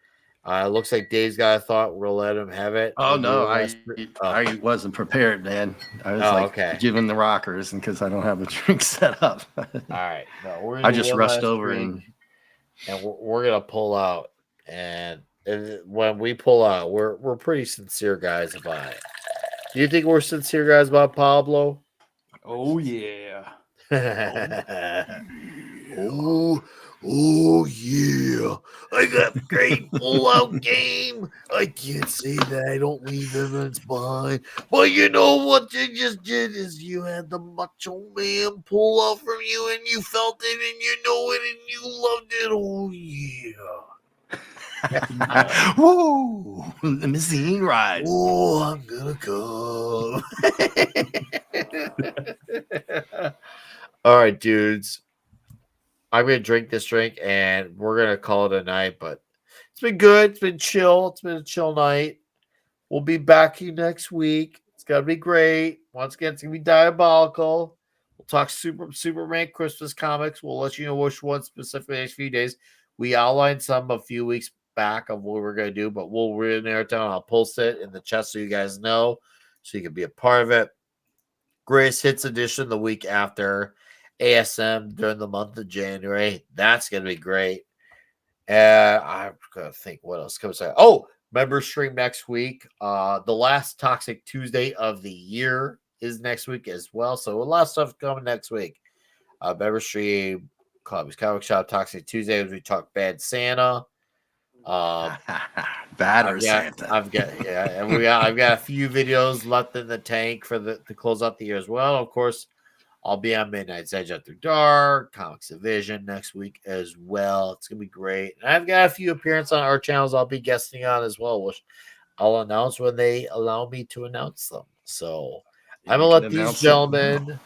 Looks like Dave's got a thought. We'll let him have it. Oh, no, I wasn't prepared, man. I was giving the rockers, and because I don't have a drink set up. All right. No, I just rushed over and we're gonna pull out, and And when we pull out, we're pretty sincere guys about it. Do you think we're sincere guys about Pablo? Oh yeah. Oh yeah. I got great pull-out game. I can't say that I don't leave evidence behind. But you know what you just did is you had the macho man pull out from you and you felt it and you know it and you loved it. Oh yeah. Woo! Limousine ride. Oh, I'm gonna come. All right, dudes. I'm gonna drink this drink and we're gonna call it a night. But it's been good. It's been chill. It's been a chill night. We'll be back here next week. It's gonna be great. Once again, it's gonna be diabolical. We'll talk Superman Christmas comics. We'll let you know which one specifically in the next few days. We outlined some a few weeks back of what we're gonna do, but we'll narrow it down. I'll post it in the chat so you guys know, so you can be a part of it. Greatest Hits Edition the week after. ASM during the month of January. That's gonna be great. I'm gonna think what else comes out. Oh, member stream next week. The last Toxic Tuesday of the year is next week as well. So a lot of stuff coming next week. Member stream, Clobby's Comic Shop, Toxic Tuesday as we talk Bad Santa. Batter Santa. I've got I've got a few videos left in the tank for to close out the year as well. Of course, I'll be on Midnight's Edge After Dark, Comics Division next week as well. It's gonna be great. And I've got a few appearances on our channels I'll be guesting on as well, which I'll announce when they allow me to announce them. So I'm gonna let these gentlemen.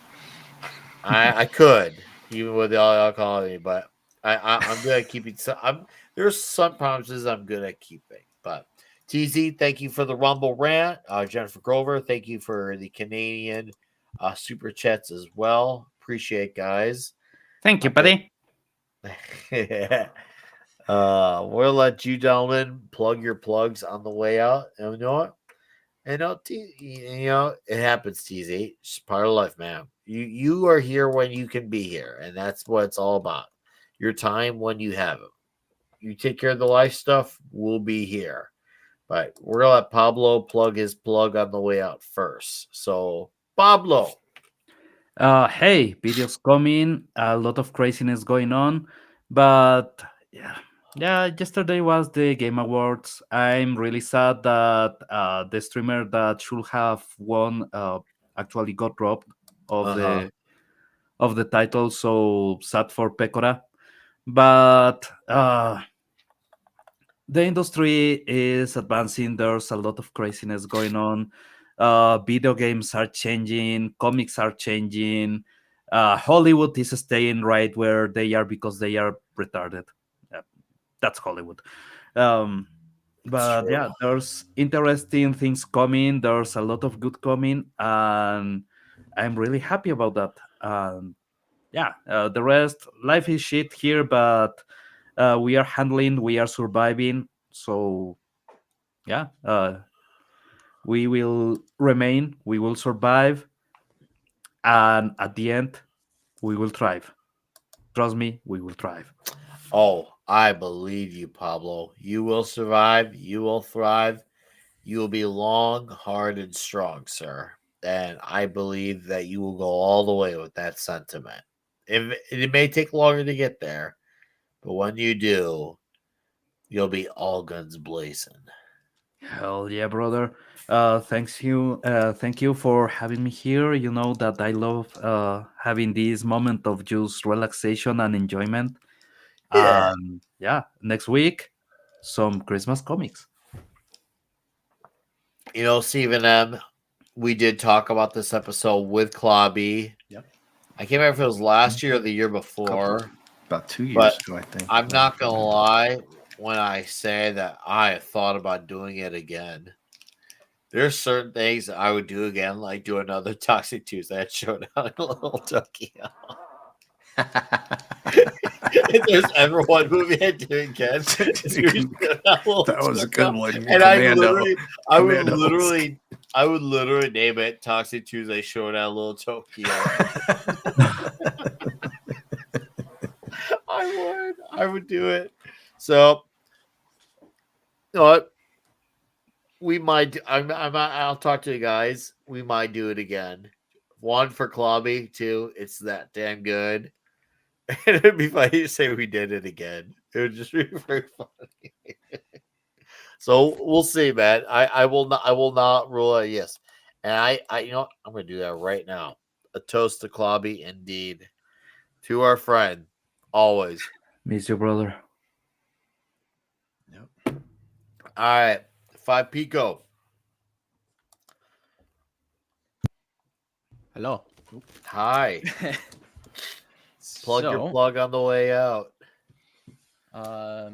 I could even with the alcohol, but I'm good at keeping. There's some promises I'm good at keeping, but. TZ, thank you for the Rumble rant. Jennifer Grover, thank you for the Canadian super chats as well. Appreciate guys. Thank you, buddy. We'll let you gentlemen plug your plugs on the way out. And you know what? It happens, TZ. It's part of life, man. You are here when you can be here, and that's what it's all about. Your time when you have it. You take care of the life stuff, we'll be here. But we're gonna let Pablo plug his plug on the way out first. So Pablo. Hey, videos coming, a lot of craziness going on, but yeah, yesterday was the Game Awards. I'm really sad that the streamer that should have won actually got robbed of the title. So sad for Pecora, but the industry is advancing. There's a lot of craziness going on. Video games are changing, comics are changing. Hollywood is staying right where they are because they are retarded. That's Hollywood. But yeah, there's interesting things coming. There's a lot of good coming, and I'm really happy about that. The rest, life is shit here, but we are handling, we are surviving. So yeah, we will remain, we will survive, and at the end, we will thrive. Trust me, we will thrive. Oh, I believe you, Pablo. You will survive. You will thrive. You will be long, hard, and strong, sir. And I believe that you will go all the way with that sentiment. It may take longer to get there, but when you do, you'll be all guns blazing. Hell yeah, brother. Thank you for having me here. You know that I love having this moment of just relaxation and enjoyment. Yeah. Next week, some Christmas comics. Stephen M., we did talk about this episode with Clobby. Yep. I can't remember if it was last year or the year before. About 2 years ago, I think. I'm not going to lie when I say that I thought about doing it again. There's certain things I would do again, like do another Toxic Tuesday at Showdown in Little Tokyo. If there's ever one movie I'd do again, that was a good one. And I would literally name it Toxic Tuesday Showdown Little Tokyo. I would do it. So You know what? We might. I'll talk to you guys. We might do it again. One for Clobby. Two, it's that damn good. And it'd be funny to say we did it again. It would just be very funny. So we'll see, man. I will not. I will not rule out yes. And you know, what? I'm gonna do that right now. A toast to Clobby, indeed. To our friend, always. Miss you, brother. All right, 5 Pico. Hello. Hi. Plug your plug on the way out. I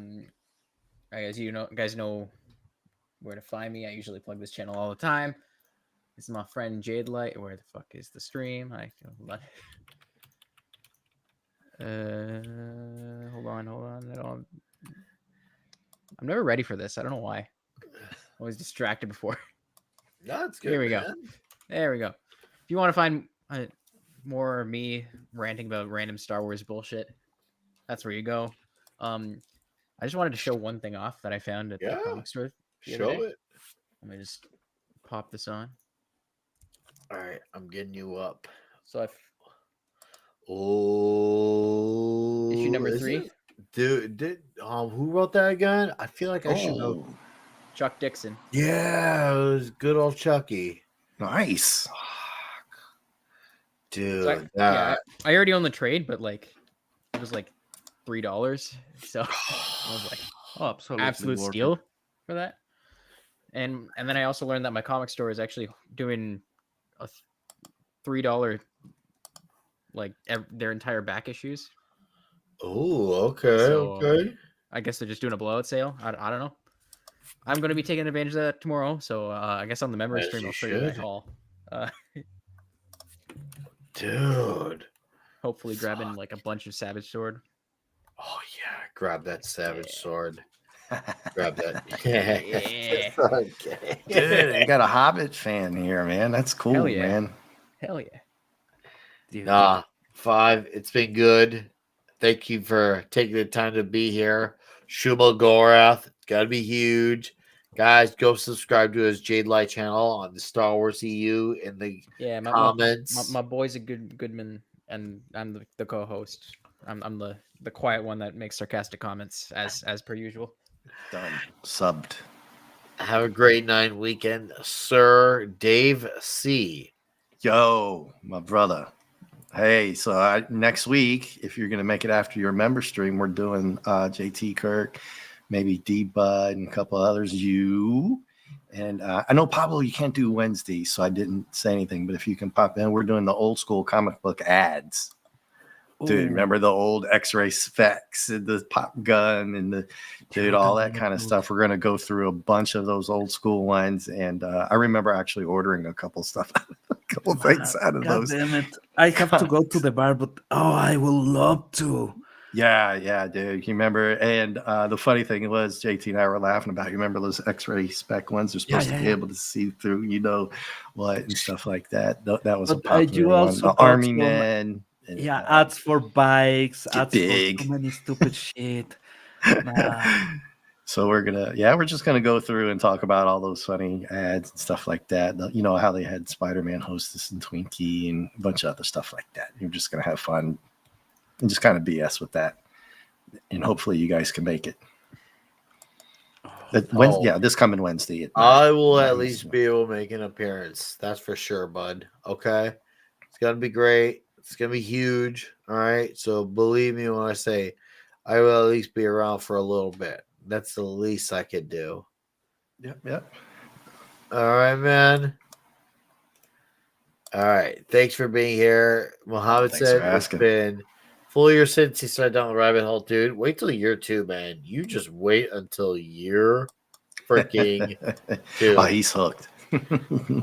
guess guys know where to find me. I usually plug this channel all the time. This is my friend Jade Light. Where the fuck is the stream? Hold on. I'm never ready for this. I don't know why. Always distracted before. That's good. Here we man. go. There we go. If you want to find more of me ranting about random Star Wars bullshit, that's where you go. I just wanted to show one thing off that I found at the comic store. Show it. Let me just pop this on. All right, I'm getting you up. So issue number 3. Dude, who wrote that again? I feel like I should know. Chuck Dixon. Yeah, it was good old Chucky. Nice. Dude, So I already own the trade, but like it was like $3. So I was like, Oh, absolutely. absolute steal for that. And then I also learned that my comic store is actually doing a $3 like their entire back issues. Oh, okay, So, okay. I guess they're just doing a blowout sale. I don't know. I'm going to be taking advantage of that tomorrow. So I guess on the memory As stream, you I'll show you that should. haul. Dude. Hopefully grabbing like a bunch of Savage Sword. Oh, yeah. Grab that Savage Sword. Grab that. Yeah. Okay. Dude, I got a Hobbit fan here, man. That's cool, Hell yeah. man. Hell yeah. Dude. Nah, 5. It's been good. Thank you for taking the time to be here. Shuma Gorath, gotta be huge. Guys, go subscribe to his Jade Light channel on the Star Wars EU in the comments. My boy's a Goodman, and I'm the co-host. I'm the quiet one that makes sarcastic comments as per usual. Done. Subbed. Have a great night weekend, Sir Dave C. Yo, my brother. Hey, so next week, if you're going to make it after your member stream, we're doing JT Kirk, maybe D-Bud, and a couple others. And I know, Pablo, you can't do Wednesday, so I didn't say anything. But if you can pop in, we're doing the old school comic book ads. Dude, remember the old X-ray specs and the pop gun and all that kind of stuff. We're going to go through a bunch of those old school ones. And I remember actually ordering a couple things out of those. Damn it. I have to go to the bar, but I will love to. Yeah, dude. You remember? And the funny thing was, JT and I were laughing about, you remember those X-ray spec ones? They're supposed to be able to see through, what, and stuff like that. That was a popular one. The Army Men. Ads for bikes, ads big. for so many stupid shit. So we're just gonna go through and talk about all those funny ads and stuff like that. You know how they had Spider-Man Hostess and Twinkie and a bunch of other stuff like that. You're just gonna have fun and just kind of BS with that. And hopefully you guys can make it. This coming Wednesday. I will at least be able to make an appearance. That's for sure, bud. Okay. It's gonna be great. It's going to be huge. All right. So believe me when I say I will at least be around for a little bit. That's the least I could do. Yep. All right, man. All right. Thanks for being here. Mohammed said it's been full year since he started down the rabbit hole, dude. Wait till year 2, man. You just wait until year freaking 2. Oh, he's hooked.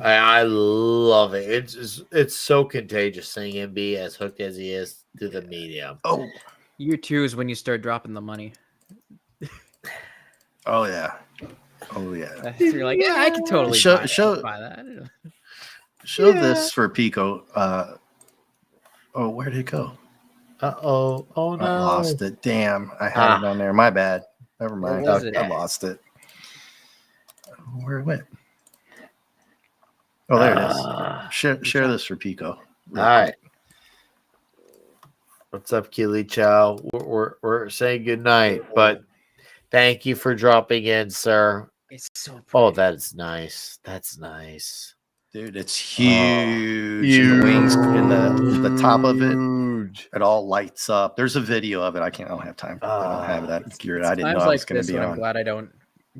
I love it. It's so contagious seeing him be as hooked as he is to the medium. Oh, year 2 is when you start dropping the money. Oh yeah. You're like, yeah, I can totally buy that. Show this for Pico. Where'd it go? Oh no! I lost it. Damn, I had it on there. My bad. Never mind. I lost it. Where it went? Oh, there it is. Ah, Share this for Pico. all right. What's up, Keely Chow? We're saying good night, but thank you for dropping in, sir. It's so pretty. Oh, that is nice. That's nice. Dude, it's huge. And the wings in the top of it, it all lights up. There's a video of it. I don't have time. I don't have that gear. I didn't know I was going to be on. I'm glad I don't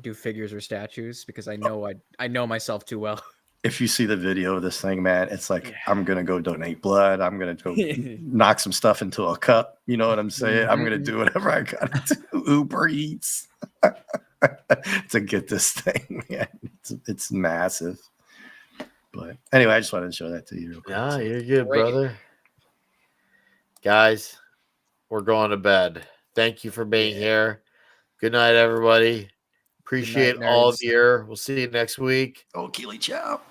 do figures or statues because I know myself too well. If you see the video of this thing, man, it's like I'm gonna go donate blood. I'm gonna go knock some stuff into a cup. You know what I'm saying? I'm gonna do whatever I gotta do. Uber Eats to get this thing, man. It's massive. But anyway, I just wanted to show that to you real quick. Yeah, you're good, brother. Guys, we're going to bed. Thank you for being here. Good night, everybody. Appreciate all of you. We'll see you next week. Oh, Keely, ciao.